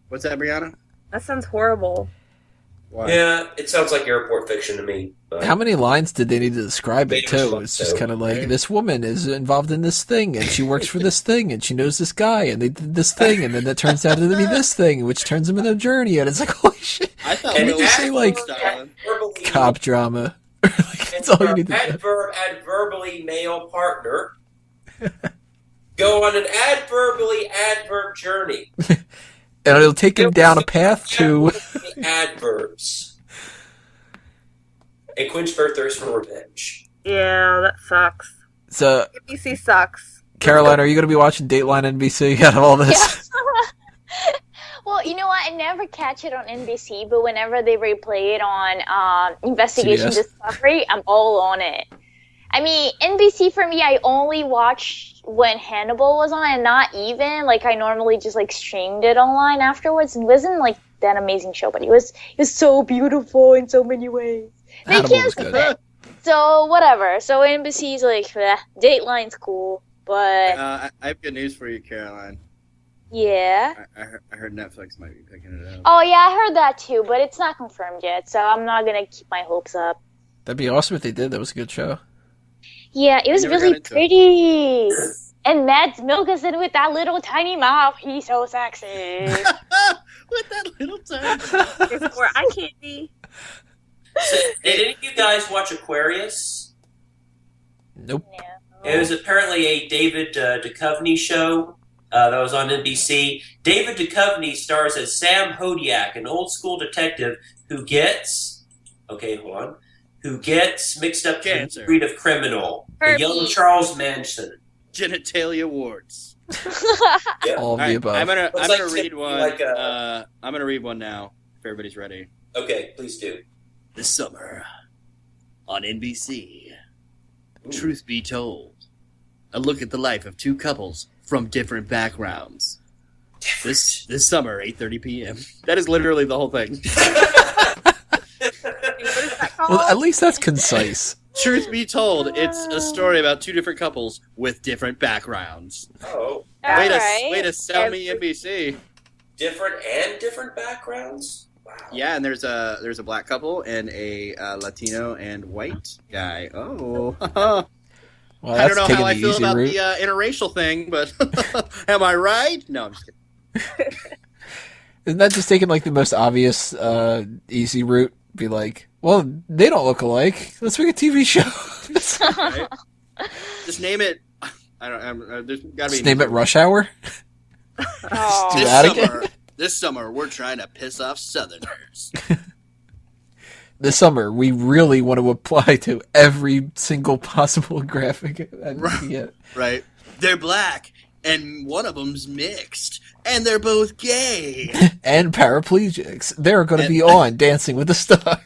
[SPEAKER 2] What's that, Brianna?
[SPEAKER 3] That sounds horrible.
[SPEAKER 2] Why?
[SPEAKER 4] Yeah, it sounds like Airport Fiction to me. But
[SPEAKER 1] How many lines did they need to describe it,
[SPEAKER 4] They
[SPEAKER 1] too?
[SPEAKER 4] just
[SPEAKER 1] It's just
[SPEAKER 4] so,
[SPEAKER 1] kind of like,
[SPEAKER 2] right?
[SPEAKER 1] this woman is involved in this thing, and she works for this thing, and she knows this guy, and they did this thing, and then that turns out to be this thing, which turns them into a journey, and it's like, holy shit.
[SPEAKER 2] I thought
[SPEAKER 4] And
[SPEAKER 2] we
[SPEAKER 1] just say, like,
[SPEAKER 4] adverbally-
[SPEAKER 1] Cop drama. Like, that's all you need to do.
[SPEAKER 4] Adverbally male partner. Go on an adverb journey.
[SPEAKER 1] And it'll take him down a path to...
[SPEAKER 4] The adverbs. A quench their thirst for revenge.
[SPEAKER 3] Yeah, that sucks.
[SPEAKER 1] So,
[SPEAKER 3] NBC sucks.
[SPEAKER 1] Caroline, are you going to be watching Dateline NBC out of all this?
[SPEAKER 5] Yeah. Well, you know what? I never catch it on NBC, but whenever they replay it on Investigation
[SPEAKER 1] CBS.
[SPEAKER 5] Discovery, I'm all on it. I mean, NBC for me, I only watched when Hannibal was on, and not even like I normally just like streamed it online afterwards. It wasn't like that amazing show, but it was so beautiful in so many ways. They
[SPEAKER 1] Hannibal was
[SPEAKER 5] canceled
[SPEAKER 1] good.
[SPEAKER 5] it, so whatever. So NBC's like, Dateline's cool, but
[SPEAKER 2] I have good news for you, Caroline.
[SPEAKER 5] yeah.
[SPEAKER 2] I heard Netflix might be picking it up.
[SPEAKER 5] Oh yeah, I heard that too, but it's not confirmed yet, so I'm not gonna keep my hopes up.
[SPEAKER 1] That'd be awesome if they did. That was a good show.
[SPEAKER 5] Yeah, it was
[SPEAKER 2] never got
[SPEAKER 5] really
[SPEAKER 2] into it.
[SPEAKER 5] pretty. And Mads Mikkelsen with that little tiny mouth, he's so sexy.
[SPEAKER 2] With that little time.
[SPEAKER 3] It's more eye candy.
[SPEAKER 4] So, did any of you guys watch Aquarius?
[SPEAKER 1] Nope.
[SPEAKER 4] It was apparently a David Duchovny show that was on NBC. David Duchovny stars as Sam Hodiak, an old school detective who gets mixed up to
[SPEAKER 2] Cancer.
[SPEAKER 4] the breed of criminal, the
[SPEAKER 5] Herpes.
[SPEAKER 4] young Charles Manson.
[SPEAKER 2] Genitalia warts.
[SPEAKER 4] Yeah.
[SPEAKER 1] All of
[SPEAKER 2] All
[SPEAKER 1] the
[SPEAKER 2] right,
[SPEAKER 1] above.
[SPEAKER 2] I'm gonna
[SPEAKER 4] Looks like
[SPEAKER 2] read
[SPEAKER 4] typically
[SPEAKER 2] one.
[SPEAKER 4] like
[SPEAKER 2] I'm gonna read one now. If everybody's ready.
[SPEAKER 4] Okay, please do.
[SPEAKER 2] This summer on NBC, Truth Be Told, a look at the life of two couples from different backgrounds. This summer, 8:30 p.m. That is literally the whole thing.
[SPEAKER 3] What is that called?
[SPEAKER 1] Well, at least that's concise.
[SPEAKER 2] Truth Be Told, it's a story about two different couples with different backgrounds.
[SPEAKER 4] Oh,
[SPEAKER 2] Way
[SPEAKER 5] Alright.
[SPEAKER 2] to sell me NBC.
[SPEAKER 4] different backgrounds. Wow.
[SPEAKER 2] Yeah, and there's a black couple and a Latino and white guy. Oh,
[SPEAKER 1] Well,
[SPEAKER 2] I
[SPEAKER 1] that's
[SPEAKER 2] don't know
[SPEAKER 1] taking
[SPEAKER 2] how I
[SPEAKER 1] the
[SPEAKER 2] feel
[SPEAKER 1] easy
[SPEAKER 2] about
[SPEAKER 1] route.
[SPEAKER 2] the interracial thing, but am I right? No, I'm just kidding.
[SPEAKER 1] Isn't that just taking like the most obvious, easy route? Be like, well, they don't look alike. Let's make a TV show.
[SPEAKER 2] Right? Just name it I don't. There's got to be.
[SPEAKER 1] Just name it Rush Hour.
[SPEAKER 5] Oh.
[SPEAKER 1] Do that again.
[SPEAKER 2] This summer, we're trying to piss off Southerners.
[SPEAKER 1] This summer, we really want to apply to every single possible graphic that we can get.
[SPEAKER 2] Right? They're black, and one of them's mixed, and they're both gay.
[SPEAKER 1] And paraplegics. They're going to be on Dancing with the Stars.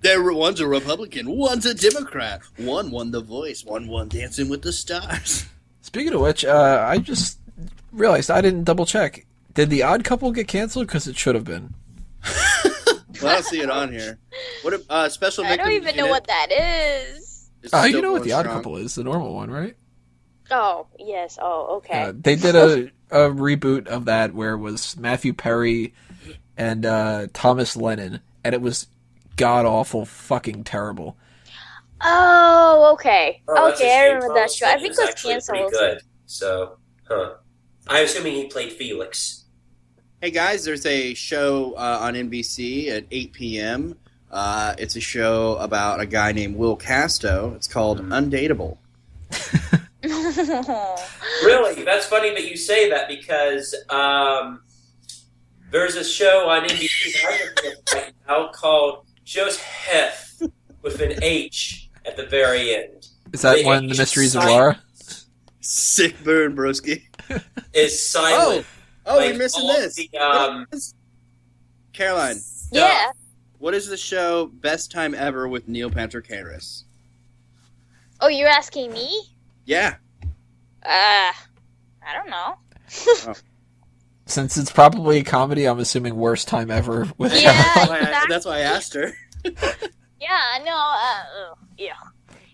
[SPEAKER 2] One's a Republican, one's a Democrat. One won The Voice, one won Dancing with the Stars.
[SPEAKER 1] Speaking of which, I just realized I didn't double check. Did The Odd Couple get canceled? Because it should have been.
[SPEAKER 2] Well, I don't see it on here. What if, special
[SPEAKER 5] I
[SPEAKER 2] victims
[SPEAKER 5] don't even know
[SPEAKER 2] unit
[SPEAKER 5] what that is.
[SPEAKER 2] is
[SPEAKER 1] Oh, you
[SPEAKER 2] still
[SPEAKER 1] know what
[SPEAKER 2] going
[SPEAKER 1] The Odd
[SPEAKER 2] strong.
[SPEAKER 1] Couple is, the normal one, right?
[SPEAKER 5] Oh, yes. Oh, okay.
[SPEAKER 1] They did a reboot of that where it was Matthew Perry and Thomas Lennon, and it was god-awful fucking terrible.
[SPEAKER 5] Oh, okay.
[SPEAKER 4] Oh, that's a
[SPEAKER 5] okay, I
[SPEAKER 4] shame.
[SPEAKER 5] remember that
[SPEAKER 4] Thomas
[SPEAKER 5] show. I
[SPEAKER 4] Lennon
[SPEAKER 5] think
[SPEAKER 4] is
[SPEAKER 5] it was
[SPEAKER 4] actually pretty
[SPEAKER 5] canceled.
[SPEAKER 4] good. So, I'm assuming he played Felix.
[SPEAKER 2] Hey guys, there's a show on NBC at 8 p.m. It's a show about a guy named Will Casto. It's called Undateable.
[SPEAKER 4] Really? That's funny that you say that because there's a show on NBC that I'm looking at right now called Just Hef with an H at the very end.
[SPEAKER 1] Is that
[SPEAKER 4] The
[SPEAKER 1] one, The
[SPEAKER 4] H
[SPEAKER 1] Mysteries of
[SPEAKER 4] silent
[SPEAKER 1] Laura?
[SPEAKER 2] Sick burn, broski.
[SPEAKER 4] Is silent.
[SPEAKER 2] Oh,
[SPEAKER 4] Like,
[SPEAKER 2] we're missing
[SPEAKER 4] all
[SPEAKER 2] this.
[SPEAKER 4] the,
[SPEAKER 2] Caroline,
[SPEAKER 5] Yeah.
[SPEAKER 2] what is the show Best Time Ever with Neil Patrick Harris?
[SPEAKER 5] Oh, you're asking me?
[SPEAKER 2] Yeah.
[SPEAKER 5] I don't know.
[SPEAKER 1] Since it's probably a comedy, I'm assuming Worst Time Ever with
[SPEAKER 5] Yeah.
[SPEAKER 1] Caroline.
[SPEAKER 2] That's why I asked her.
[SPEAKER 5] Yeah, no, yeah.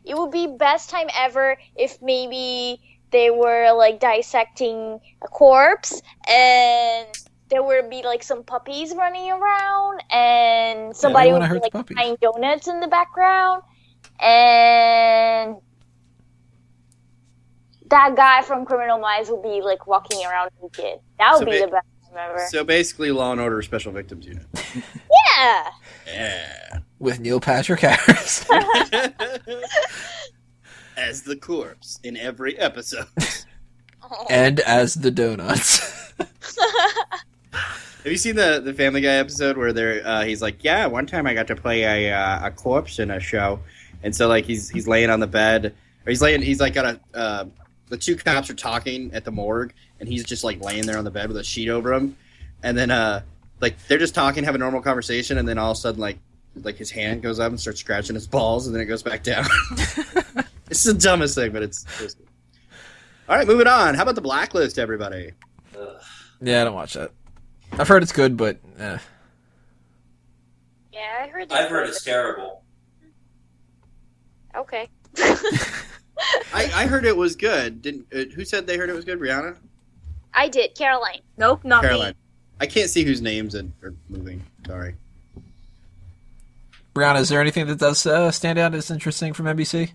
[SPEAKER 5] It would be best time ever if maybe they were like dissecting a corpse and there would be like some puppies running around and somebody
[SPEAKER 1] wanna
[SPEAKER 5] would
[SPEAKER 1] hurt
[SPEAKER 5] be
[SPEAKER 1] the
[SPEAKER 5] like
[SPEAKER 1] puppies.
[SPEAKER 5] buying donuts in the background and that guy from Criminal Minds would be like walking around naked. That would
[SPEAKER 2] So
[SPEAKER 5] be
[SPEAKER 2] ba-
[SPEAKER 5] the best time ever.
[SPEAKER 2] So basically, Law and Order Special Victims Unit.
[SPEAKER 5] Yeah.
[SPEAKER 2] Yeah.
[SPEAKER 1] With Neil Patrick Harris.
[SPEAKER 2] As the corpse in every episode.
[SPEAKER 5] Oh.
[SPEAKER 1] And as the donuts.
[SPEAKER 2] Have you seen the Family Guy episode where he's like, yeah, one time I got to play a corpse in a show, and so like he's laying on the bed, or he's like got the two cops are talking at the morgue, and he's just like laying there on the bed with a sheet over him, and then like they're just talking, have a normal conversation, and then all of a sudden like his hand goes up and starts scratching his balls, and then it goes back down. It's the dumbest thing, but it's good. All right, moving on. How about the Blacklist, everybody?
[SPEAKER 1] Yeah, I don't watch that. I've heard it's good, but
[SPEAKER 5] Yeah, I heard that.
[SPEAKER 4] I've heard it's terrible.
[SPEAKER 5] Okay.
[SPEAKER 2] I heard it was good. Didn't who said they heard it was good? Rihanna?
[SPEAKER 5] I did, Caroline.
[SPEAKER 3] Nope, not
[SPEAKER 2] Caroline.
[SPEAKER 3] me.
[SPEAKER 2] I can't see whose names are moving. Sorry.
[SPEAKER 1] Brianna, is there anything that does stand out as interesting from NBC?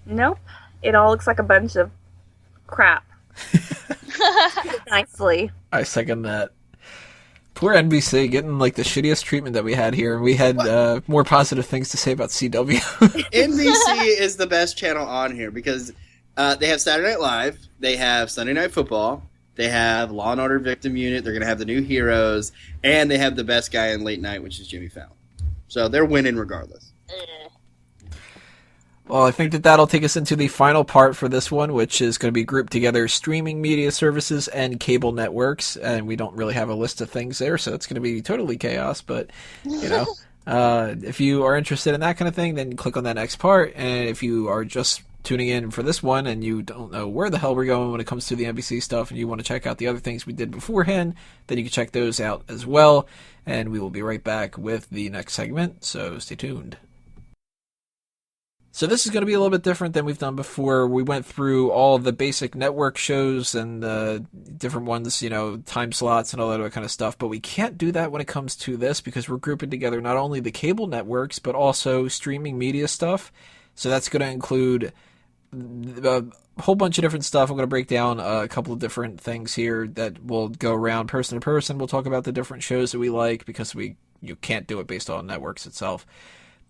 [SPEAKER 3] Nope. It all looks like a bunch of crap. Nicely.
[SPEAKER 1] I second that. Poor NBC getting like the shittiest treatment that we had here, and we had more positive things to say about CW.
[SPEAKER 2] NBC is the best channel on here because they have Saturday Night Live, they have Sunday Night Football, they have Law and Order Victim Unit, they're going to have the new Heroes, and they have the best guy in late night, which is Jimmy Fallon. So they're winning regardless.
[SPEAKER 1] Well, I think that'll take us into the final part for this one, which is going to be grouped together streaming media services and cable networks. And we don't really have a list of things there, so it's going to be totally chaos. But, you know, if you are interested in that kind of thing, then click on that next part. And if you are just tuning in for this one and you don't know where the hell we're going when it comes to the NBC stuff and you want to check out the other things we did beforehand, then you can check those out as well. And we will be right back with the next segment, so stay tuned. So this is going to be a little bit different than we've done before. We went through all of the basic network shows and the different ones, you know, time slots and all that other kind of stuff. But we can't do that when it comes to this because we're grouping together not only the cable networks, but also streaming media stuff. So that's going to include a whole bunch of different stuff. I'm going to break down a couple of different things here that will go around person to person. We'll talk about the different shows that we like because you can't do it based on networks itself.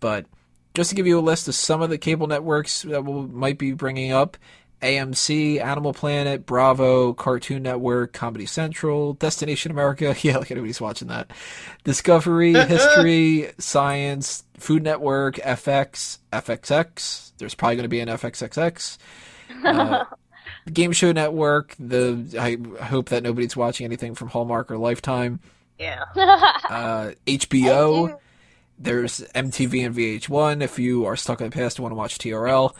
[SPEAKER 1] But just to give you a list of some of the cable networks that we might be bringing up, AMC, Animal Planet, Bravo, Cartoon Network, Comedy Central, Destination America. Yeah, like anybody's watching that. Discovery, History, Science, Food Network, FX, FXX. There's probably going to be an FXXX. Game Show Network. I hope that nobody's watching anything from Hallmark or Lifetime.
[SPEAKER 3] Yeah.
[SPEAKER 1] HBO. There's MTV and VH1 if you are stuck in the past and want to watch TRL.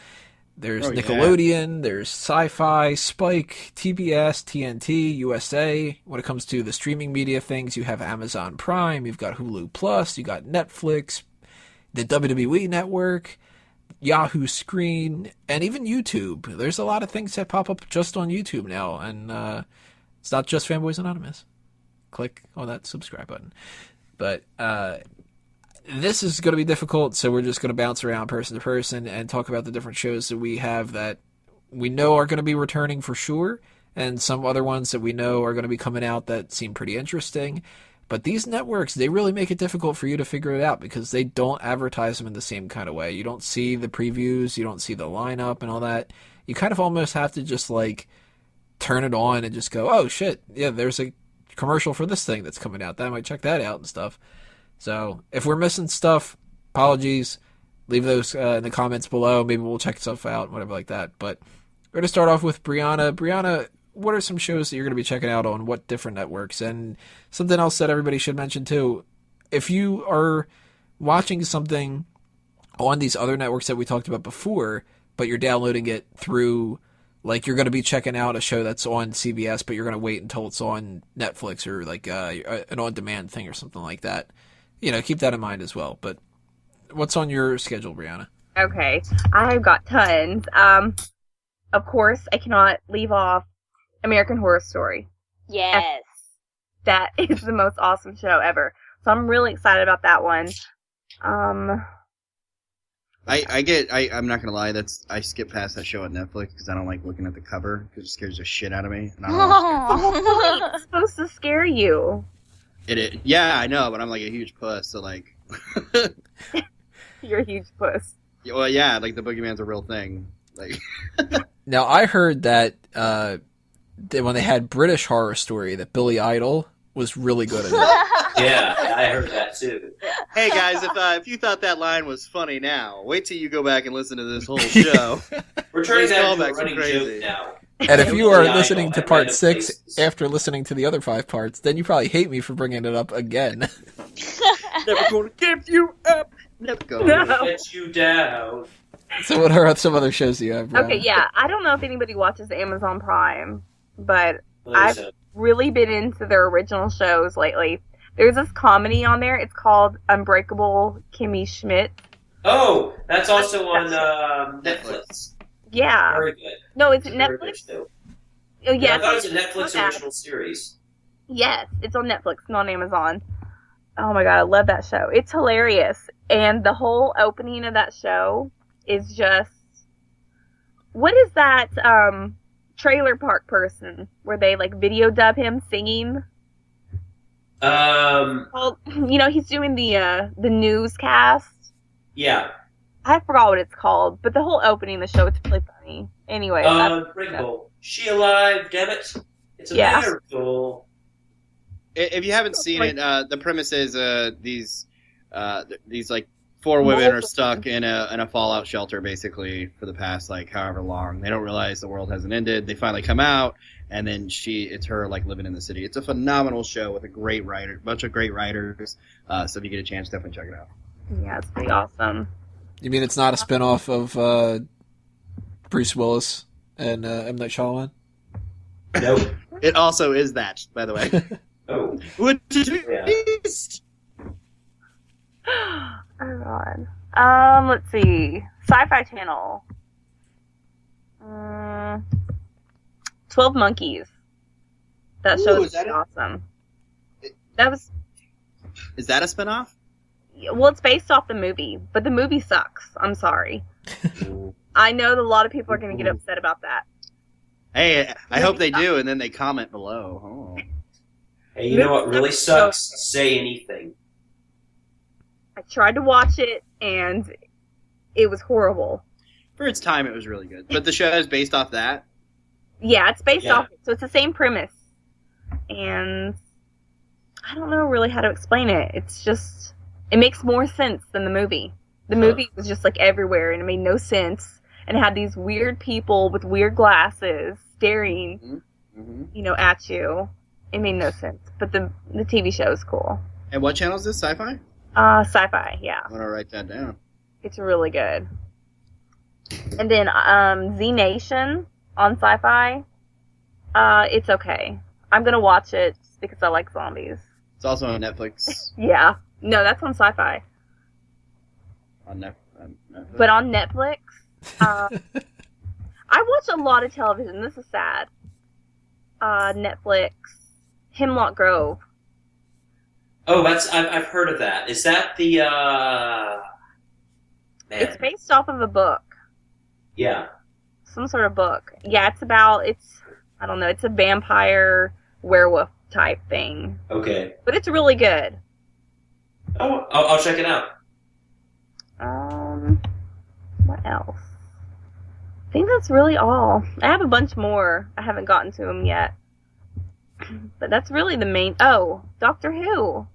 [SPEAKER 1] There's Nickelodeon, there's Sci-Fi, Spike, TBS, TNT, USA. When it comes to the streaming media things, you have Amazon Prime, you've got Hulu Plus, you got Netflix, the WWE Network, Yahoo Screen, and even YouTube. There's a lot of things that pop up just on YouTube now, and it's not just Fanboys Anonymous. Click on that subscribe button. But this is going to be difficult, so we're just going to bounce around person to person and talk about the different shows that we have that we know are going to be returning for sure, and some other ones that we know are going to be coming out that seem pretty interesting. But these networks, they really make it difficult for you to figure it out because they don't advertise them in the same kind of way. You don't see the previews, you don't see the lineup and all that. You kind of almost have to just like turn it on and just go, oh shit, yeah, there's a commercial for this thing that's coming out. I might check that out and stuff. So if we're missing stuff, apologies. Leave those in the comments below. Maybe we'll check stuff out, whatever like that. But we're going to start off with Brianna. Brianna, what are some shows that you're going to be checking out on what different networks? And something else that everybody should mention too, if you are watching something on these other networks that we talked about before, but you're downloading it through, like you're going to be checking out a show that's on CBS, but you're going to wait until it's on Netflix or like an on-demand thing or something like that. You know, keep that in mind as well. But what's on your schedule, Brianna?
[SPEAKER 3] Okay, I've got tons. Of course, I cannot leave off American Horror Story.
[SPEAKER 5] Yes.
[SPEAKER 3] That is the most awesome show ever. So I'm really excited about that one.
[SPEAKER 2] I'm not gonna lie, I skip past that show on Netflix because I don't like looking at the cover because it scares the shit out of me. And I don't know
[SPEAKER 3] It's supposed to scare you.
[SPEAKER 2] Yeah, I know, but I'm like a huge puss, so like.
[SPEAKER 3] You're a huge puss.
[SPEAKER 2] Well, yeah, like the boogeyman's a real thing. Like.
[SPEAKER 1] Now I heard that when they had British Horror Story, that Billy Idol was really good at it.
[SPEAKER 4] Yeah, I heard that too.
[SPEAKER 2] Hey guys, if you thought that line was funny now, wait till you go back and listen to this whole show.
[SPEAKER 4] We're turning
[SPEAKER 2] These
[SPEAKER 4] that into a
[SPEAKER 2] callbacks are
[SPEAKER 4] running
[SPEAKER 2] crazy.
[SPEAKER 4] joke now.
[SPEAKER 1] And if you are
[SPEAKER 4] Billy
[SPEAKER 1] listening
[SPEAKER 4] Idol
[SPEAKER 1] to
[SPEAKER 4] at
[SPEAKER 1] part
[SPEAKER 4] random
[SPEAKER 1] 6
[SPEAKER 4] places.
[SPEAKER 1] after listening to the other 5 parts, then you probably hate me for bringing it up again.
[SPEAKER 2] Never gonna give you up. Never gonna.
[SPEAKER 3] No.
[SPEAKER 4] Let you down.
[SPEAKER 1] So what are some other shows you have, Brianna?
[SPEAKER 3] Okay, yeah. I don't know if anybody watches Amazon Prime, but
[SPEAKER 4] I've
[SPEAKER 3] really been into their original shows lately. There's this comedy on there. It's called Unbreakable Kimmy Schmidt.
[SPEAKER 4] Oh, that's also on Netflix.
[SPEAKER 3] Yeah.
[SPEAKER 4] Very good.
[SPEAKER 3] No, it's
[SPEAKER 4] It's very good
[SPEAKER 3] Netflix.
[SPEAKER 4] show.
[SPEAKER 3] Oh, yeah.
[SPEAKER 4] I thought it was a
[SPEAKER 3] it's on
[SPEAKER 4] Netflix original series.
[SPEAKER 3] Yes, it's on Netflix, not on Amazon. Oh my god, I love that show. It's hilarious. And the whole opening of that show is just... What is that trailer park person where they like video dub him singing? Well, you know, he's doing the newscast.
[SPEAKER 4] Yeah.
[SPEAKER 3] I forgot what it's called, but the whole opening of the show, it's really funny. Anyway.
[SPEAKER 4] Unbreakable. She alive, damn it. It's a
[SPEAKER 3] Yeah.
[SPEAKER 4] miracle.
[SPEAKER 2] If you haven't seen it, the premise is these like 4 women are stuck in a fallout shelter basically for the past like however long. They don't realize the world hasn't ended. They finally come out, and then it's her like living in the city. It's a phenomenal show with a bunch of great writers. So if you get a chance, definitely check it out.
[SPEAKER 3] Yeah, it's pretty awesome.
[SPEAKER 1] You mean it's not a spinoff of Bruce Willis and M. Night Shyamalan?
[SPEAKER 4] No.
[SPEAKER 2] It also is that, by the way.
[SPEAKER 4] Oh.
[SPEAKER 2] Which
[SPEAKER 4] Yeah.
[SPEAKER 2] is
[SPEAKER 3] Oh god. Let's see. Sci-Fi Channel. 12 Monkeys. That
[SPEAKER 2] Ooh,
[SPEAKER 3] show
[SPEAKER 2] is
[SPEAKER 3] is
[SPEAKER 2] that it?
[SPEAKER 3] awesome. That was
[SPEAKER 2] Is that a spinoff?
[SPEAKER 3] well, it's based off the movie, but the movie sucks. I'm sorry. I know that a lot of people are going to get upset about that.
[SPEAKER 2] Hey, I hope they do, and then they comment below. Oh.
[SPEAKER 4] Hey, you know what really sucks? Say anything.
[SPEAKER 3] I tried to watch it, and it was horrible.
[SPEAKER 2] For its time, it was really good. But the show is based off that.
[SPEAKER 3] Yeah, it's based
[SPEAKER 4] Yeah.
[SPEAKER 3] off. So it's the same premise, and I don't know really how to explain it. It's just it makes more sense than the movie. The movie was just like everywhere, and it made no sense, and it had these weird people with weird glasses staring, at you. It made no sense. But the TV show is cool.
[SPEAKER 2] And what channel is this? Sci-Fi?
[SPEAKER 3] Sci-fi, yeah.
[SPEAKER 2] I'm gonna write that down.
[SPEAKER 3] It's really good. And then Z Nation on Sci-Fi. It's okay. I'm gonna watch it just because I like zombies.
[SPEAKER 2] It's also on Netflix.
[SPEAKER 3] Yeah. No, that's on Sci-Fi.
[SPEAKER 2] on Netflix.
[SPEAKER 3] But on Netflix, I watch a lot of television. This is sad. Netflix, Hemlock Grove.
[SPEAKER 4] Oh, I've heard of that. Is that the man?
[SPEAKER 3] It's based off of a book.
[SPEAKER 4] Yeah.
[SPEAKER 3] Some sort of book. Yeah, it's I don't know, it's a vampire werewolf type thing.
[SPEAKER 4] Okay.
[SPEAKER 3] But it's really good.
[SPEAKER 4] Oh, I'll check it out.
[SPEAKER 3] What else? I think that's really all. I have a bunch more. I haven't gotten to them yet. But that's really the main... Oh, Doctor Who.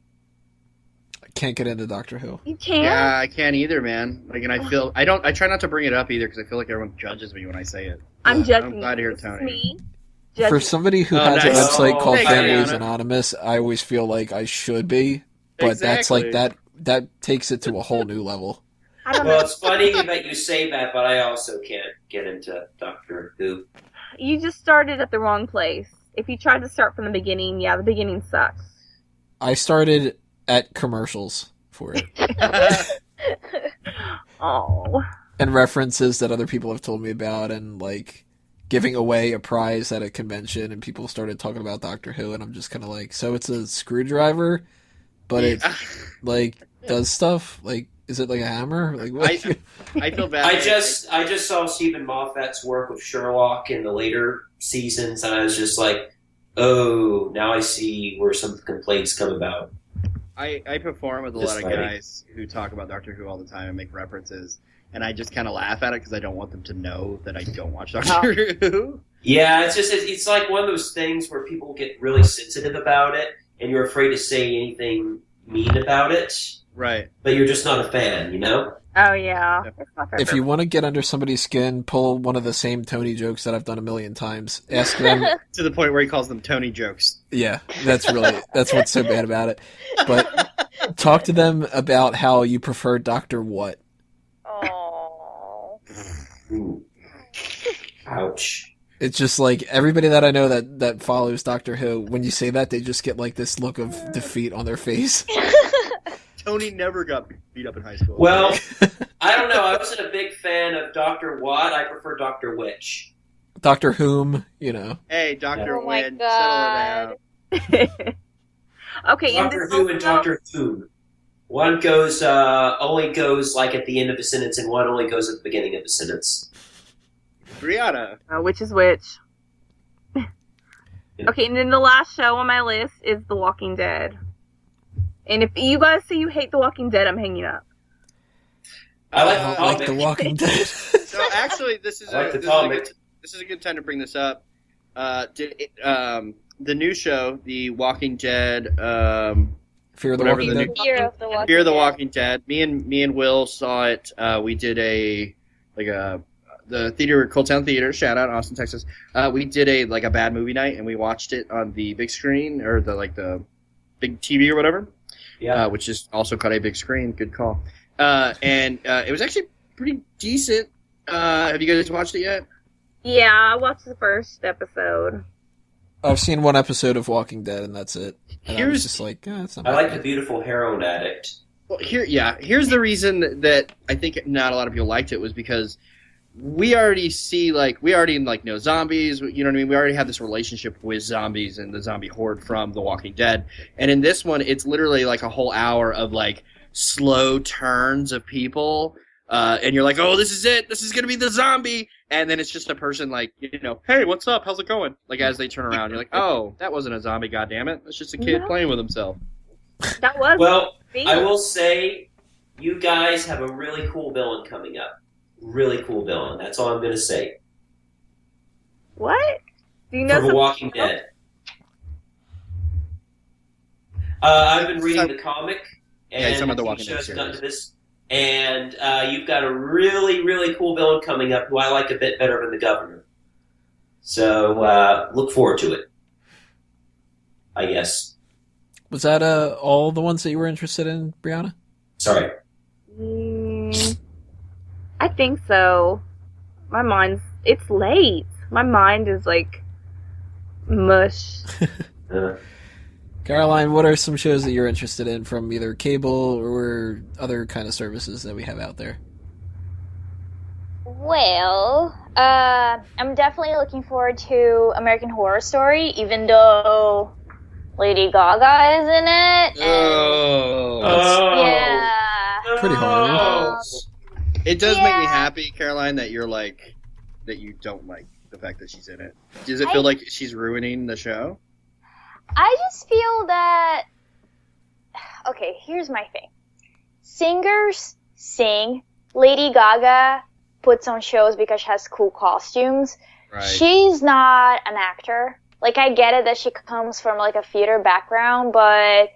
[SPEAKER 1] I can't get into Doctor Who.
[SPEAKER 3] You can't?
[SPEAKER 2] Yeah, I can't either, man. Like, and I try not to bring it up either because I feel like everyone judges me when I say it.
[SPEAKER 3] I'm judging
[SPEAKER 2] I'm glad to hear
[SPEAKER 3] you. This is
[SPEAKER 2] Tony.
[SPEAKER 3] me
[SPEAKER 1] For
[SPEAKER 3] judging.
[SPEAKER 1] somebody who
[SPEAKER 2] Oh,
[SPEAKER 1] has a
[SPEAKER 2] nice.
[SPEAKER 1] website called
[SPEAKER 2] Thanks,
[SPEAKER 1] Families
[SPEAKER 2] Diana.
[SPEAKER 1] Anonymous, I always feel like I should be. But that's like that takes it to a whole new level.
[SPEAKER 3] I don't
[SPEAKER 4] Well,
[SPEAKER 3] know.
[SPEAKER 4] it's funny that you say that, but I also can't get into Doctor Who.
[SPEAKER 3] You just started at the wrong place. If you tried to start from the beginning, the beginning sucks.
[SPEAKER 1] I started at commercials for it
[SPEAKER 3] Oh.
[SPEAKER 1] and references that other people have told me about, and like giving away a prize at a convention, and people started talking about Doctor Who, and I'm just kind of like, so it's a screwdriver, but it like does stuff. Like, is it like a hammer? Like what?
[SPEAKER 2] I feel bad.
[SPEAKER 4] I just saw Stephen Moffat's work with Sherlock in the later seasons, and I was just like, oh, now I see where some complaints come about.
[SPEAKER 2] I perform with a
[SPEAKER 4] Just
[SPEAKER 2] lot of
[SPEAKER 4] like-
[SPEAKER 2] guys who talk about Doctor Who all the time and make references, and I just kind of laugh at it because I don't want them to know that I don't watch Doctor Who.
[SPEAKER 4] Yeah, it's like one of those things where people get really sensitive about it, and you're afraid to say anything mean about it,
[SPEAKER 2] Right.
[SPEAKER 4] but you're just not a fan, you know?
[SPEAKER 3] Oh, yeah. It's not fair.
[SPEAKER 1] If you want to get under somebody's skin, pull one of the same Tony jokes that I've done a million times. Ask them.
[SPEAKER 2] To the point where he calls them Tony jokes.
[SPEAKER 1] Yeah, that's what's so bad about it. But talk to them about how you prefer Doctor What.
[SPEAKER 5] Oh.
[SPEAKER 4] Ooh. Ouch.
[SPEAKER 1] It's just like everybody that I know that follows Doctor Who, when you say that, they just get like this look of defeat on their face.
[SPEAKER 2] Tony never got beat up in high school.
[SPEAKER 4] Well, I don't know. I wasn't a big fan of Dr. Watt. I prefer Dr. Witch.
[SPEAKER 1] Doctor Whom, you know.
[SPEAKER 2] Hey, Doctor
[SPEAKER 5] Oh my
[SPEAKER 2] Wynn,
[SPEAKER 5] God.
[SPEAKER 2] settle it out.
[SPEAKER 3] Okay, in
[SPEAKER 4] Doctor
[SPEAKER 3] this
[SPEAKER 4] Who and
[SPEAKER 3] also-
[SPEAKER 4] Doctor Who. One goes only goes like at the end of a sentence, and one only goes at the beginning of a sentence.
[SPEAKER 2] Brianna.
[SPEAKER 3] Which is which. Okay, and then the last show on my list is The Walking Dead. And if you guys say you hate The Walking Dead, I'm hanging up.
[SPEAKER 4] I like
[SPEAKER 1] I
[SPEAKER 4] the
[SPEAKER 1] don't
[SPEAKER 4] comic.
[SPEAKER 1] like The Walking Dead.
[SPEAKER 2] So actually, this is
[SPEAKER 4] I like the
[SPEAKER 2] this
[SPEAKER 4] comic.
[SPEAKER 2] is a good time to bring this up. The new show, The Walking Dead,
[SPEAKER 1] Fear of the
[SPEAKER 2] Whatever
[SPEAKER 1] Walking
[SPEAKER 2] the
[SPEAKER 1] Dead.
[SPEAKER 2] new-
[SPEAKER 5] Fear of the Walking
[SPEAKER 2] Fear the
[SPEAKER 5] Dead.
[SPEAKER 2] Walking Dead. Me and Will saw it. We did the theater, Cold Town Theater. Shout out Austin, Texas. We did a bad movie night, and we watched it on the big screen or the big TV or whatever.
[SPEAKER 4] Yeah.
[SPEAKER 2] Which is also called a big screen. Good call. And it was actually pretty decent. Have you guys watched it yet?
[SPEAKER 3] Yeah, I watched the first episode.
[SPEAKER 1] I've seen one episode of Walking Dead, and that's it. And I was
[SPEAKER 2] Here's-
[SPEAKER 1] just like, it's not
[SPEAKER 4] I
[SPEAKER 1] bad.
[SPEAKER 4] like the beautiful heroin addict.
[SPEAKER 2] Well, here's the reason that I think not a lot of people liked it was because we already know zombies, you know what I mean? We already have this relationship with zombies and the zombie horde from The Walking Dead. And in this one, it's literally like a whole hour of like slow turns of people. And you're like, oh, this is it. This is going to be the zombie. And then it's just a person like, hey, what's up? How's it going? Like as they turn around, you're like, oh, that wasn't a zombie, goddammit. That's just a kid
[SPEAKER 3] No.
[SPEAKER 2] playing with himself.
[SPEAKER 3] That was
[SPEAKER 4] Well,
[SPEAKER 3] me.
[SPEAKER 4] I will say, you guys have a really cool villain coming up. really cool villain. That's all I'm going to say.
[SPEAKER 3] What? Do you know
[SPEAKER 4] For The
[SPEAKER 3] some-
[SPEAKER 4] Walking Dead. I've been reading the comic
[SPEAKER 2] Yeah, he's
[SPEAKER 4] and
[SPEAKER 2] talking about the
[SPEAKER 4] TV
[SPEAKER 2] Walking Dead
[SPEAKER 4] shows done to
[SPEAKER 2] series.
[SPEAKER 4] this. And you've got a really, really cool villain coming up who I like a bit better than the Governor. So look forward to it, I guess.
[SPEAKER 1] Was that all the ones that you were interested in, Brianna?
[SPEAKER 4] Sorry.
[SPEAKER 3] I think so. It's late. My mind is like mush.
[SPEAKER 1] Caroline, what are some shows that you're interested in from either cable or other kind of services that we have out there?
[SPEAKER 5] Well, I'm definitely looking forward to American Horror Story, even though Lady Gaga is in it. And yeah.
[SPEAKER 1] Pretty horrible.
[SPEAKER 2] It does make me
[SPEAKER 5] Yeah.
[SPEAKER 2] happy, Caroline, that that you don't like the fact that she's in it. Does it feel like she's ruining the show?
[SPEAKER 5] I just feel that. Okay, here's my thing. Singers sing. Lady Gaga puts on shows because she has cool costumes.
[SPEAKER 2] Right.
[SPEAKER 5] She's not an actor. Like, I get it that she comes from, like, a theater background, but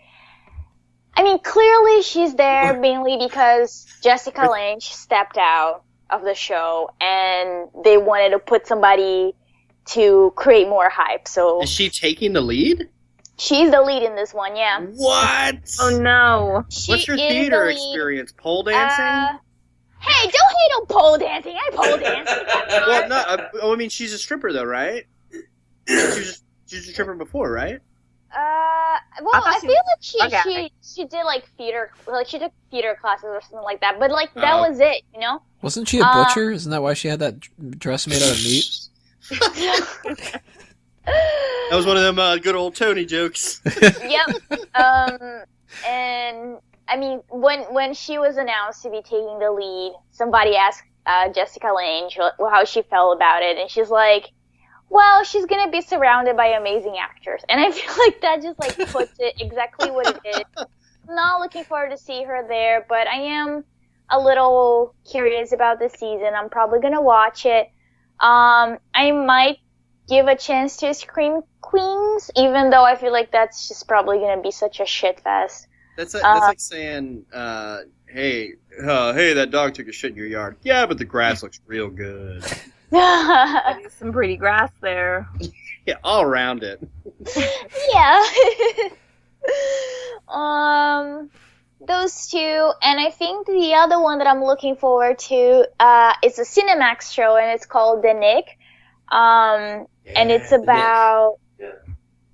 [SPEAKER 5] I mean, clearly she's there mainly because Jessica Lange stepped out of the show and they wanted to put somebody to create more hype. So
[SPEAKER 2] Is she taking the lead?
[SPEAKER 5] she's the lead in this one, yeah.
[SPEAKER 2] What?
[SPEAKER 3] Oh no.
[SPEAKER 2] What's your
[SPEAKER 5] She is
[SPEAKER 2] theater
[SPEAKER 5] the lead.
[SPEAKER 2] experience? Pole dancing?
[SPEAKER 5] Hey, don't hate on pole dancing. I pole dance.
[SPEAKER 2] Well, no. I mean, she's a stripper though, right? She's a stripper before, right?
[SPEAKER 5] Well,
[SPEAKER 3] I thought
[SPEAKER 5] I
[SPEAKER 3] she
[SPEAKER 5] feel
[SPEAKER 3] was
[SPEAKER 5] like
[SPEAKER 3] okay.
[SPEAKER 5] she did like theater, like she took theater classes or something like that. But like that
[SPEAKER 2] Oh.
[SPEAKER 5] was it, you know.
[SPEAKER 1] Wasn't she a butcher? Isn't that why she had that dress made out of meat?
[SPEAKER 2] That was one of them good old Tony jokes.
[SPEAKER 5] Yep. And I mean, when she was announced to be taking the lead, somebody asked Jessica Lange how she felt about it, and she's like, well, she's gonna be surrounded by amazing actors. And I feel like that just like puts it exactly what it is. I'm not looking forward to see her there, but I am a little curious about this season. I'm probably gonna watch it. I might give a chance to Scream Queens, even though I feel like that's just probably gonna be such a shit fest.
[SPEAKER 2] That's like saying, hey, that dog took a shit in your yard. Yeah, but the grass looks real good.
[SPEAKER 3] There's some pretty grass there.
[SPEAKER 2] Yeah, all around it.
[SPEAKER 5] Yeah. Those two, and I think the other one that I'm looking forward to is a Cinemax show, and it's called The Nick. And it's about.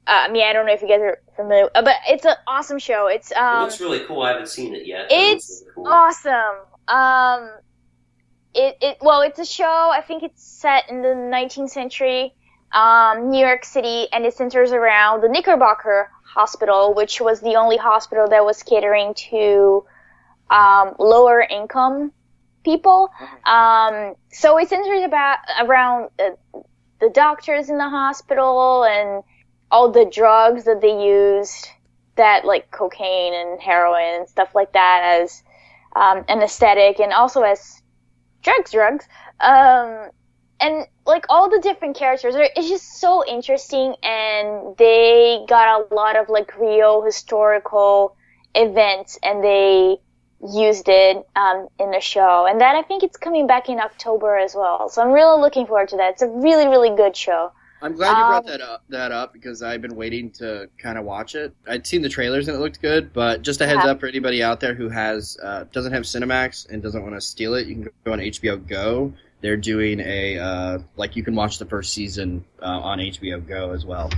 [SPEAKER 5] I don't know if you guys are familiar, but it's an awesome show. It's
[SPEAKER 4] It looks really cool. I haven't seen it yet. but
[SPEAKER 5] it's
[SPEAKER 4] it looks really cool.
[SPEAKER 5] awesome. It's a show. I think it's set in the 19th century, New York City, and it centers around the Knickerbocker Hospital, which was the only hospital that was catering to lower income people. So it centers around the doctors in the hospital and all the drugs that they used, that like cocaine and heroin and stuff like that, as anesthetic and also as drugs. And like all the different characters, it's just so interesting, and they got a lot of like real historical events, and they used it in the show. And that I think it's coming back in October as well. So I'm really looking forward to that. It's a really, really good show.
[SPEAKER 2] I'm glad you brought that up because I've been waiting to kind of watch it. I'd seen the trailers and it looked good, but just a heads up for anybody out there who has doesn't have Cinemax and doesn't want to steal it, you can go on HBO Go. They're doing a you can watch the first season on HBO Go as well.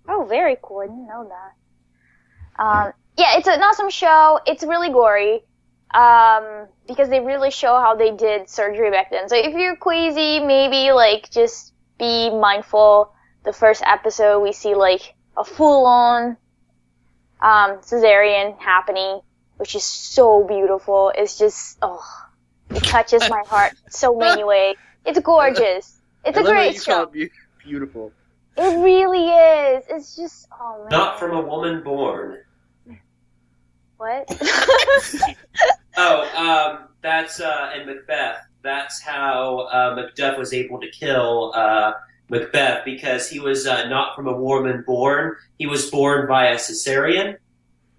[SPEAKER 5] Oh, very cool. I didn't know that. Yeah, it's an awesome show. It's really gory because they really show how they did surgery back then. So if you're queasy, maybe like just be mindful. The first episode, we see like a full-on cesarean happening, which is so beautiful. It's just, it touches my heart so many ways. It's gorgeous. It's a great show.
[SPEAKER 2] Beautiful.
[SPEAKER 5] It really is. It's just, oh man.
[SPEAKER 4] Not from a woman born.
[SPEAKER 5] What?
[SPEAKER 4] That's and Macbeth. That's how Macduff was able to kill Macbeth, because he was not from a woman born. He was born via cesarean,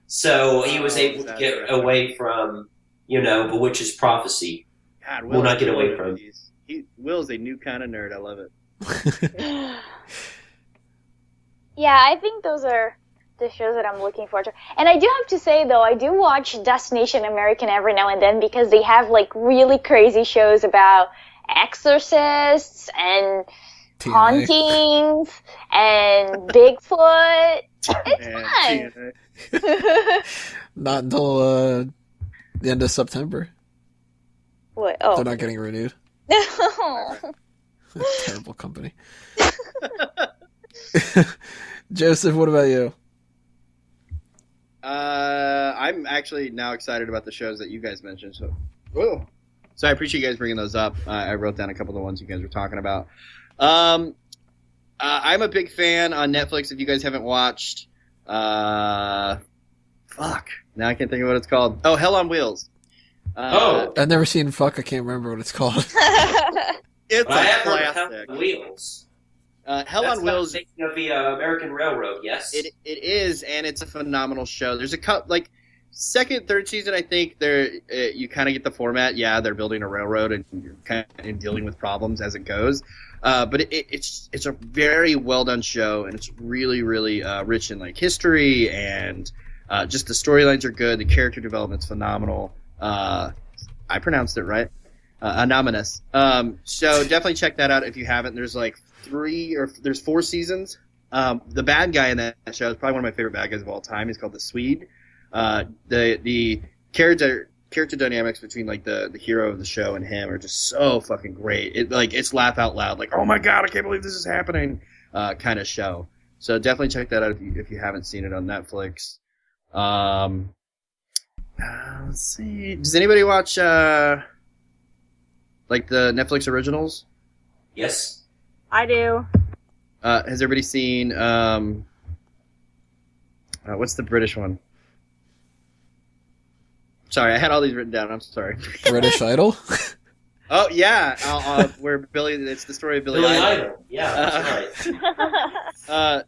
[SPEAKER 4] so he was able to get away from, the witch's prophecy.
[SPEAKER 2] God,
[SPEAKER 4] Will not get away from.
[SPEAKER 2] Will's a new kind of nerd. I love it.
[SPEAKER 5] Yeah, I think those are the shows that I'm looking forward to. And I do have to say, though, I do watch Destination American every now and then, because they have, like, really crazy shows about exorcists and hauntings and Bigfoot. It's fun.
[SPEAKER 1] Not until the end of September.
[SPEAKER 5] What? Oh.
[SPEAKER 1] They're not getting renewed. Terrible company. Joseph, what about you?
[SPEAKER 2] I'm actually now excited about the shows that you guys mentioned. So I appreciate you guys bringing those up. I wrote down a couple of the ones you guys were talking about. I'm a big fan on Netflix. If you guys haven't watched, now I can't think of what it's called. Oh, Hell on Wheels.
[SPEAKER 1] I've never seen Fuck. I can't remember what it's called.
[SPEAKER 2] It's
[SPEAKER 4] I
[SPEAKER 2] a
[SPEAKER 4] have heard
[SPEAKER 2] classic.
[SPEAKER 4] Hell on Wheels.
[SPEAKER 2] Hell on Wheels.
[SPEAKER 4] Thinking of the American Railroad, yes.
[SPEAKER 2] It is, and it's a phenomenal show. There's a second, third season. I think you kind of get the format. Yeah, they're building a railroad, and you're kind of dealing with problems as it goes. But it's a very well done show, and it's really, really rich in like history, and just the storylines are good. The character development's phenomenal. I pronounced it right. Anonymous. So definitely check that out if you haven't. There's like there's 4 seasons. The bad guy in that show is probably one of my favorite bad guys of all time. He's called the Swede. The character dynamics between like the hero of the show and him are just so fucking great. It's laugh out loud, like, oh my god, I can't believe this is happening, kind of show. So definitely check that out if you haven't seen it on Netflix. Let's see. Does anybody watch like the Netflix originals?
[SPEAKER 4] Yes.
[SPEAKER 3] I do.
[SPEAKER 2] Has everybody seen what's the British one? Sorry, I had all these written down. I'm sorry.
[SPEAKER 1] British Idol?
[SPEAKER 2] Oh yeah, where Billy. It's the story of Billy Idol.
[SPEAKER 4] Yeah, that's right.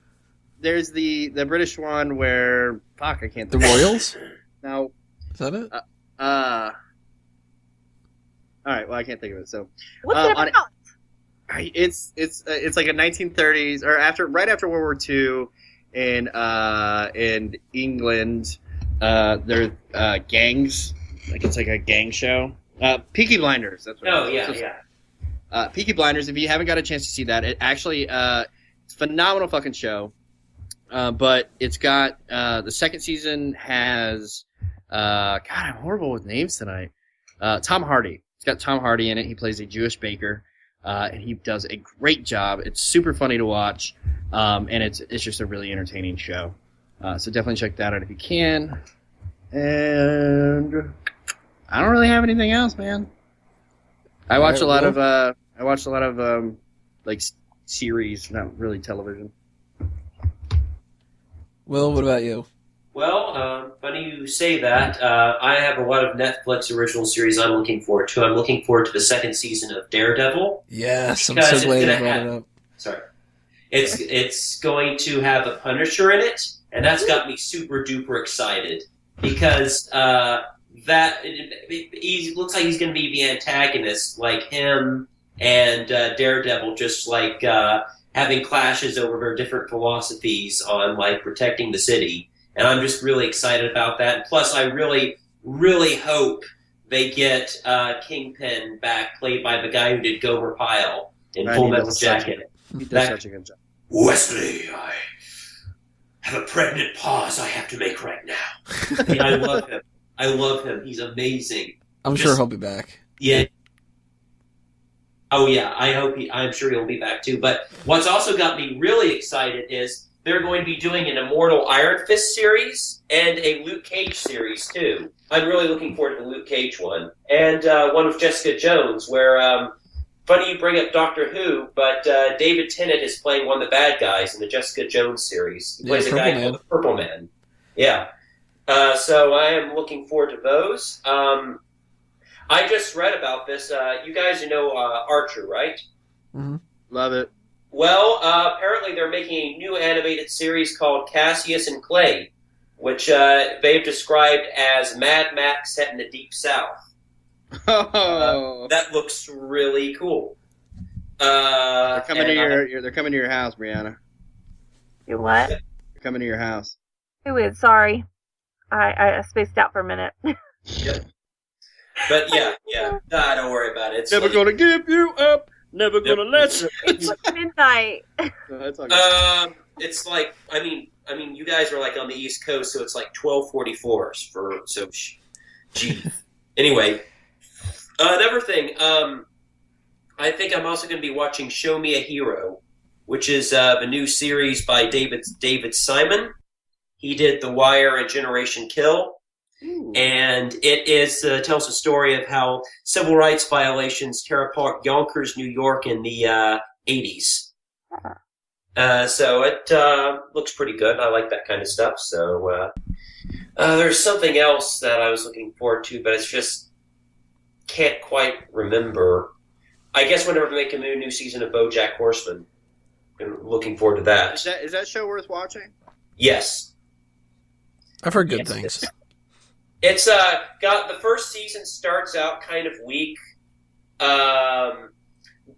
[SPEAKER 2] There's the British one where I can't.
[SPEAKER 1] The Royals?
[SPEAKER 2] No.
[SPEAKER 1] Is that it?
[SPEAKER 2] All right. Well, I can't think of it. So
[SPEAKER 3] What's it about?
[SPEAKER 2] It's like a 1930s or right after World War II in England. There gangs, like it's like a gang show. Peaky Blinders. That's what.
[SPEAKER 4] Oh yeah.
[SPEAKER 2] Peaky Blinders. If you haven't got a chance to see that, it actually it's a phenomenal fucking show. But it's got the second season has God, I'm horrible with names tonight. Tom Hardy. It's got Tom Hardy in it. He plays a Jewish baker. And he does a great job. It's super funny to watch, and it's just a really entertaining show. So definitely check that out if you can. And I don't really have anything else, man. I watch a lot of like series, not really television.
[SPEAKER 1] Will, what about you?
[SPEAKER 4] Well, funny you say that. I have a lot of Netflix original series I'm looking forward to. I'm looking forward to the second season of Daredevil.
[SPEAKER 1] Yes, I'm so glad you brought it up.
[SPEAKER 4] Sorry. It's going to have a Punisher in it, and that's got me super duper excited because he looks like he's going to be the antagonist, like him and Daredevil, just like having clashes over their different philosophies on like protecting the city. And I'm just really excited about that. Plus, I really, really hope they get Kingpin back, played by the guy who did Gomer Pyle in Full Metal Jacket.
[SPEAKER 2] He does such a good job.
[SPEAKER 4] Wesley, I have a pregnant pause I have to make right now. And I love him. I love him. He's amazing.
[SPEAKER 1] I'm sure he'll be back.
[SPEAKER 4] Yeah. Oh yeah, I'm sure he'll be back too. But what's also got me really excited is they're going to be doing an Immortal Iron Fist series and a Luke Cage series too. I'm really looking forward to the Luke Cage one. And one with Jessica Jones, where, funny you bring up Doctor Who, but David Tennant is playing one of the bad guys in the Jessica Jones series. He plays a guy called the Purple Man. Yeah. So I am looking forward to those. I just read about this. You guys know Archer, right?
[SPEAKER 1] Mm-hmm.
[SPEAKER 2] Love it.
[SPEAKER 4] Well, apparently they're making a new animated series called Cassius and Clay, which they've described as Mad Max set in the Deep South. That looks really cool.
[SPEAKER 2] They're coming to your house, Brianna.
[SPEAKER 3] You what?
[SPEAKER 2] They're coming to your house.
[SPEAKER 3] Who is? Sorry. I spaced out for a minute.
[SPEAKER 4] Yep. But yeah. Don't worry about it. It's
[SPEAKER 2] Never gonna give you up. Never gonna let you.
[SPEAKER 3] It's like midnight.
[SPEAKER 2] That's all good.
[SPEAKER 4] It's like I mean, you guys are like on the East Coast, so it's like 12:44 for so. Gee. Anyway, another thing. I think I'm also going to be watching Show Me a Hero, which is the new series by David Simon. He did The Wire and Generation Kill.
[SPEAKER 2] Ooh.
[SPEAKER 4] And it tells the story of how civil rights violations tear apart Yonkers, New York in the 80s. So it looks pretty good. I like that kind of stuff. So there's something else that I was looking forward to, but it's just can't quite remember. I guess whenever they make a new season of BoJack Horseman, I'm looking forward to that.
[SPEAKER 2] Is that show worth watching?
[SPEAKER 4] Yes.
[SPEAKER 1] I've heard good things.
[SPEAKER 4] It's got the first season starts out kind of weak, but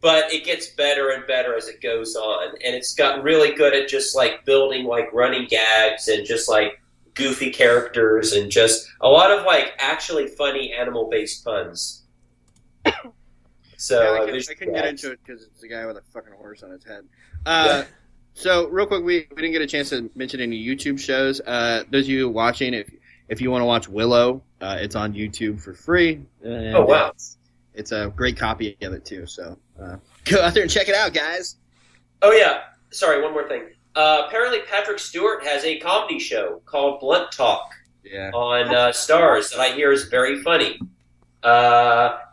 [SPEAKER 4] it gets better and better as it goes on, and it's gotten really good at just like building like running gags and just like goofy characters and just a lot of like actually funny animal based puns. So
[SPEAKER 2] yeah, I couldn't get into it because it's a guy with a fucking horse on his head. So real quick, we didn't get a chance to mention any YouTube shows. Those of you watching, if you want to watch Willow, it's on YouTube for free.
[SPEAKER 4] Oh wow!
[SPEAKER 2] It's a great copy of it too. So go out there and check it out, guys.
[SPEAKER 4] Oh yeah. Sorry, one more thing. Apparently, Patrick Stewart has a comedy show called Blunt Talk on Stars that I hear is very funny.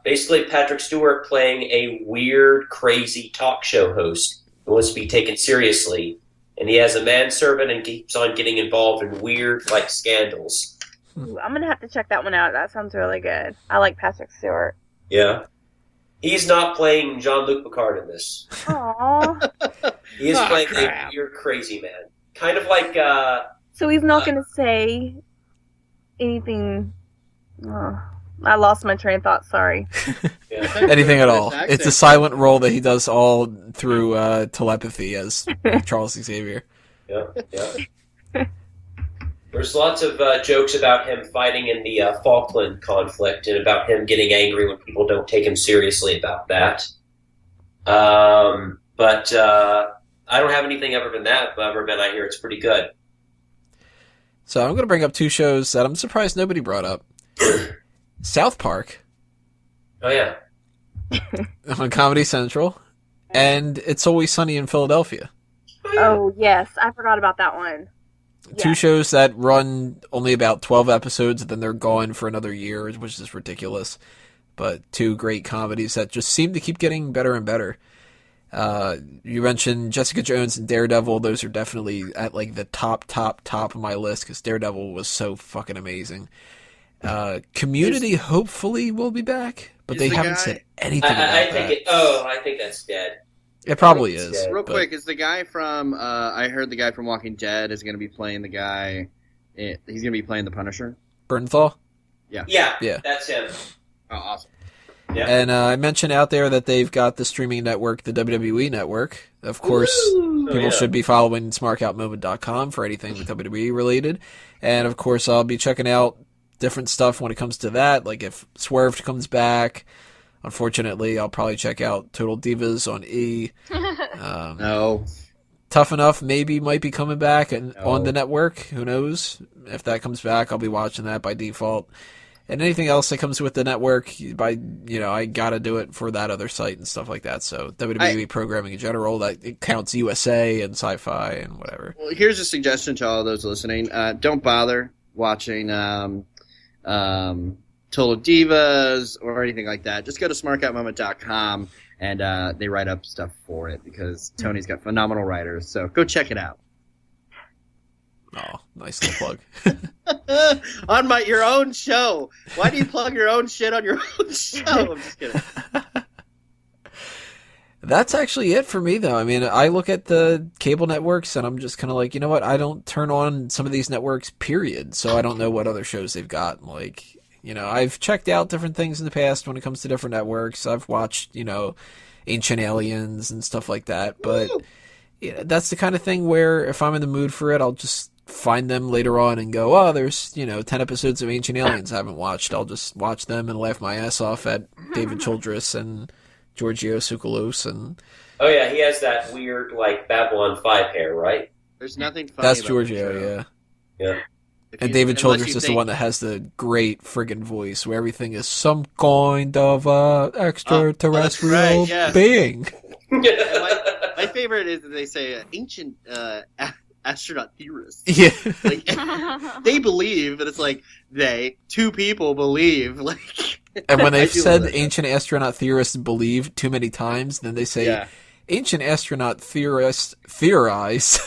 [SPEAKER 4] Basically, Patrick Stewart playing a weird, crazy talk show host who wants to be taken seriously, and he has a manservant and keeps on getting involved in weird, like, scandals.
[SPEAKER 3] Ooh, I'm gonna have to check that one out. That sounds really good. I like Patrick Stewart.
[SPEAKER 4] Yeah. He's not playing Jean-Luc Picard in this.
[SPEAKER 3] Aww.
[SPEAKER 4] He is playing a weird, crazy man. Kind of like,
[SPEAKER 3] So he's not gonna say anything. I lost my train of thought. Sorry.
[SPEAKER 4] yeah.
[SPEAKER 1] Anything at all. It's a silent role that he does all through telepathy as Charles Xavier.
[SPEAKER 4] Yeah. There's lots of jokes about him fighting in the Falkland conflict and about him getting angry when people don't take him seriously about that. But I don't have anything other than that, other than I hear it's pretty good.
[SPEAKER 1] So I'm going to bring up two shows that I'm surprised nobody brought up. South Park.
[SPEAKER 4] Oh, yeah.
[SPEAKER 1] On Comedy Central. And It's Always Sunny in Philadelphia.
[SPEAKER 3] Oh, yes. I forgot about that one.
[SPEAKER 1] Two shows that run only about 12 episodes, and then they're gone for another year, which is ridiculous. But two great comedies that just seem to keep getting better and better. You mentioned Jessica Jones and Daredevil. Those are definitely at like the top of my list because Daredevil was so fucking amazing. Community hopefully will be back, but they haven't said anything about that.
[SPEAKER 4] I think that's dead.
[SPEAKER 1] It probably is.
[SPEAKER 2] Real quick, is the guy from? I heard the guy from Walking Dead is going to be playing the guy. He's going to be playing the Punisher.
[SPEAKER 1] Bernthal?
[SPEAKER 4] Yeah, that's him.
[SPEAKER 2] Oh, awesome.
[SPEAKER 4] Yeah.
[SPEAKER 1] And I mentioned out there that they've got the streaming network, the WWE Network. Of course, people should be following smarkoutmoment.com for anything with WWE related. And of course, I'll be checking out different stuff when it comes to that. Like if Swerve comes back, unfortunately, I'll probably check out Total Divas on E.
[SPEAKER 2] No.
[SPEAKER 1] Tough Enough maybe might be coming back on the network. Who knows? If that comes back, I'll be watching that by default. And anything else that comes with the network, I gotta do it for that other site and stuff like that. So WWE programming in general, that it counts USA and Sci-Fi and whatever.
[SPEAKER 2] Well, here's a suggestion to all those listening: don't bother watching Total Divas or anything like that. Just go to smarkoutmoment.com and they write up stuff for it because Tony's got phenomenal writers. So go check it out.
[SPEAKER 1] Oh, nice little plug.
[SPEAKER 2] On your own show. Why do you plug your own shit on your own show? I'm just kidding.
[SPEAKER 1] That's actually it for me, though. I mean, I look at the cable networks, and I'm just kind of like, you know what? I don't turn on some of these networks, period. So I don't know what other shows they've got. Like, you know, I've checked out different things in the past when it comes to different networks. I've watched, you know, Ancient Aliens and stuff like that. But yeah, that's the kind of thing where if I'm in the mood for it, I'll just find them later on and go, oh, there's, you know, 10 episodes of Ancient Aliens I haven't watched. I'll just watch them and laugh my ass off at David Childress and Giorgio Tsoukalos. And
[SPEAKER 4] Oh yeah, he has that weird like Babylon 5 hair, right?
[SPEAKER 2] There's nothing funny
[SPEAKER 1] that's
[SPEAKER 2] about
[SPEAKER 1] Giorgio,
[SPEAKER 2] the show.
[SPEAKER 1] yeah.
[SPEAKER 4] Yeah.
[SPEAKER 1] And David Childress is the one that has the great friggin' voice where everything is some kind of extraterrestrial
[SPEAKER 2] right, yes.
[SPEAKER 1] being.
[SPEAKER 2] My favorite is that they say ancient astronaut theorists.
[SPEAKER 1] Yeah.
[SPEAKER 2] Like, they believe, but it's like two people believe. Like,
[SPEAKER 1] And when
[SPEAKER 2] I
[SPEAKER 1] they've
[SPEAKER 2] do
[SPEAKER 1] said
[SPEAKER 2] love that.
[SPEAKER 1] ancient astronaut theorists believe too many times, then they say
[SPEAKER 2] Yeah.
[SPEAKER 1] ancient astronaut theorists theorize.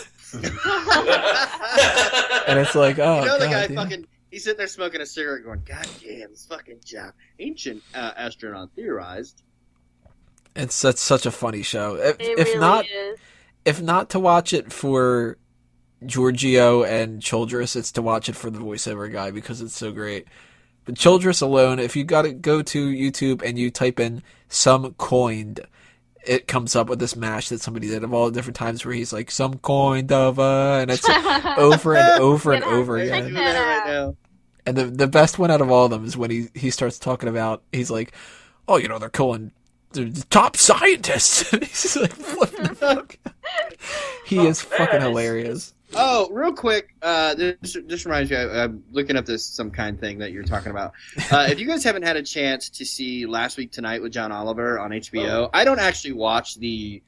[SPEAKER 1] And it's like, oh,
[SPEAKER 2] You know, the
[SPEAKER 1] God,
[SPEAKER 2] guy
[SPEAKER 1] yeah.
[SPEAKER 2] fucking, he's sitting there smoking a cigarette going, God damn, this fucking job. Ancient astronaut theorized.
[SPEAKER 1] That's such a funny show.
[SPEAKER 5] It
[SPEAKER 1] If
[SPEAKER 5] really
[SPEAKER 1] not,
[SPEAKER 5] is.
[SPEAKER 1] if not to watch it for Giorgio and Childress, it's to watch it for the voiceover guy because it's so great. But Childress alone, if you got to go to YouTube and you type in "some coined," it comes up with this mash that somebody did of all the different times where he's like "some coined of," and it's over and over and over
[SPEAKER 5] Check
[SPEAKER 2] I'm
[SPEAKER 1] again.
[SPEAKER 2] doing that right now.
[SPEAKER 1] And the best one out of all of them is when he starts talking about, he's like, oh, you know, they're killing the top scientists. And he's just like flipping the fuck. He is fucking hilarious.
[SPEAKER 2] Oh, real quick, this reminds me, I'm looking up this some kind thing that you're talking about. If you guys haven't had a chance to see Last Week Tonight with John Oliver on HBO, I don't actually watch the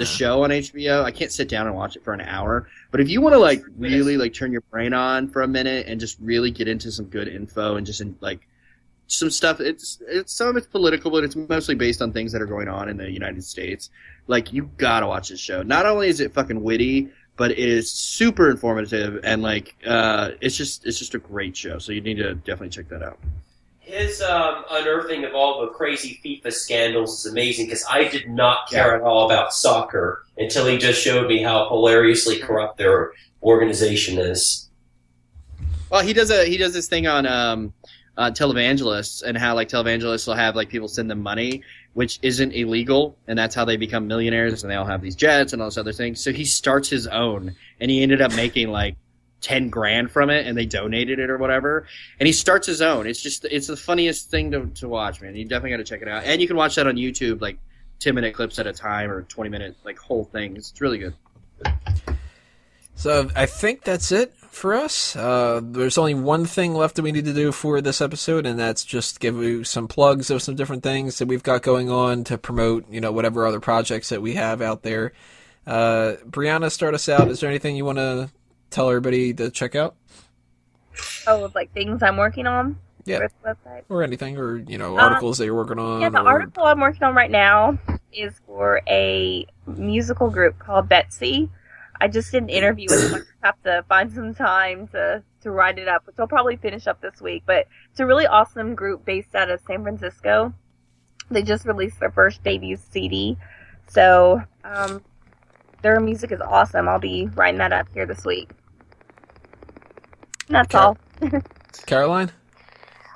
[SPEAKER 2] show on HBO. I can't sit down and watch it for an hour. But if you want to like really like turn your brain on for a minute and just really get into some good info and just like some stuff, it's some of it's political, but it's mostly based on things that are going on in the United States. Like, you gotta watch this show. Not only is it fucking witty, but it is super informative and like it's just a great show. So you need to definitely check that out.
[SPEAKER 4] His unearthing of all the crazy FIFA scandals is amazing because I did not care at all about soccer until he just showed me how hilariously corrupt their organization is.
[SPEAKER 2] Well, he does this thing on televangelists and how like televangelists will have like people send them money, which isn't illegal, and that's how they become millionaires, and they all have these jets and all this other things. So he starts his own, and he ended up making like 10 grand from it, and they donated it or whatever. And he starts his own. It's the funniest thing to watch, man. You definitely got to check it out. And you can watch that on YouTube, like 10-minute clips at a time or 20-minute like whole things. It's really good.
[SPEAKER 1] So I think that's it for us. There's only one thing left that we need to do for this episode, and that's just give you some plugs of some different things that we've got going on to promote, you know, whatever other projects that we have out there. Brianna, start us out. Is there anything you want to tell everybody to check out?
[SPEAKER 3] Oh, like things I'm working on?
[SPEAKER 1] Yeah.
[SPEAKER 3] For the website?
[SPEAKER 1] Or anything, or, you know, articles that you're working on?
[SPEAKER 3] Yeah, the
[SPEAKER 1] or...
[SPEAKER 3] article I'm working on right now is for a musical group called Betsy. I just did an interview with them. I just have to find some time to write it up, which I'll probably finish up this week. But it's a really awesome group based out of San Francisco. They just released their first debut CD. So their music is awesome. I'll be writing that up here this week. And that's all.
[SPEAKER 1] Caroline?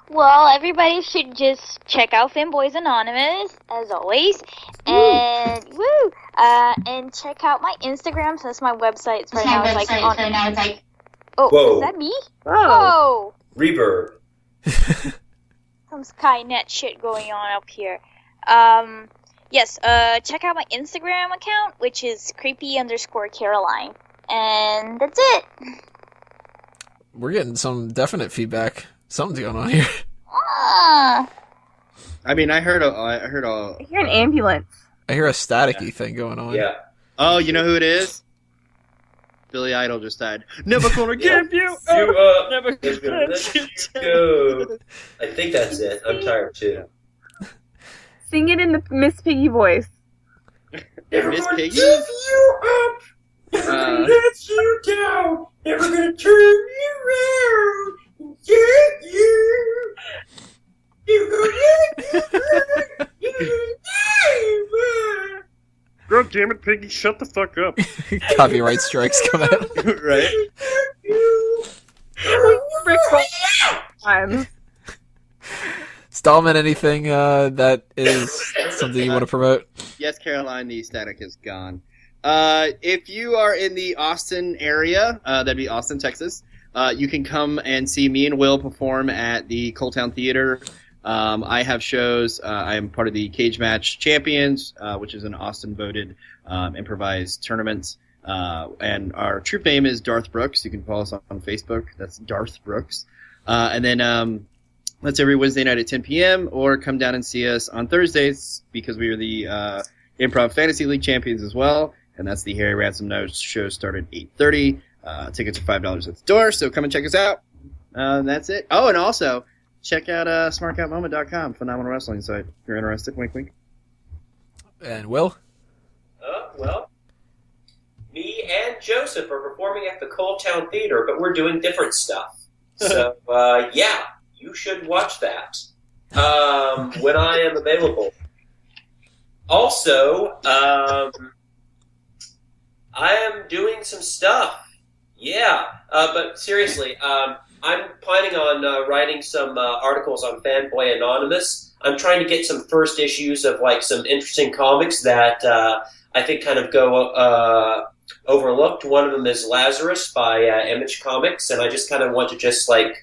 [SPEAKER 5] Well, everybody should just check out Fanboys Anonymous, as always. And and check out my Instagram, so that's my website. So right now it's like Oh,
[SPEAKER 4] Whoa.
[SPEAKER 5] is that me?
[SPEAKER 3] Whoa.
[SPEAKER 5] Whoa!
[SPEAKER 4] Reverb.
[SPEAKER 5] Some Skynet shit going on up here. Yes, check out my Instagram account, which is creepy_Caroline. And that's it.
[SPEAKER 1] We're getting some definite feedback. Something's going on here.
[SPEAKER 5] Ah.
[SPEAKER 2] I mean, I heard a.
[SPEAKER 3] I hear an ambulance.
[SPEAKER 1] I hear a staticky thing going on.
[SPEAKER 4] Yeah.
[SPEAKER 2] Oh, you know who it is? Billy Idol just died. Never gonna give you up.
[SPEAKER 4] You up.
[SPEAKER 2] Never
[SPEAKER 4] Never gonna
[SPEAKER 2] gonna
[SPEAKER 4] let
[SPEAKER 2] let you
[SPEAKER 4] you go. I think that's it. I'm tired too.
[SPEAKER 3] Sing it in the Miss Piggy voice.
[SPEAKER 4] Never
[SPEAKER 2] Miss
[SPEAKER 4] gonna
[SPEAKER 2] Piggy?
[SPEAKER 4] give you up. Never gonna let you down. Never gonna turn you around. Yeah, you.
[SPEAKER 6] God damn it, Piggy, shut the fuck up.
[SPEAKER 1] Copyright strikes come out.
[SPEAKER 2] Right?
[SPEAKER 3] Time.
[SPEAKER 1] Stallman, anything that is something you want to promote?
[SPEAKER 2] Yes, Caroline, the static is gone. If you are in the Austin area, that'd be Austin, Texas, you can come and see me and Will perform at the Coletown Theater. I have shows. I am part of the Cage Match Champions, which is an Austin-voted improvised tournament. And our troupe name is Darth Brooks. You can follow us on Facebook. That's Darth Brooks. And then that's every Wednesday night at 10 p.m. Or come down and see us on Thursdays because we are the Improv Fantasy League champions as well. And that's the Harry Ransom Notes show started at 8:30. Tickets are $5 at the door, so come and check us out. That's it. Oh, and also check out smartoutmoment.com, phenomenal wrestling site. If you're interested, wink, wink.
[SPEAKER 1] And Will?
[SPEAKER 4] Well, me and Joseph are performing at the Coletown Theater, but we're doing different stuff. So, yeah, you should watch that when I am available. Also, I am doing some stuff. Yeah, but seriously, I'm planning on writing some articles on Fanboy Anonymous. I'm trying to get some first issues of like some interesting comics that I think kind of go overlooked. One of them is Lazarus by Image Comics, and I just kind of want to just like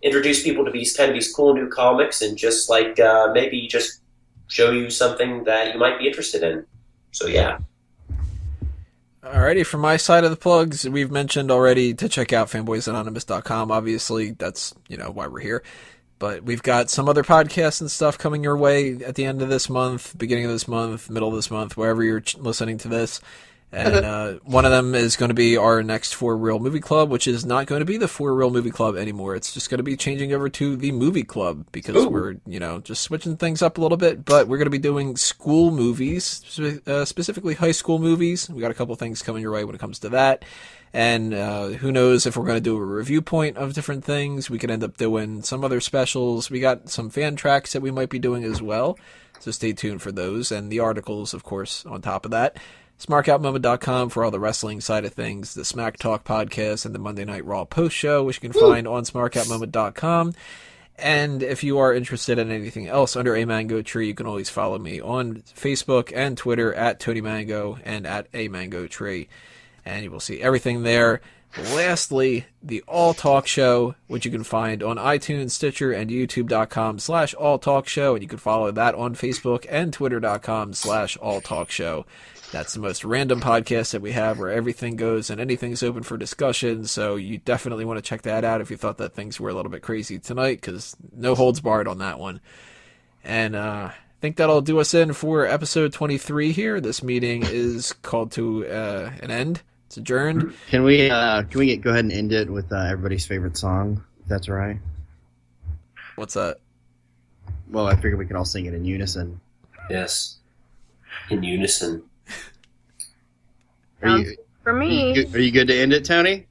[SPEAKER 4] introduce people to these cool new comics and just like maybe just show you something that you might be interested in. So yeah.
[SPEAKER 1] Alrighty, from my side of the plugs, we've mentioned already to check out fanboysanonymous.com. Obviously, that's, why we're here. But we've got some other podcasts and stuff coming your way at the end of this month, beginning of this month, middle of this month, wherever you're listening to this. And one of them is going to be our next For Real Movie Club, which is not going to be the For Real Movie Club anymore. It's just going to be changing over to the Movie Club because we're, just switching things up a little bit. But we're going to be doing school movies, specifically high school movies. We got a couple things coming your way when it comes to that. And who knows if we're going to do a review point of different things. We could end up doing some other specials. We got some fan tracks that we might be doing as well. So stay tuned for those. And the articles, of course, on top of that. SmartOutMoment.com for all the wrestling side of things, the Smack Talk podcast, and the Monday Night Raw post show, which you can find on SmartOutMoment.com. And if you are interested in anything else under A Mango Tree, you can always follow me on Facebook and Twitter at Tony Mango and at A Mango Tree. And you will see everything there. Lastly, the All Talk Show, which you can find on iTunes, Stitcher, and YouTube.com/All Talk Show. And you can follow that on Facebook and Twitter.com/All Talk Show. That's the most random podcast that we have where everything goes and anything's open for discussion. So you definitely want to check that out if you thought that things were a little bit crazy tonight, because no holds barred on that one. And I think that'll do us in for episode 23 here. This meeting is called to an end. It's adjourned.
[SPEAKER 2] Can we go ahead and end it with everybody's favorite song, if that's all right?
[SPEAKER 1] What's that?
[SPEAKER 2] Well, I figure we can all sing it in unison.
[SPEAKER 4] Yes. In unison.
[SPEAKER 3] For me.
[SPEAKER 2] Are you good to end it, Tony?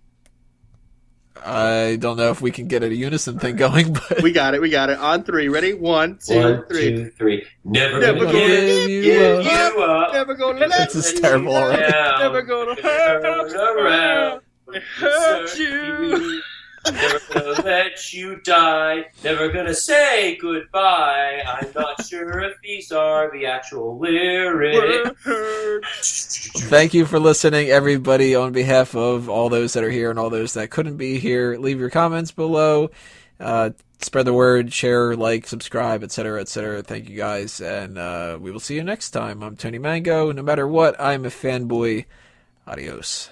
[SPEAKER 1] I don't know if we can get a unison thing going, but
[SPEAKER 2] We got it. On three. Ready? 1, 2, 3.
[SPEAKER 4] 1, 2, 3. Never
[SPEAKER 2] Never
[SPEAKER 4] gonna
[SPEAKER 2] gonna
[SPEAKER 4] give you up.
[SPEAKER 2] Never gonna let
[SPEAKER 1] This is terrible already.
[SPEAKER 2] Never gonna hurt
[SPEAKER 4] around.
[SPEAKER 2] hurt you.
[SPEAKER 4] Never gonna let you die. Never gonna say goodbye. I'm not sure if these are the actual lyrics.
[SPEAKER 1] Thank you for listening, everybody, on behalf of all those that are here and all those that couldn't be here. Leave your comments below. Spread the word, share, like, subscribe, etc., etc. Thank you, guys, and we will see you next time. I'm Tony Mango. No matter what, I'm a fanboy. Adios.